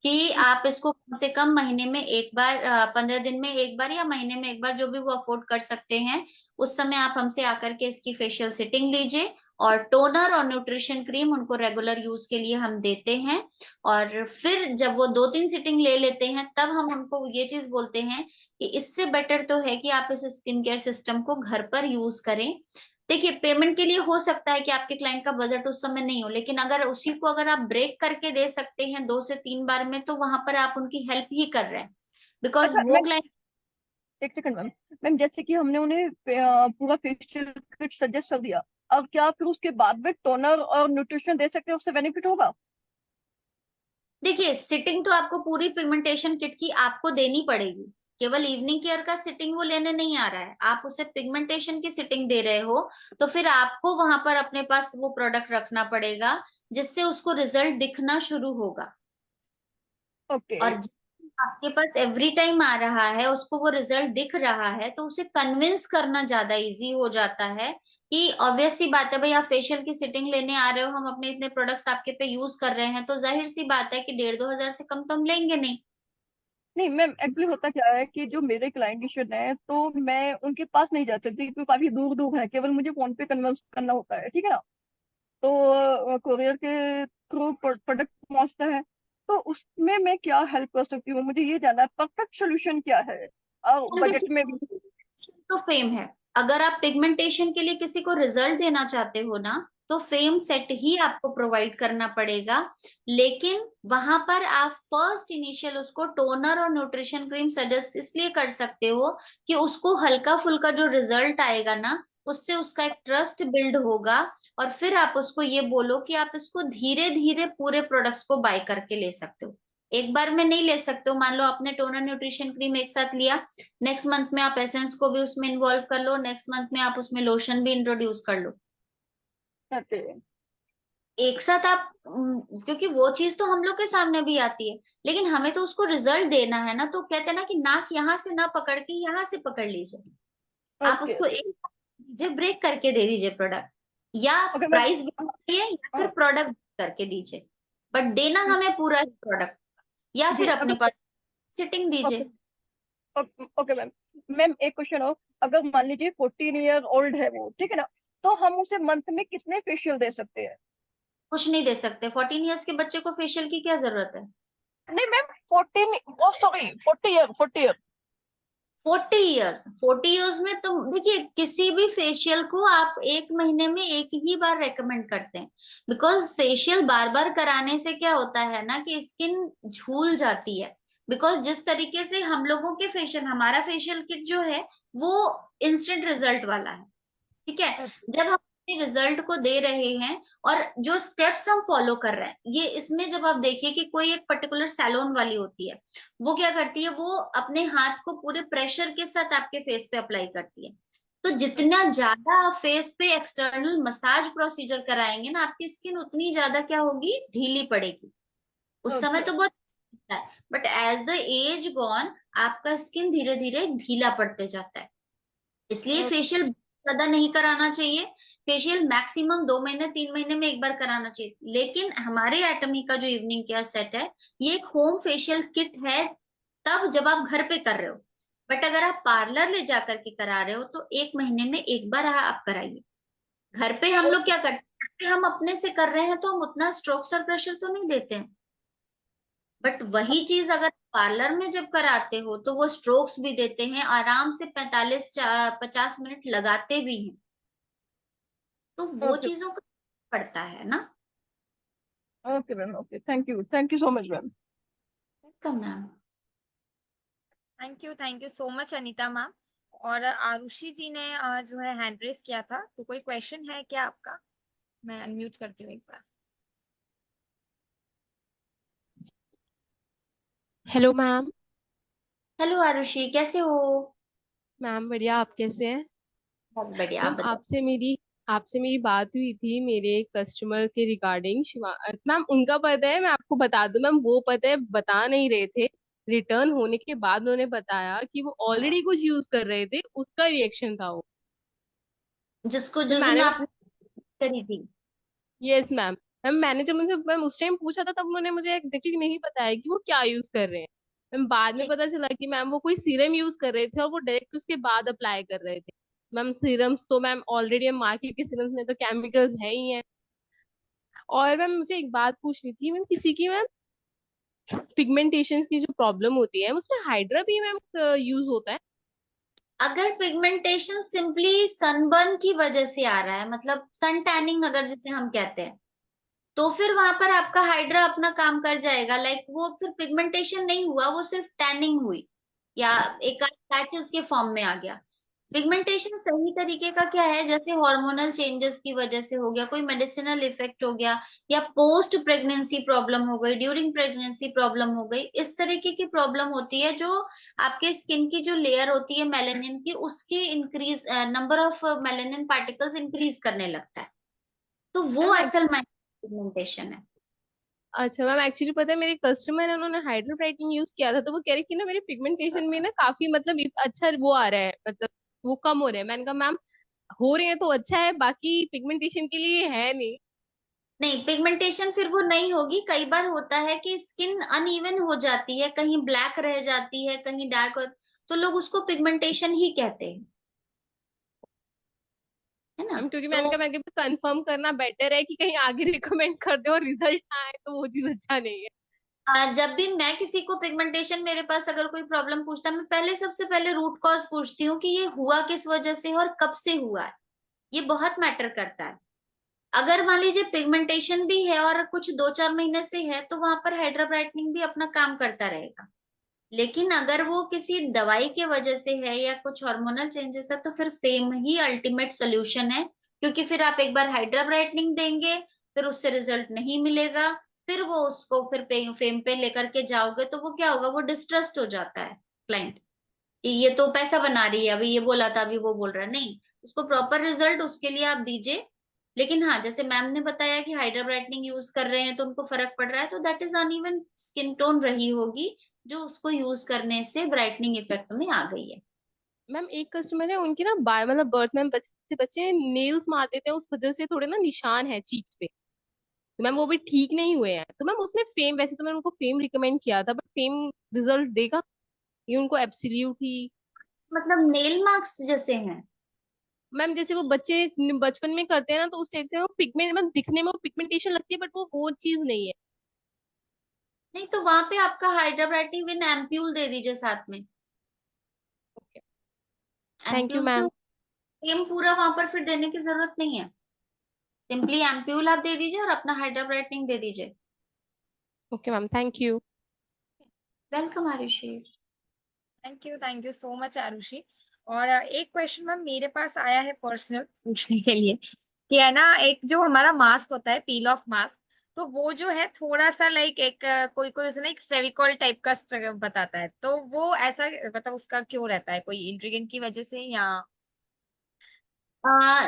कि आप इसको कम से कम महीने में एक बार, 15 दिन में एक बार या महीने में एक बार, जो भी वो अफोर्ड कर सकते हैं, उस समय आप हमसे आकर के इसकी फेशियल सिटिंग लीजिए। और टोनर और न्यूट्रिशन क्रीम उनको रेगुलर यूज के लिए हम देते हैं। और फिर जब वो 2-3 सिटिंग ले लेते हैं, तब हम उनको ये चीज बोलते हैं कि इससे बेटर तो है कि आप इस स्किन केयर सिस्टम को घर पर यूज करें। देखिए, पेमेंट के लिए हो सकता है कि आपके क्लाइंट का बजट उस समय नहीं हो, लेकिन अगर उसी को अगर आप ब्रेक करके दे सकते हैं 2 से 3 बार में, तो वहां पर आप उनकी हेल्प ही कर रहे हैं। बिकॉज अच्छा वो मैम, क्लाइंट एक सेकंड मैम। मैम जैसे कि हमने उन्हें पूरा फेशियल किट सजेस्ट कर दिया, अब क्या फिर उसके बाद में टोनर और न्यूट्रिशन दे सकते हैं, उससे बेनिफिट होगा? देखिए, सिटिंग तो आपको पूरी पिगमेंटेशन किट की आपको देनी पड़ेगी। केवल इवनिंग केयर का सिटिंग वो लेने नहीं आ रहा है, आप उसे पिगमेंटेशन की सिटिंग दे रहे हो, तो फिर आपको वहां पर अपने पास वो प्रोडक्ट रखना पड़ेगा जिससे उसको रिजल्ट दिखना शुरू होगा। ओके। और जब आपके पास एवरी टाइम आ रहा है, उसको वो रिजल्ट दिख रहा है, तो उसे कन्विंस करना ज्यादा इजी हो जाता है कि ऑब्वियस सी बात है भाई, आप फेशियल की सिटिंग लेने आ रहे हो, हम अपने इतने प्रोडक्ट्स आपके पे यूज कर रहे हैं, तो जाहिर सी बात है कि 1,500-2,000 से कम तो हम लेंगे नहीं। नहीं मैम, एक्चुअली होता क्या है कि जो मेरे क्लाइंटेशन है तो मैं उनके पास नहीं जा सकती क्योंकि काफी दूर दूर है, केवल मुझे फोन पे कन्वर्स करना होता है, ठीक है ना। तो कुरियर के थ्रू प्रोडक्ट पहुंचता है, तो उसमें मैं क्या हेल्प कर सकती हूँ, मुझे ये जानना है परफेक्ट सोल्यूशन क्या है और हम बजट में भी। देखिए, तो फेम है। अगर आप पिगमेंटेशन के लिए किसी को रिजल्ट देना चाहते हो ना, तो फेम सेट ही आपको प्रोवाइड करना पड़ेगा। लेकिन वहां पर आप फर्स्ट इनिशियल उसको टोनर और न्यूट्रिशन क्रीम सजेस्ट इसलिए कर सकते हो कि उसको हल्का फुल्का जो रिजल्ट आएगा ना, उससे उसका एक ट्रस्ट बिल्ड होगा। और फिर आप उसको ये बोलो कि आप इसको धीरे धीरे पूरे प्रोडक्ट्स को बाय करके ले सकते हो। एक बार में नहीं ले सकते हो। मान लो आपने टोनर न्यूट्रिशन क्रीम एक साथ लिया, नेक्स्ट मंथ में आप एसेंस को भी उसमें इन्वॉल्व कर लो, नेक्स्ट मंथ में आप उसमें लोशन भी इंट्रोड्यूस कर लो। ओके। एक साथ आप क्योंकि वो चीज तो हम लोग के सामने भी आती है, लेकिन हमें तो उसको रिजल्ट देना है ना। तो कहते हैं ना कि नाक यहाँ से ना पकड़ के यहाँ से पकड़ लीजिए। आप ओके। उसको एक दीजिए, ब्रेक करके दे दीजिए प्रोडक्ट, या ओके मैम। प्राइस दीजिए या फिर हाँ। प्रोडक्ट करके दीजिए, बट देना हमें पूरा ही प्रोडक्ट, या जी फिर अपने अगर। पास सिटिंग ओके। दीजिए। Okay ma'am. मैम एक क्वेश्चन हो, अगर मान लीजिए 14 ईयर ओल्ड है वो, ठीक है ना, तो हम उसे मंथ में कितने फेशियल दे सकते हैं? कुछ नहीं दे सकते, 14 ईयर्स के बच्चे को फेशियल की क्या जरूरत है। नहीं मैम, 14, ओ सॉरी, 40 ईयर, 40 ईयर। 40 ईयर्स में तो देखिए, किसी भी फेशियल को आप एक महीने में एक ही बार रेकमेंड करते हैं। बिकॉज फेशियल बार बार कराने से क्या होता है ना कि स्किन झूल जाती है। बिकॉज जिस तरीके से हम लोगों के फेशियल, हमारा फेशियल किट जो है वो इंस्टेंट रिजल्ट वाला है, ठीक है। जब हम रिजल्ट को दे रहे हैं और जो स्टेप्स हम फॉलो कर रहे हैं, ये इसमें जब आप देखिए कि कोई एक पर्टिकुलर सैलून वाली होती है, वो क्या करती है, वो अपने हाथ को पूरे प्रेशर के साथ आपके फेस पे अप्लाई करती है। तो जितना ज्यादा आप फेस पे एक्सटर्नल मसाज प्रोसीजर कराएंगे ना, आपकी स्किन उतनी ज्यादा क्या होगी, ढीली पड़ेगी। उस समय ओके। तो बहुत अच्छा लगता है, but as the age gone आपका स्किन धीरे धीरे ढीला पड़ते जाता है। इसलिए फेशियल ज्यादा नहीं कराना चाहिए। फेशियल मैक्सिमम 2 महीने 3 महीने में एक बार कराना चाहिए। लेकिन हमारे एटमी का जो इवनिंग केयर सेट है, ये एक होम फेशियल किट है, तब जब आप घर पे कर रहे हो। बट अगर आप पार्लर ले जाकर के करा रहे हो, तो 1 महीने में एक बार आप कराइए। घर पे हम लोग क्या करते हैं, घर पे हम अपने से कर रहे हैं तो हम उतना स्ट्रोक्स और प्रेशर तो नहीं देते हैं। बट वही चीज अगर पार्लर में जब कराते हो, तो वो स्ट्रोक्स भी देते हैं, आराम से 45-50 मिनट लगाते भी हैं। तो वो ओके। चीजों का पड़ता है ना। Okay ma'am, okay, thank you so much ma'am. Welcome ma'am. Thank you so much Anita ma'am. और आरुषि जी ने जो है हैंड रेस किया था, तो कोई क्वेश्चन है क्या आपका? मैं अनम्यूट करती हूँ एक बार। Hello ma'am. हेलो आरुषि, कैसे हो। मैम बढ़िया, आप कैसे हैं? बहुत बढ़िया, आप मैम बताओ। आपसे मेरी बात हुई थी मेरे कस्टमर के रिगार्डिंग शिवा मैम। उनका पता है, मैं आपको बता दूं मैम, वो पता है बता नहीं रहे थे। रिटर्न होने के बाद उन्होंने बताया कि वो ऑलरेडी कुछ यूज कर रहे थे, उसका रिएक्शन था वो। जिसको फिर जिस दिन मैंने आपने करी थी। Yes ma'am. मैम मैंने जब मुझे मैम उस टाइम पूछा था, तब उन्होंने मुझे एग्जैक्टली नहीं बताया कि वो क्या यूज कर रहे हैं। मैम बाद में ठीक। पता चला कि मैम वो कोई सीरम यूज कर रहे थे और वो डायरेक्ट उसके बाद अप्लाई कर रहे थे। मैम सीरम्स तो मैम ऑलरेडी मार्केट के सीरम्स में तो केमिकल्स है ही हैं। और मैम मुझे एक बात पूछनी थी मैम, किसी की मैम पिगमेंटेशन की जो प्रॉब्लम होती है उसमें हाइड्रा भी मैम यूज होता है? अगर पिगमेंटेशन सिंपली सनबर्न की वजह से आ रहा है, मतलब सन टैनिंग अगर जिसे हम कहते हैं, तो फिर वहां पर आपका हाइड्रा अपना काम कर जाएगा। लाइक वो फिर पिगमेंटेशन नहीं हुआ, वो सिर्फ टैनिंग हुई। या एक आध पैचेस के फॉर्म में आ गया। पिगमेंटेशन सही तरीके का क्या है, जैसे हार्मोनल चेंजेस की वजह से हो गया, कोई मेडिसिनल इफेक्ट हो गया, या पोस्ट प्रेगनेंसी प्रॉब्लम हो गई, ड्यूरिंग प्रेगनेंसी प्रॉब्लम हो गई, इस तरीके की प्रॉब्लम होती है जो आपके स्किन की जो लेयर होती है मेलेनिन की, उसके increase number of melanin particles increase करने लगता है, तो वो मैम असल में पिगमेंटेशन है। अच्छा मैम, एक्चुअली पता है मेरे कस्टमर है, उन्होंने हाइड्रोब्राइटिंग यूज किया था, तो वो कह रही कि ना मेरे पिगमेंटेशन में ना काफी मतलब अच्छा वो आ रहा है, मतलब वो कम हो रहे हैं। मैंने कहा मैम हो रहे हैं तो अच्छा है, बाकी पिगमेंटेशन के लिए है नहीं। नहीं, पिगमेंटेशन फिर वो नहीं होगी। कई बार होता है कि स्किन अनइवन हो जाती है, कहीं ब्लैक रह जाती है, कहीं डार्क हो, तो लोग उसको पिगमेंटेशन ही कहते हैं, है ना। मैम क्योंकि तो मैंने कहा मैं कंफर्म करना बेटर है कि कहीं आगे रिकमेंड कर दे और रिजल्ट ना आए तो वो चीज अच्छा नहीं है। जब भी मैं किसी को पिगमेंटेशन, मेरे पास अगर कोई प्रॉब्लम पूछता है, मैं पहले सबसे पहले रूट कॉज पूछती हूँ कि ये हुआ किस वजह से है और कब से हुआ है। ये बहुत मैटर करता है। अगर मान लीजिए पिगमेंटेशन भी है और कुछ 2-4 महीने से है, तो वहां पर हाइड्रा ब्राइटनिंग भी अपना काम करता रहेगा। लेकिन अगर वो किसी दवाई के वजह से है या कुछ हार्मोनल चेंजेस है, तो फिर फेम ही अल्टीमेट सोल्यूशन है। क्योंकि फिर आप एक बार हाइड्रा ब्राइटनिंग देंगे, फिर उससे रिजल्ट नहीं मिलेगा, फिर वो उसको फिर फेम पे लेकर के जाओगे, तो वो क्या होगा, वो डिस्ट्रस्ट हो जाता है क्लाइंट कि ये तो पैसा बना रही है, अभी ये बोला था अभी वो बोल रहा है। नहीं, उसको प्रॉपर रिजल्ट उसके लिए आप दीजिए। लेकिन हाँ, जैसे मैम ने बताया कि हाइड्रा ब्राइटनिंग यूज कर रहे हैं तो उनको फर्क पड़ रहा है, तो that is uneven skin tone रही होगी जो उसको यूज करने से ब्राइटनिंग इफेक्ट में आ गई है। मैम एक कस्टमर है, उनकी ना बाय मतलब बर्थ में बच्चे बच्चे नेल्स मार देते हैं, उस वजह से थोड़े ना निशान है चीक्स पे, तो मैम वो भी ठीक नहीं हुए हैं। तो मैम उसमें फेम, वैसे तो मैंने उनको फेम रिकमेंड किया था, बट फेम रिजल्ट देगा ये उनको एब्सोल्यूट ही। मतलब नेल मार्क्स जैसे हैं? मैम जैसे वो बच्चे बचपन में करते हैं ना, तो उस टाइप से वो पिगमेंट मतलब दिखने में वो पिगमेंटेशन लगती है, बट वो चीज नहीं है। नहीं, तो वहां पे आपका हाइड्रा ब्राइटनिंग विद एम्प्यूल दे दीजिए साथ में। थैंक यू एम्प्यूल से मैम। सेम पूरा वहां पर फिर देने की जरूरत नहीं है। सिंपली एम्प्यूल आप दे दीजिए और अपना हाइड्रा ब्राइटनिंग दे दीजिए। Okay ma'am, thank you. Welcome Arushi. Thank you so much Arushi. और एक क्वेश्चन मैम मेरे पास आया है पर्सनल पूछने के लिए, कि है ना, एक जो हमारा मास्क होता है, पील ऑफ मास्क, तो वो जो है थोड़ा सा लाइक एक कोई कोई उसने एक फेविकॉल टाइप का बताता है, तो वो ऐसा मतलब उसका क्यों रहता है, कोई इंग्रेडिएंट की वजह से या?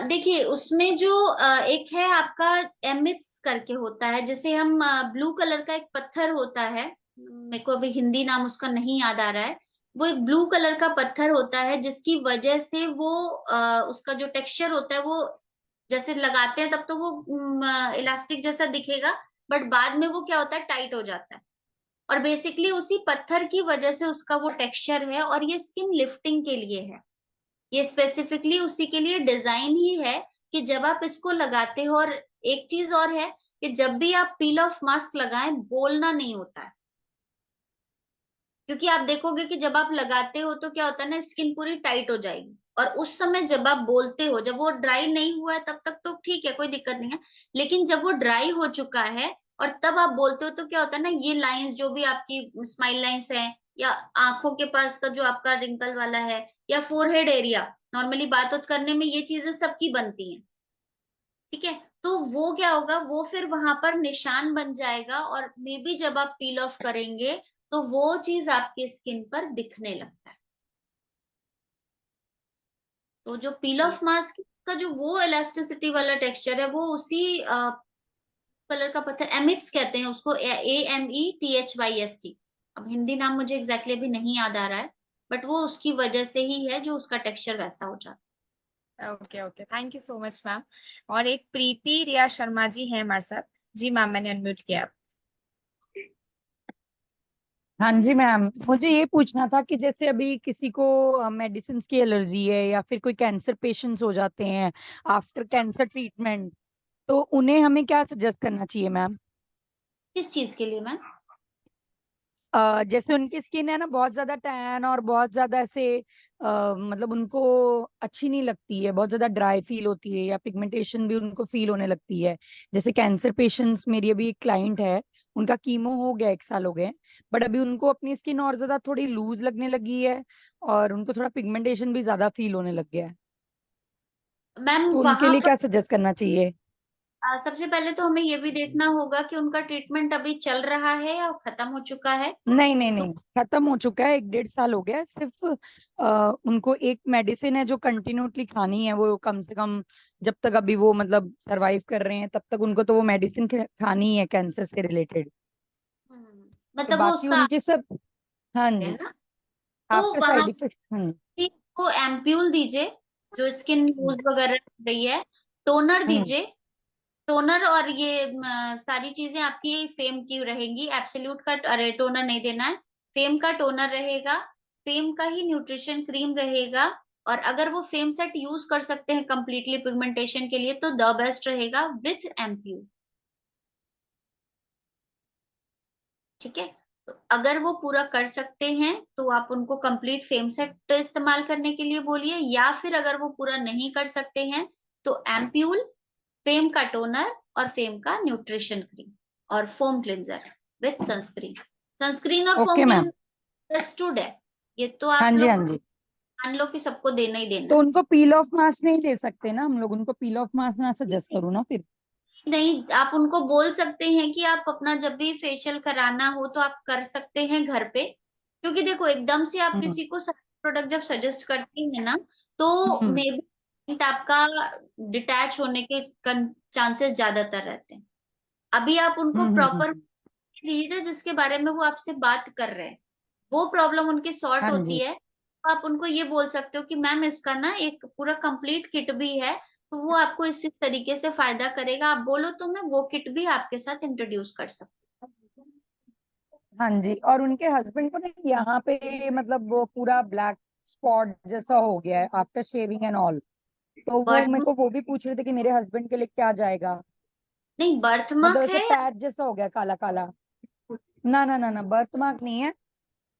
देखिए, उसमें जो एक है आपका एमिक्स करके होता है, जैसे हम ब्लू कलर का एक पत्थर होता है, मेरे को अभी हिंदी नाम उसका नहीं याद आ रहा है। वो एक ब्लू कलर का पत्थर होता है जिसकी वजह से वो उसका जो टेक्सचर होता है वो, जैसे लगाते हैं तब तो वो इलास्टिक जैसा दिखेगा, बट बाद में वो क्या होता है, टाइट हो जाता है। और बेसिकली उसी पत्थर की वजह से उसका वो टेक्सचर है, और ये स्किन लिफ्टिंग के लिए है। ये स्पेसिफिकली उसी के लिए डिजाइन ही है कि जब आप इसको लगाते हो, और एक चीज और है कि जब भी आप पील ऑफ मास्क लगाएं, बोलना नहीं होता है। क्योंकि आप देखोगे कि जब आप लगाते हो तो क्या होता है ना, स्किन पूरी टाइट हो जाएगी, और उस समय जब आप बोलते हो, जब वो ड्राई नहीं हुआ है तब तक तो ठीक है, कोई दिक्कत नहीं है। लेकिन जब वो ड्राई हो चुका है और तब आप बोलते हो, तो क्या होता है ना, ये लाइंस जो भी आपकी स्माइल लाइंस है, या आंखों के पास का जो आपका रिंकल वाला है, या फोरहेड एरिया, नॉर्मली बात उत करने में ये चीजें सबकी बनती हैं, ठीक है। तो वो क्या होगा, वो फिर वहां पर निशान बन जाएगा, और मे बी जब आप पील ऑफ करेंगे तो वो चीज आपकी स्किन पर दिखने लगता है। तो जो पील ऑफ मास्क का जो वो इलास्टिसिटी वाला टेक्सचर है, वो उसी कलर का पत्थर, एमिक्स कहते हैं उसको, AMETHYST। अब हिंदी नाम मुझे एग्जैक्टली अभी नहीं याद आ रहा है, बट वो उसकी वजह से ही है जो उसका टेक्सचर वैसा हो जाता okay okay, thank you so much ma'am. और एक प्रीति रिया शर्मा जी है हमारे साथ। जी मैम, मैंने अनम्यूट किया। हाँ जी मैम, मुझे ये पूछना था कि जैसे अभी किसी को मेडिसिन की एलर्जी है या फिर कोई कैंसर पेशेंट्स हो जाते हैं आफ्टर कैंसर ट्रीटमेंट, तो उन्हें हमें क्या सजेस्ट करना चाहिए मैम? किस चीज के लिए मैम? जैसे उनकी स्किन है ना बहुत ज्यादा टैन और बहुत ज्यादा ऐसे मतलब उनको अच्छी नहीं लगती है, बहुत ज्यादा ड्राई फील होती है या पिगमेंटेशन भी उनको फील होने लगती है। जैसे कैंसर पेशेंट्स, मेरी अभी एक क्लाइंट है, उनका कीमो हो गया, 1 साल हो गए, बट अभी उनको अपनी स्किन और ज्यादा थोड़ी लूज लगने लगी है और उनको थोड़ा पिगमेंटेशन भी ज्यादा फील होने लग गया है। मैम तो उनके वहां लिए पर क्या सजेस्ट करना चाहिए? सबसे पहले तो हमें ये भी देखना होगा कि उनका ट्रीटमेंट अभी चल रहा है या खत्म हो चुका है। नहीं नहीं नहीं, खत्म हो चुका है, 1 1.5 साल हो गया है। सिर्फ उनको एक मेडिसिन है जो कंटिन्यूटली खानी है, वो कम से कम जब तक अभी वो मतलब सरवाइव कर रहे हैं तब तक उनको तो वो मेडिसिन खानी है कैंसर से रिलेटेड। तो मतलब वो बाकी उसका उनकी सब, हाँ है जी, ना। तो आफ्टर वहां साइड इफेक्ट। भी को एम्प्यूल दीजिए जो स्किन लूज वगैरह हो रही है। टोनर हम्म दीजिए। टोनर और ये सारी चीजें आपकी फेम की रहेंगी। एब्सोल्यूट का अरे टोनर नहीं देना है। फेम का टोनर रहेगा। फेम का ही न्यूट्रिशन क्रीम रहेगा। और अगर वो फेम सेट यूज कर सकते हैं कंप्लीटली पिगमेंटेशन के लिए तो द बेस्ट रहेगा विथ एम्प्यूल। ठीक है। तो अगर वो पूरा कर सकते हैं तो आप उनको कंप्लीट फेम सेट इस्तेमाल करने के लिए बोलिए, या फिर अगर वो पूरा नहीं कर सकते हैं तो एम्प्यूल, फेम का टोनर और फेम का न्यूट्रिशन क्रीम और foam cleanser with sunscreen. Sunscreen और फोम ओके मैम। क्लिंजर टूड है। ये तो हाँ आप जी, लोग हाँ जी। मान लो कि सबको देना ही देना तो है। उनको पील ऑफ मास्क नहीं दे सकते ना हम लोग? उनको पील ऑफ मास्क ना सजेस्ट करूँ ना फिर? नहीं, आप उनको बोल सकते हैं कि आप अपना जब भी फेशियल कराना हो तो आप कर सकते हैं घर पे। क्योंकि देखो एकदम से आप हम्म किसी को प्रोडक्ट जब सजेस्ट करते हैं ना तो हम्म मे बी आपका डिटैच होने के चांसेस ज्यादातर रहते हैं। अभी आप उनको प्रॉपर हम्म। दीजिए जिसके बारे में वो आपसे बात कर रहे हैं। वो प्रॉब्लम उनकी सॉर्ट हाँ होती जी। है तो आप उनको ये बोल सकते हो कि मैम इसका ना एक पूरा कंप्लीट किट भी है। तो वो आपको इस तरीके से फायदा करेगा। आप बोलो तो मैं वो किट भी आपके साथ इंट्रोड्यूस कर सकती हाँ जी, और उनके हस्बैंड को ना यहाँ पे मतलब वो पूरा ब्लैक स्पॉट जैसा हो गया है आफ्टर शेविंग एंड ऑल। तो हूँ। वो मेरे को वो भी पूछ रहे थे कि मेरे हस्बैंड के लिए क्या जाएगा। नहीं, बर्थ मतलब मार्क ऐसे है या पैच जैसा हो गया, काला काला। ना ना ना ना, बर्थ मार्क नहीं है।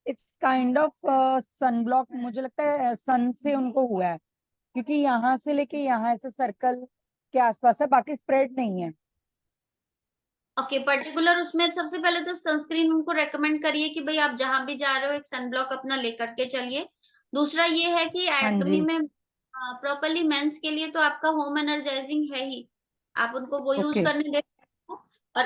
It's kind of sun block, मुझे लगता है सन से उनको हुआ है, क्योंकि यहाँ से लेके यहाँ ऐसे सर्कल के आसपास है, बाकी स्प्रेड नहीं है। ओके पर्टिकुलर उसमें सबसे पहले तो सनस्क्रीन उनको रेकमेंड करिए कि भाई आप जहां भी जा रहे हो एक सन ब्लॉक अपना लेकर के चलिए। दूसरा ये है कि हाँ एटमी जी। में प्रॉपरली मेंस के लिए तो आपका होम एनर्जाइजिंग है ही। आप उनको वो यूज ओके। करने दे सकते हो। और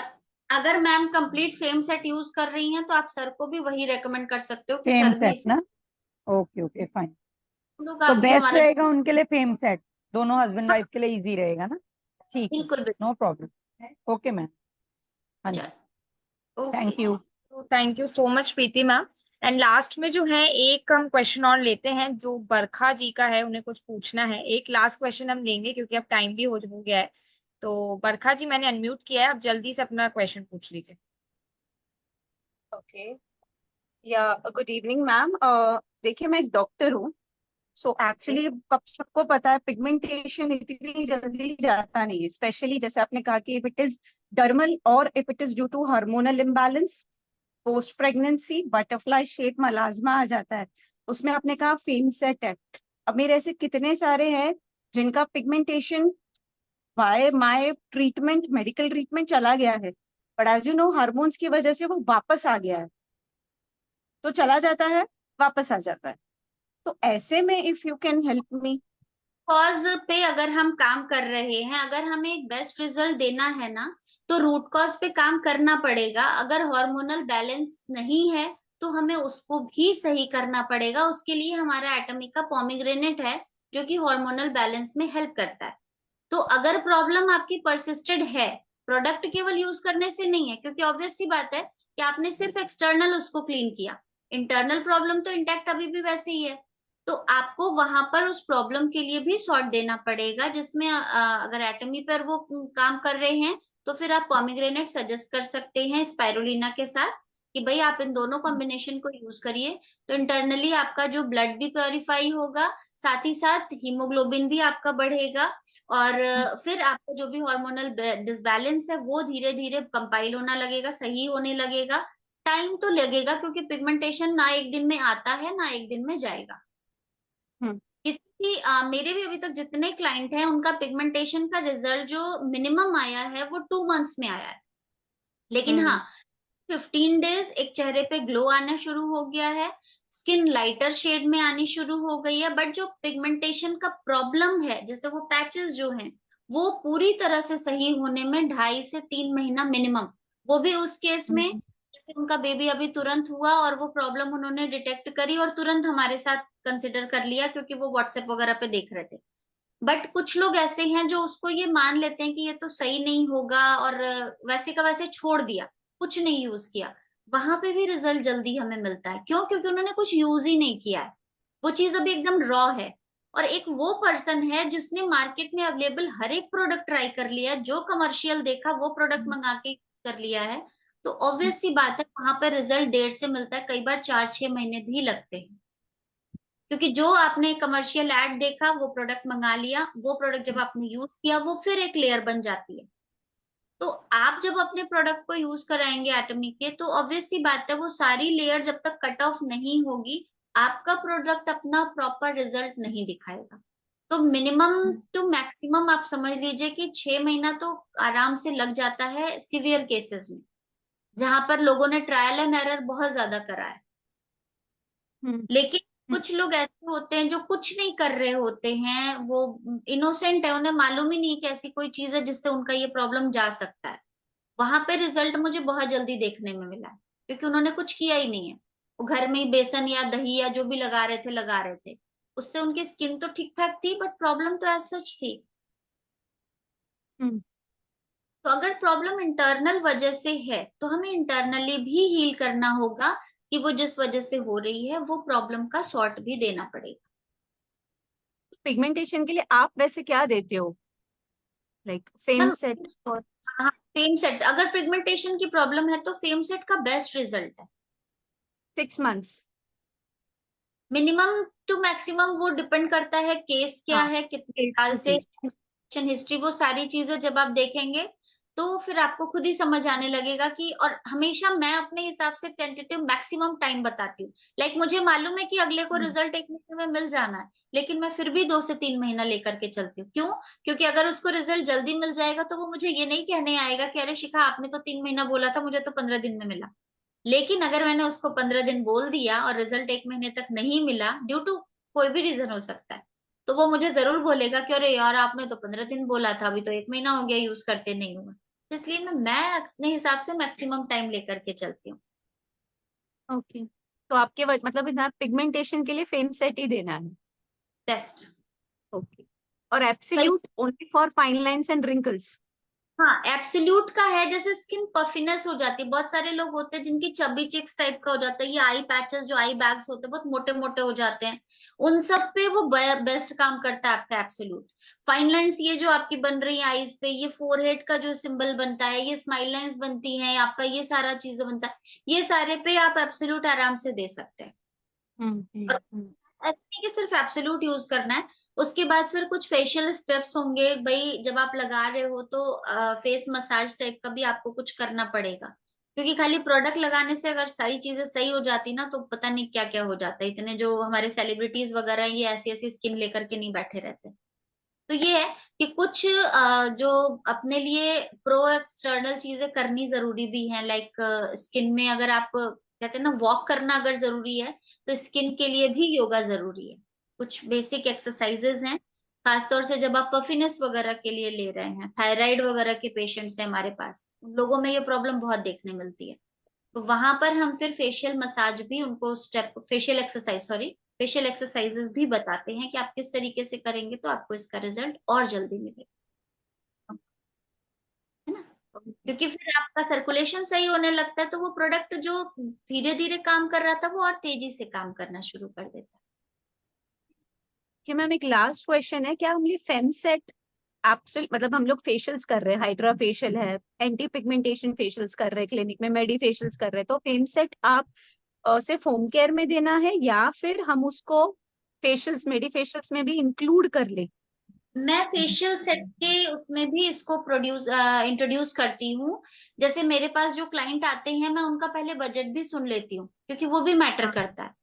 अगर ma'am complete fame set use कर रही हैं तो आप सर को भी वही रेकमेंड कर सकते हो कि फेम सर भी सेट इस ना? Okay okay fine. लोग तो आपके बेस्ट हमारे रहेगा उनके लिए फेम सेट, दोनों हस्बैंड वाइफ के लिए इजी रहेगा ना? ठीक है, बिल्कुल बिल्कुल। No problem. Okay ma'am. हाँ जी। चलो ओके थैंक जी। You. Thank you so much Preeti ma'am. And last में जो है एक हम क्वेश्चन और लेते हैं जो बरखा जी का है, उन्हें कुछ पूछना है। एक लास्ट क्वेश्चन हम लेंगे क्योंकि अब टाइम भी हो गया है। तो बरखा जी मैंने अनम्यूट किया है, अब जल्दी से अपना क्वेश्चन पूछ लीजिए। ओके। या गुड इवनिंग मैम। देखिए मैं एक डॉक्टर हूँ। सो एक्चुअली सबको पता है पिगमेंटेशन इतनी जल्दी जाता नहीं है, स्पेशली जैसे आपने कहा कि इफ इट इज डर्मल और if it is due to hormonal imbalance, post pregnancy butterfly shape melasma आ जाता है। उसमें आपने कहा फेम सेट है। अब मेरे ऐसे कितने सारे हैं जिनका pigmentation by my treatment, medical treatment चला गया है, but as you know hormones की वजह से वो वापस आ गया है। तो चला जाता है, वापस आ जाता है। तो ऐसे में if you can help me. Cause पे अगर हम काम कर रहे हैं, अगर हमें एक बेस्ट रिजल्ट देना है ना तो रूट कॉज पे काम करना पड़ेगा। अगर हार्मोनल बैलेंस नहीं है तो हमें उसको भी सही करना पड़ेगा। उसके लिए हमारा एटमिक का पोमीग्रेनेट है जो कि हार्मोनल बैलेंस में हेल्प करता है। तो अगर प्रॉब्लम आपकी परसिस्टेड है, प्रोडक्ट केवल यूज करने से नहीं है, क्योंकि ऑब्वियस सी बात है कि आपने सिर्फ एक्सटर्नल उसको क्लीन किया, इंटरनल प्रॉब्लम तो इंटैक्ट अभी भी वैसे ही है। तो आपको वहां पर उस प्रॉब्लम के लिए भी सॉर्ट देना पड़ेगा, जिसमें अगर एटमी पर वो काम कर रहे हैं तो फिर आप पॉमीग्रेनेट सजेस्ट कर सकते हैं स्पाइरुलिना के साथ कि भाई आप इन दोनों कॉम्बिनेशन को यूज करिए। तो इंटरनली आपका जो ब्लड भी प्योरीफाई होगा, साथ ही साथ हीमोग्लोबिन भी आपका बढ़ेगा। और फिर आपका जो भी हार्मोनल डिसबैलेंस है वो धीरे धीरे कंपाइल होना लगेगा, सही होने लगेगा। टाइम तो लगेगा क्योंकि पिगमेंटेशन ना एक दिन में आता है ना एक दिन में जाएगा। हम्म। किसी मेरे भी अभी तक जितने क्लाइंट हैं उनका पिगमेंटेशन का रिजल्ट जो मिनिमम आया है वो 2 मंथ्स में आया है। लेकिन हाँ, 15 डेज एक चेहरे पे ग्लो आना शुरू हो गया है, स्किन लाइटर शेड में आनी शुरू हो गई है। बट जो पिगमेंटेशन का प्रॉब्लम है, जैसे वो पैचेस जो हैं, वो पूरी तरह से सही होने में 2.5 से 3 महीना मिनिमम। वो भी उस केस में जैसे उनका बेबी अभी तुरंत हुआ और वो प्रॉब्लम उन्होंने डिटेक्ट करी और तुरंत हमारे साथ कंसिडर कर लिया, क्योंकि वो व्हाट्सएप वगैरह पे देख रहे थे। बट कुछ लोग ऐसे हैं जो उसको ये मान लेते हैं कि ये तो सही नहीं होगा और वैसे का वैसे छोड़ दिया, कुछ नहीं यूज किया। वहां पे भी रिजल्ट जल्दी हमें मिलता है। क्यों? क्योंकि उन्होंने कुछ यूज ही नहीं किया है, वो चीज अभी एकदम रॉ है। और एक वो पर्सन है जिसने मार्केट में अवेलेबल हर एक प्रोडक्ट ट्राई कर लिया, जो कमर्शियल देखा वो प्रोडक्ट मंगा के यूज कर लिया है, तो ऑब्वियस सी बात है वहां पर रिजल्ट देर से मिलता है, कई बार 4-6 महीने भी लगते हैं। क्योंकि जो आपने कमर्शियल एड देखा वो प्रोडक्ट मंगा लिया, वो प्रोडक्ट जब आपने यूज किया वो फिर एक लेयर बन जाती है। तो आप जब अपने प्रोडक्ट को यूज कराएंगे एटमी के, तो ऑब्वियस सी बात है वो सारी लेयर जब तक कट ऑफ नहीं होगी, आपका प्रोडक्ट अपना प्रॉपर रिजल्ट नहीं दिखाएगा। तो मिनिमम टू मैक्सिमम आप समझ लीजिए कि 6 महीना तो आराम से लग जाता है सीवियर केसेस में, जहां पर लोगों ने ट्रायल एंड एरर बहुत ज्यादा करा है। लेकिन कुछ लोग ऐसे होते हैं जो कुछ नहीं कर रहे होते हैं, वो इनोसेंट है, उन्हें मालूम ही नहीं कि ऐसी कोई चीज है जिससे उनका ये प्रॉब्लम जा सकता है। वहां पे रिजल्ट मुझे बहुत जल्दी देखने में मिला है, क्योंकि उन्होंने कुछ किया ही नहीं है। वो घर में ही बेसन या दही या जो भी लगा रहे थे, उससे उनकी स्किन तो ठीक ठाक थी, बट प्रॉब्लम तो एज सच थी। तो अगर प्रॉब्लम इंटरनल वजह से है तो हमें इंटरनली भी हील करना होगा, कि वो जिस वजह से हो रही है वो प्रॉब्लम का सॉर्ट भी देना पड़ेगा। पिगमेंटेशन के लिए आप वैसे क्या देते हो, लाइक फेम मैम, सेट और हाँ, फेम सेट, अगर पिगमेंटेशन की प्रॉब्लम है तो फेम सेट का बेस्ट रिजल्ट है। 6 months? मिनिमम टू मैक्सिमम वो डिपेंड करता है केस क्या हाँ, है, कितने साल से केस हिस्ट्री, वो सारी चीजें जब आप देखेंगे तो फिर आपको खुद ही समझ आने लगेगा कि। और हमेशा मैं अपने हिसाब से टेंटेटिव मैक्सिमम टाइम बताती हूँ। लाइक मुझे मालूम है कि अगले को रिजल्ट 1 महीने में मिल जाना है, लेकिन मैं फिर भी 2 से 3 महीना लेकर के चलती हूँ। क्यों? क्योंकि अगर उसको रिजल्ट जल्दी मिल जाएगा तो वो मुझे ये नहीं कहने आएगा कि अरे शिखा आपने तो 3 महीना बोला था, मुझे तो 15 दिन में मिला। लेकिन अगर मैंने उसको 15 दिन बोल दिया और रिजल्ट 1 महीने तक नहीं मिला, ड्यू टू कोई भी रीजन हो सकता है, तो वो मुझे जरूर बोलेगा कि अरे यार आपने तो 15 दिन बोला था, अभी तो 1 महीना हो गया यूज करते नहीं हुआ। तो इसलिए मैं अपने हिसाब से मैक्सिमम टाइम लेकर के चलती हूँ। ओके, तो आपके मतलब इतना पिगमेंटेशन के लिए फेम सेट ही देना है? बेस्ट। ओके, और absolute only for fine lines and wrinkles? हाँ, एब्सोल्यूट का है, जैसे स्किन पफिनेस हो जाती है, बहुत सारे लोग होते हैं जिनकी चबी चिक्स टाइप का हो जाता है, ये आई पैचेस जो आई बैग्स होते हैं बहुत मोटे मोटे हो जाते हैं, उन सब पे वो बेस्ट काम करता है आपका एब्सोल्यूट। फाइन लाइंस ये जो आपकी बन रही है आईज पे, ये फोरहेड का जो सिंबल बनता है, ये स्माइल लाइंस बनती हैं आपका, ये सारा चीजें बनता है, ये सारे पे आप एब्सोल्यूट आराम से दे सकते हैं। और ऐसा नहीं कि सिर्फ एब्सोल्यूट यूज करना है, उसके बाद फिर कुछ फेशियल स्टेप्स होंगे भाई, जब आप लगा रहे हो तो फेस मसाज टाइप का भी आपको कुछ करना पड़ेगा। क्योंकि खाली प्रोडक्ट लगाने से अगर सारी चीजें सही हो जाती ना, तो पता नहीं क्या क्या हो जाता है। इतने जो हमारे सेलिब्रिटीज वगैरह हैं, ये ऐसी ऐसी स्किन लेकर के नहीं बैठे रहते। तो ये है कि कुछ जो अपने लिए प्रो एक्सटर्नल चीजें करनी जरूरी भी है। लाइक स्किन में अगर आप कहते हैं ना वॉक करना अगर जरूरी है, तो स्किन के लिए भी योगा जरूरी है। कुछ बेसिक एक्सरसाइजेस हैं, खासतौर से जब आप पफिनेस वगैरह के लिए ले रहे हैं, थायराइड वगैरह के पेशेंट्स हैं हमारे पास, उन लोगों में ये प्रॉब्लम बहुत देखने मिलती है। तो वहां पर हम फिर फेशियल मसाज भी उनको step, facial exercise sorry, facial exercises भी बताते हैं कि आप किस तरीके से करेंगे तो आपको इसका रिजल्ट और जल्दी मिलेगा, है ना। क्योंकि फिर आपका सर्कुलेशन सही होने लगता है, तो वो प्रोडक्ट जो धीरे धीरे काम कर रहा था वो और तेजी से काम करना शुरू कर देता है। कि मैम एक लास्ट क्वेश्चन है, क्या हम ये फेम सेट मतलब हम लोग फेशियल्स कर रहे हैं, हाइड्रा फेशियल है, एंटी पिगमेंटेशन फेशियल्स कर रहे हैं क्लिनिक में, मेडी फेशियल्स कर रहे हैं, तो फेम सेट आप सिर्फ होम केयर में देना है या फिर हम उसको फेशियल्स मेडी फेशियल्स में भी इंक्लूड कर ले? मैं फेशियल सेट के उसमें भी इसको इंट्रोड्यूस करती हूँ। जैसे मेरे पास जो क्लाइंट आते हैं, मैं उनका पहले बजट भी सुन लेती हूँ, क्योंकि वो भी मैटर करता है।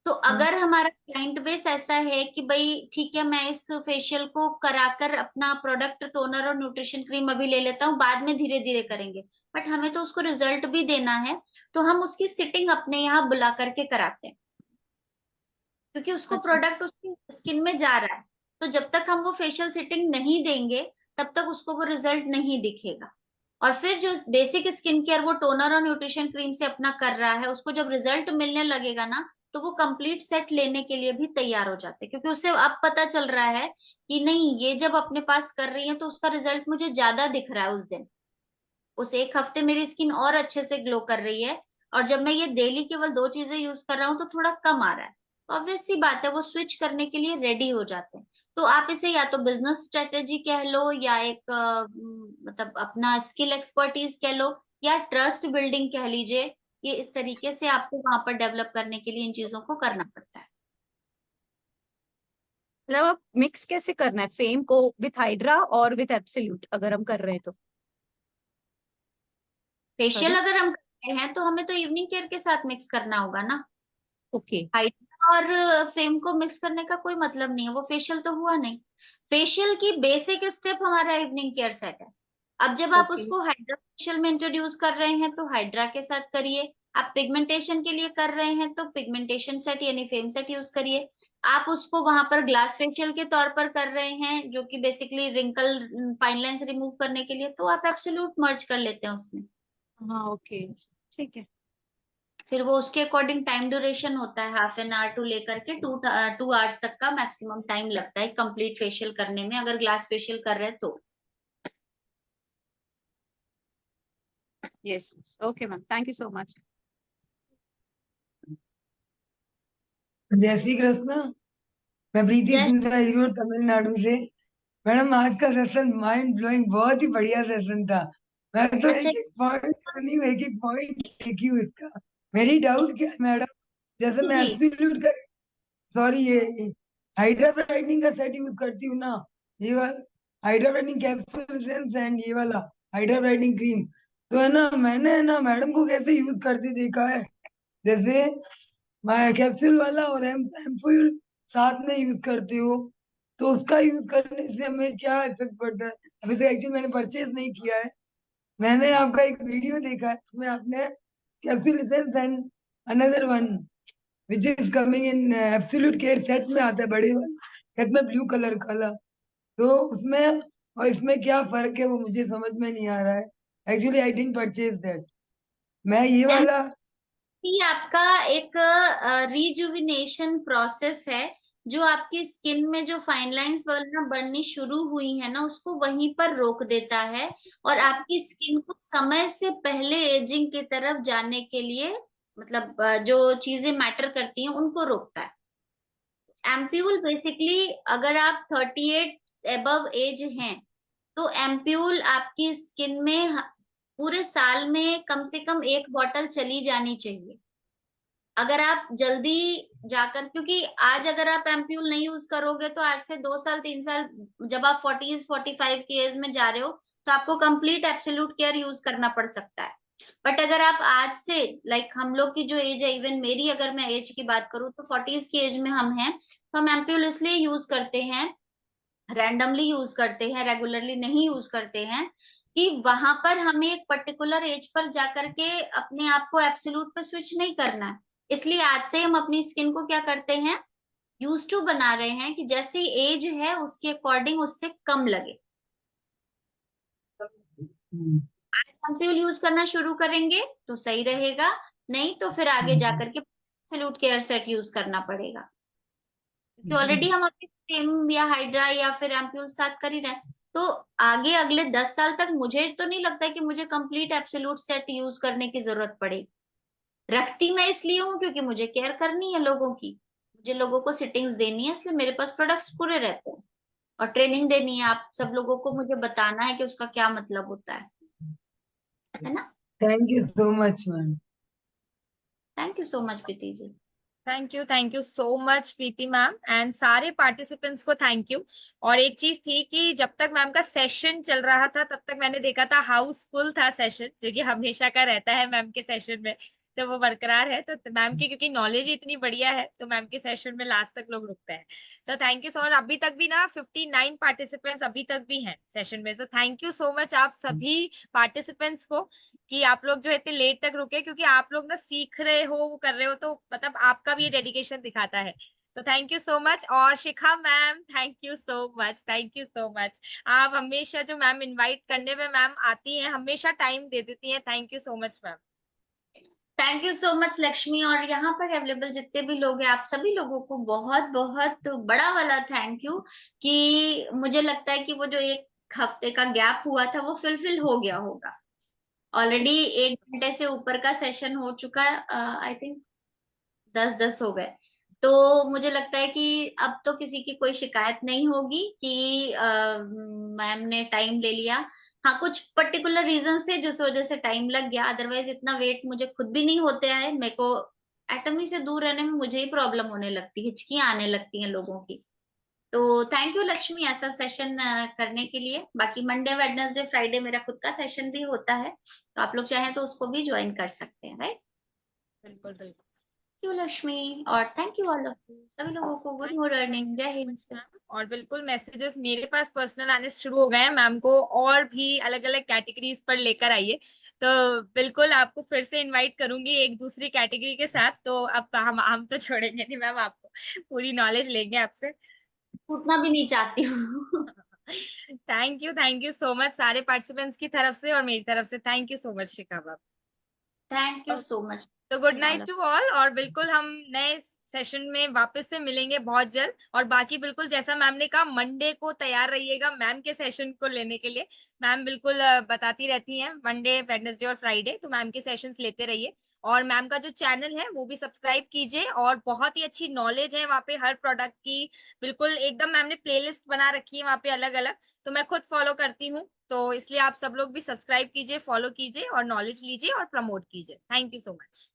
तो अगर हमारा क्लाइंट बेस ऐसा है कि भाई ठीक है, मैं इस फेशियल को कराकर अपना प्रोडक्ट टोनर और न्यूट्रिशन क्रीम अभी ले लेता हूँ, बाद में धीरे धीरे करेंगे, बट हमें तो उसको रिजल्ट भी देना है, तो हम उसकी सिटिंग अपने यहाँ बुला करके कराते हैं, क्योंकि उसको अच्छा। प्रोडक्ट उसकी स्किन में जा रहा है। तो जब तक हम वो फेशियल सिटिंग नहीं देंगे, तब तक उसको वो रिजल्ट नहीं दिखेगा। और फिर जो बेसिक स्किन केयर वो टोनर और न्यूट्रिशन क्रीम से अपना कर रहा है, उसको जब रिजल्ट मिलने लगेगा ना, तो वो कंप्लीट सेट लेने के लिए भी तैयार हो जाते हैं, क्योंकि उसे अब पता चल रहा है कि नहीं, ये जब अपने पास कर रही है तो उसका रिजल्ट मुझे ज्यादा दिख रहा है उस दिन, उस एक हफ्ते मेरी स्किन और अच्छे से ग्लो कर रही है, और जब मैं ये डेली केवल 2 चीजें यूज कर रहा हूँ तो थोड़ा कम आ रहा है, तो ऑब्वियस सी बात है वो स्विच करने के लिए रेडी हो जाते हैं। तो आप इसे या तो बिजनेस स्ट्रेटेजी कह लो, या एक मतलब अपना स्किल एक्सपर्टीज कह लो, या ट्रस्ट बिल्डिंग कह लीजिए, ये इस तरीके से आपको वहां पर डेवलप करने के लिए इन चीजों को करना पड़ता है। मतलब आप मिक्स कैसे करना है फेम को विथ हाइड्रा और विथ एब्सोल्यूट, अगर हम कर रहे हैं तो? Facial sorry. अगर हम करते हैं तो हमें तो इवनिंग केयर के साथ मिक्स करना होगा ना। ओके। हाइड्रा और फेम को मिक्स करने का कोई मतलब नहीं है, वो फेशियल तो हुआ नहीं। फेशियल की बेसिक स्टेप हमारा इवनिंग केयर सेट है। अब जब आप ओके। उसको हाइड्रा फेशियल में इंट्रोड्यूस कर रहे हैं तो हाइड्रा के साथ करिए। आप पिगमेंटेशन के लिए कर रहे हैं तो पिगमेंटेशन सेट यानी फेम सेट यूज करिए। आप उसको वहां पर ग्लास फेशियल के तौर पर कर रहे हैं, जो कि basically wrinkle fine lines remove करने के लिए, तो आप एब्सोल्यूट मर्ज कर लेते हैं उसमें। हाँ ओके, ठीक है। फिर वो उसके अकॉर्डिंग टाइम ड्यूरेशन होता है, हाफ एन आवर टू लेकर के 2 आवर्स तक का मैक्सिमम टाइम लगता है कंप्लीट फेशियल करने में, अगर ग्लास फेशियल कर रहे हैं तो। Yes okay ma'am, thank you so much. जय श्री कृष्ण। मैं प्रीति जस्ट पूजा हीरो तमिलनाडु से। मैडम आज का सेशन माइंड ब्लोइंग, बहुत ही बढ़िया सेशन था। मैं तो अच्छा। एक एक पॉइंट नहीं हूँ, एक एक पॉइंट देखी हूँ इसका। मेरी डाउट क्या है मैडम, जैसे मैं जी। एब्सोल्यूट कर सॉरी ये हाइड्रा ब्राइटनिंग का सेट यूज करती हूँ ना, ये वाला हाइड्रा ब्राइटनिंग कैप्सूल एंड ये वाला हाइड्रा ब्राइटनिंग क्रीम, तो है ना मैंने है ना मैडम को कैसे यूज करते देखा है। जैसे मैं कैप्सूल वाला और एम्पूल साथ में यूज करती हूँ, तो उसका यूज करने से हमें क्या इफेक्ट पड़ता है? अभी से एक्चुअली मैंने परचेज नहीं किया है। मैंने आपका एक वीडियो देखा है, उसमें आपने capsule essence and another one which is coming in absolute care set में आता है, बड़े सेट में ब्लू कलर का। तो उसमें और इसमें क्या फर्क है वो मुझे समझ में नहीं आ रहा है। Actually I didn't purchase that. मैं ये वाला ये आपका एक रिजुविनेशन प्रोसेस है, जो आपकी स्किन में जो फाइन लाइंस वगैरह बढ़नी शुरू हुई है ना, उसको वहीं पर रोक देता है, और आपकी स्किन को समय से पहले एजिंग की तरफ जाने के लिए, मतलब जो चीजें मैटर करती हैं उनको रोकता है। एम्प्यूल बेसिकली, अगर आप 38 एबव एज हैं, तो एम्प्यूल आपकी स्किन में पूरे साल में कम से कम 1 बॉटल चली जानी चाहिए। अगर आप जल्दी जाकर, क्योंकि आज अगर आप एम्प्यूल नहीं यूज करोगे तो आज से 2 साल 3 साल, जब आप 40 45 की एज में जा रहे हो, तो आपको कंप्लीट एब्सोल्यूट केयर यूज करना पड़ सकता है। बट अगर आप आज से, लाइक हम लोग की जो एज है, इवन मेरी अगर मैं एज की बात करूँ तो 40s की एज में हम हैं, तो हम एम्प्यूल इसलिए यूज करते हैं, रैंडमली यूज करते हैं, रेगुलरली नहीं यूज करते हैं, कि वहां पर हमें एक पर्टिकुलर एज पर जाकर के अपने आप को एब्सोल्यूट पे स्विच नहीं करना है। इसलिए आज से हम अपनी स्किन को क्या करते हैं, यूज टू बना रहे हैं कि जैसी एज है उसके अकॉर्डिंग उससे कम लगे। आज हम फ्यूल यूज करना शुरू करेंगे तो सही रहेगा, नहीं तो फिर आगे जाकर के एब्सोल्यूट केयर सेट यूज करना पड़ेगा, क्योंकि ऑलरेडी हम अपने क्रीम या हाइड्रा या फिर एम्प्यूल साथ कर ही रहे हैं। तो आगे अगले 10 साल तक मुझे तो नहीं लगता कि मुझे कंप्लीट एब्सोल्यूट सेट यूज करने की जरूरत पड़ेगी। रखती मैं इसलिए हूँ क्योंकि मुझे केयर करनी है लोगों की, मुझे लोगों को सिटिंग्स देनी है, इसलिए मेरे पास प्रोडक्ट्स पूरे रहते हैं, और ट्रेनिंग देनी है आप सब लोगों को, मुझे बताना है कि उसका क्या मतलब होता है ना। Thank you so much ma'am. Thank you so much Preeti ji. Thank you so much Preeti ma'am, and सारे पार्टिसिपेंट्स को थैंक यू। और एक चीज थी कि जब तक मैम का सेशन चल रहा था तब तक मैंने देखा था हाउसफुल था सेशन, जो कि हमेशा का रहता है मैम के सेशन में। तो वो बरकरार है। तो मैम की क्योंकि नॉलेज इतनी बढ़िया है तो मैम के सेशन में लास्ट तक लोग रुकते हैं। सो थैंक यू सो। और अभी तक भी ना 59 पार्टिसिपेंट्स अभी तक भी हैं सेशन में। So thank you so much आप सभी पार्टिसिपेंट्स को कि आप लोग जो है इतने लेट तक रुके, क्योंकि आप लोग ना सीख रहे हो, वो कर रहे हो, तो मतलब आपका भी ये डेडिकेशन दिखाता है। तो थैंक यू सो मच। और Shikha ma'am thank you so much, thank you so much. आप हमेशा जो मैम इनवाइट करने में मैम आती हैं, हमेशा टाइम दे देती हैं। Thank you so much ma'am. Thank you so much Lakshmi. और यहाँ पर अवेलेबल जितने भी लोग हैं, आप सभी लोगों को बहुत बहुत बड़ा वाला थैंक यू कि मुझे लगता है कि वो जो एक हफ्ते का गैप हुआ था वो फुलफिल हो गया होगा। ऑलरेडी 1 घंटे से ऊपर का सेशन हो चुका है। आई थिंक 10 हो गए। तो मुझे लगता है कि अब तो किसी की कोई शिकायत नहीं होगी कि मैम ने टाइम ले लिया। हाँ, कुछ पर्टिकुलर रीजंस थे जिस वजह से टाइम लग गया, अदरवाइज इतना वेट मुझे खुद भी नहीं होते है। मेरे को एटमी से दूर रहने में मुझे ही प्रॉब्लम होने लगती, हिचकियां आने लगती हैं लोगों की। तो थैंक यू लक्ष्मी ऐसा सेशन करने के लिए। बाकी मंडे वेडनेसडे फ्राइडे मेरा खुद का सेशन भी होता है, तो आप लोग चाहें तो उसको भी ज्वाइन कर सकते हैं, राइट? बिल्कुल बिल्कुल। यू लक्ष्मी। और thank you all of you, सभी लोगों को गुड मॉर्निंग, जय हिंद। और बिल्कुल मैसेजेस मेरे पास पर्सनल आने शुरू हो गए हैं। मैम को और भी अलग अलग कैटेगरीज पर लेकर आइए। तो बिल्कुल आपको फिर से इनवाइट करूंगी एक दूसरी कैटेगरी के साथ। तो अब हम तो छोड़ेंगे नहीं मैम, आपको पूरी नॉलेज लेंगे आपसे। छूटना भी नहीं चाहती हूँ। थैंक यू सो मच सारे पार्टिसिपेंट्स की तरफ से और मेरी तरफ से। Thank you so much Shikha ma'am. Thank you so much. तो गुड नाइट टू ऑल। और बिल्कुल हम नए सेशन में वापस से मिलेंगे बहुत जल्द। और बाकी बिल्कुल जैसा मैम ने कहा, मंडे को तैयार रहिएगा मैम के सेशन को लेने के लिए। मैम बिल्कुल बताती रहती हैं मंडे वेडनेसडे और फ्राइडे, तो मैम के सेशंस लेते रहिए। और मैम का जो चैनल है वो भी सब्सक्राइब कीजिए, और बहुत ही अच्छी नॉलेज है वहाँ पे हर प्रोडक्ट की। बिल्कुल एकदम मैम ने प्लेलिस्ट बना रखी है वहाँ पे अलग अलग, तो मैं खुद फॉलो करती हूँ। तो इसलिए आप सब लोग भी सब्सक्राइब कीजिए, फॉलो कीजिए और नॉलेज लीजिए और प्रमोट कीजिए। Thank you so much.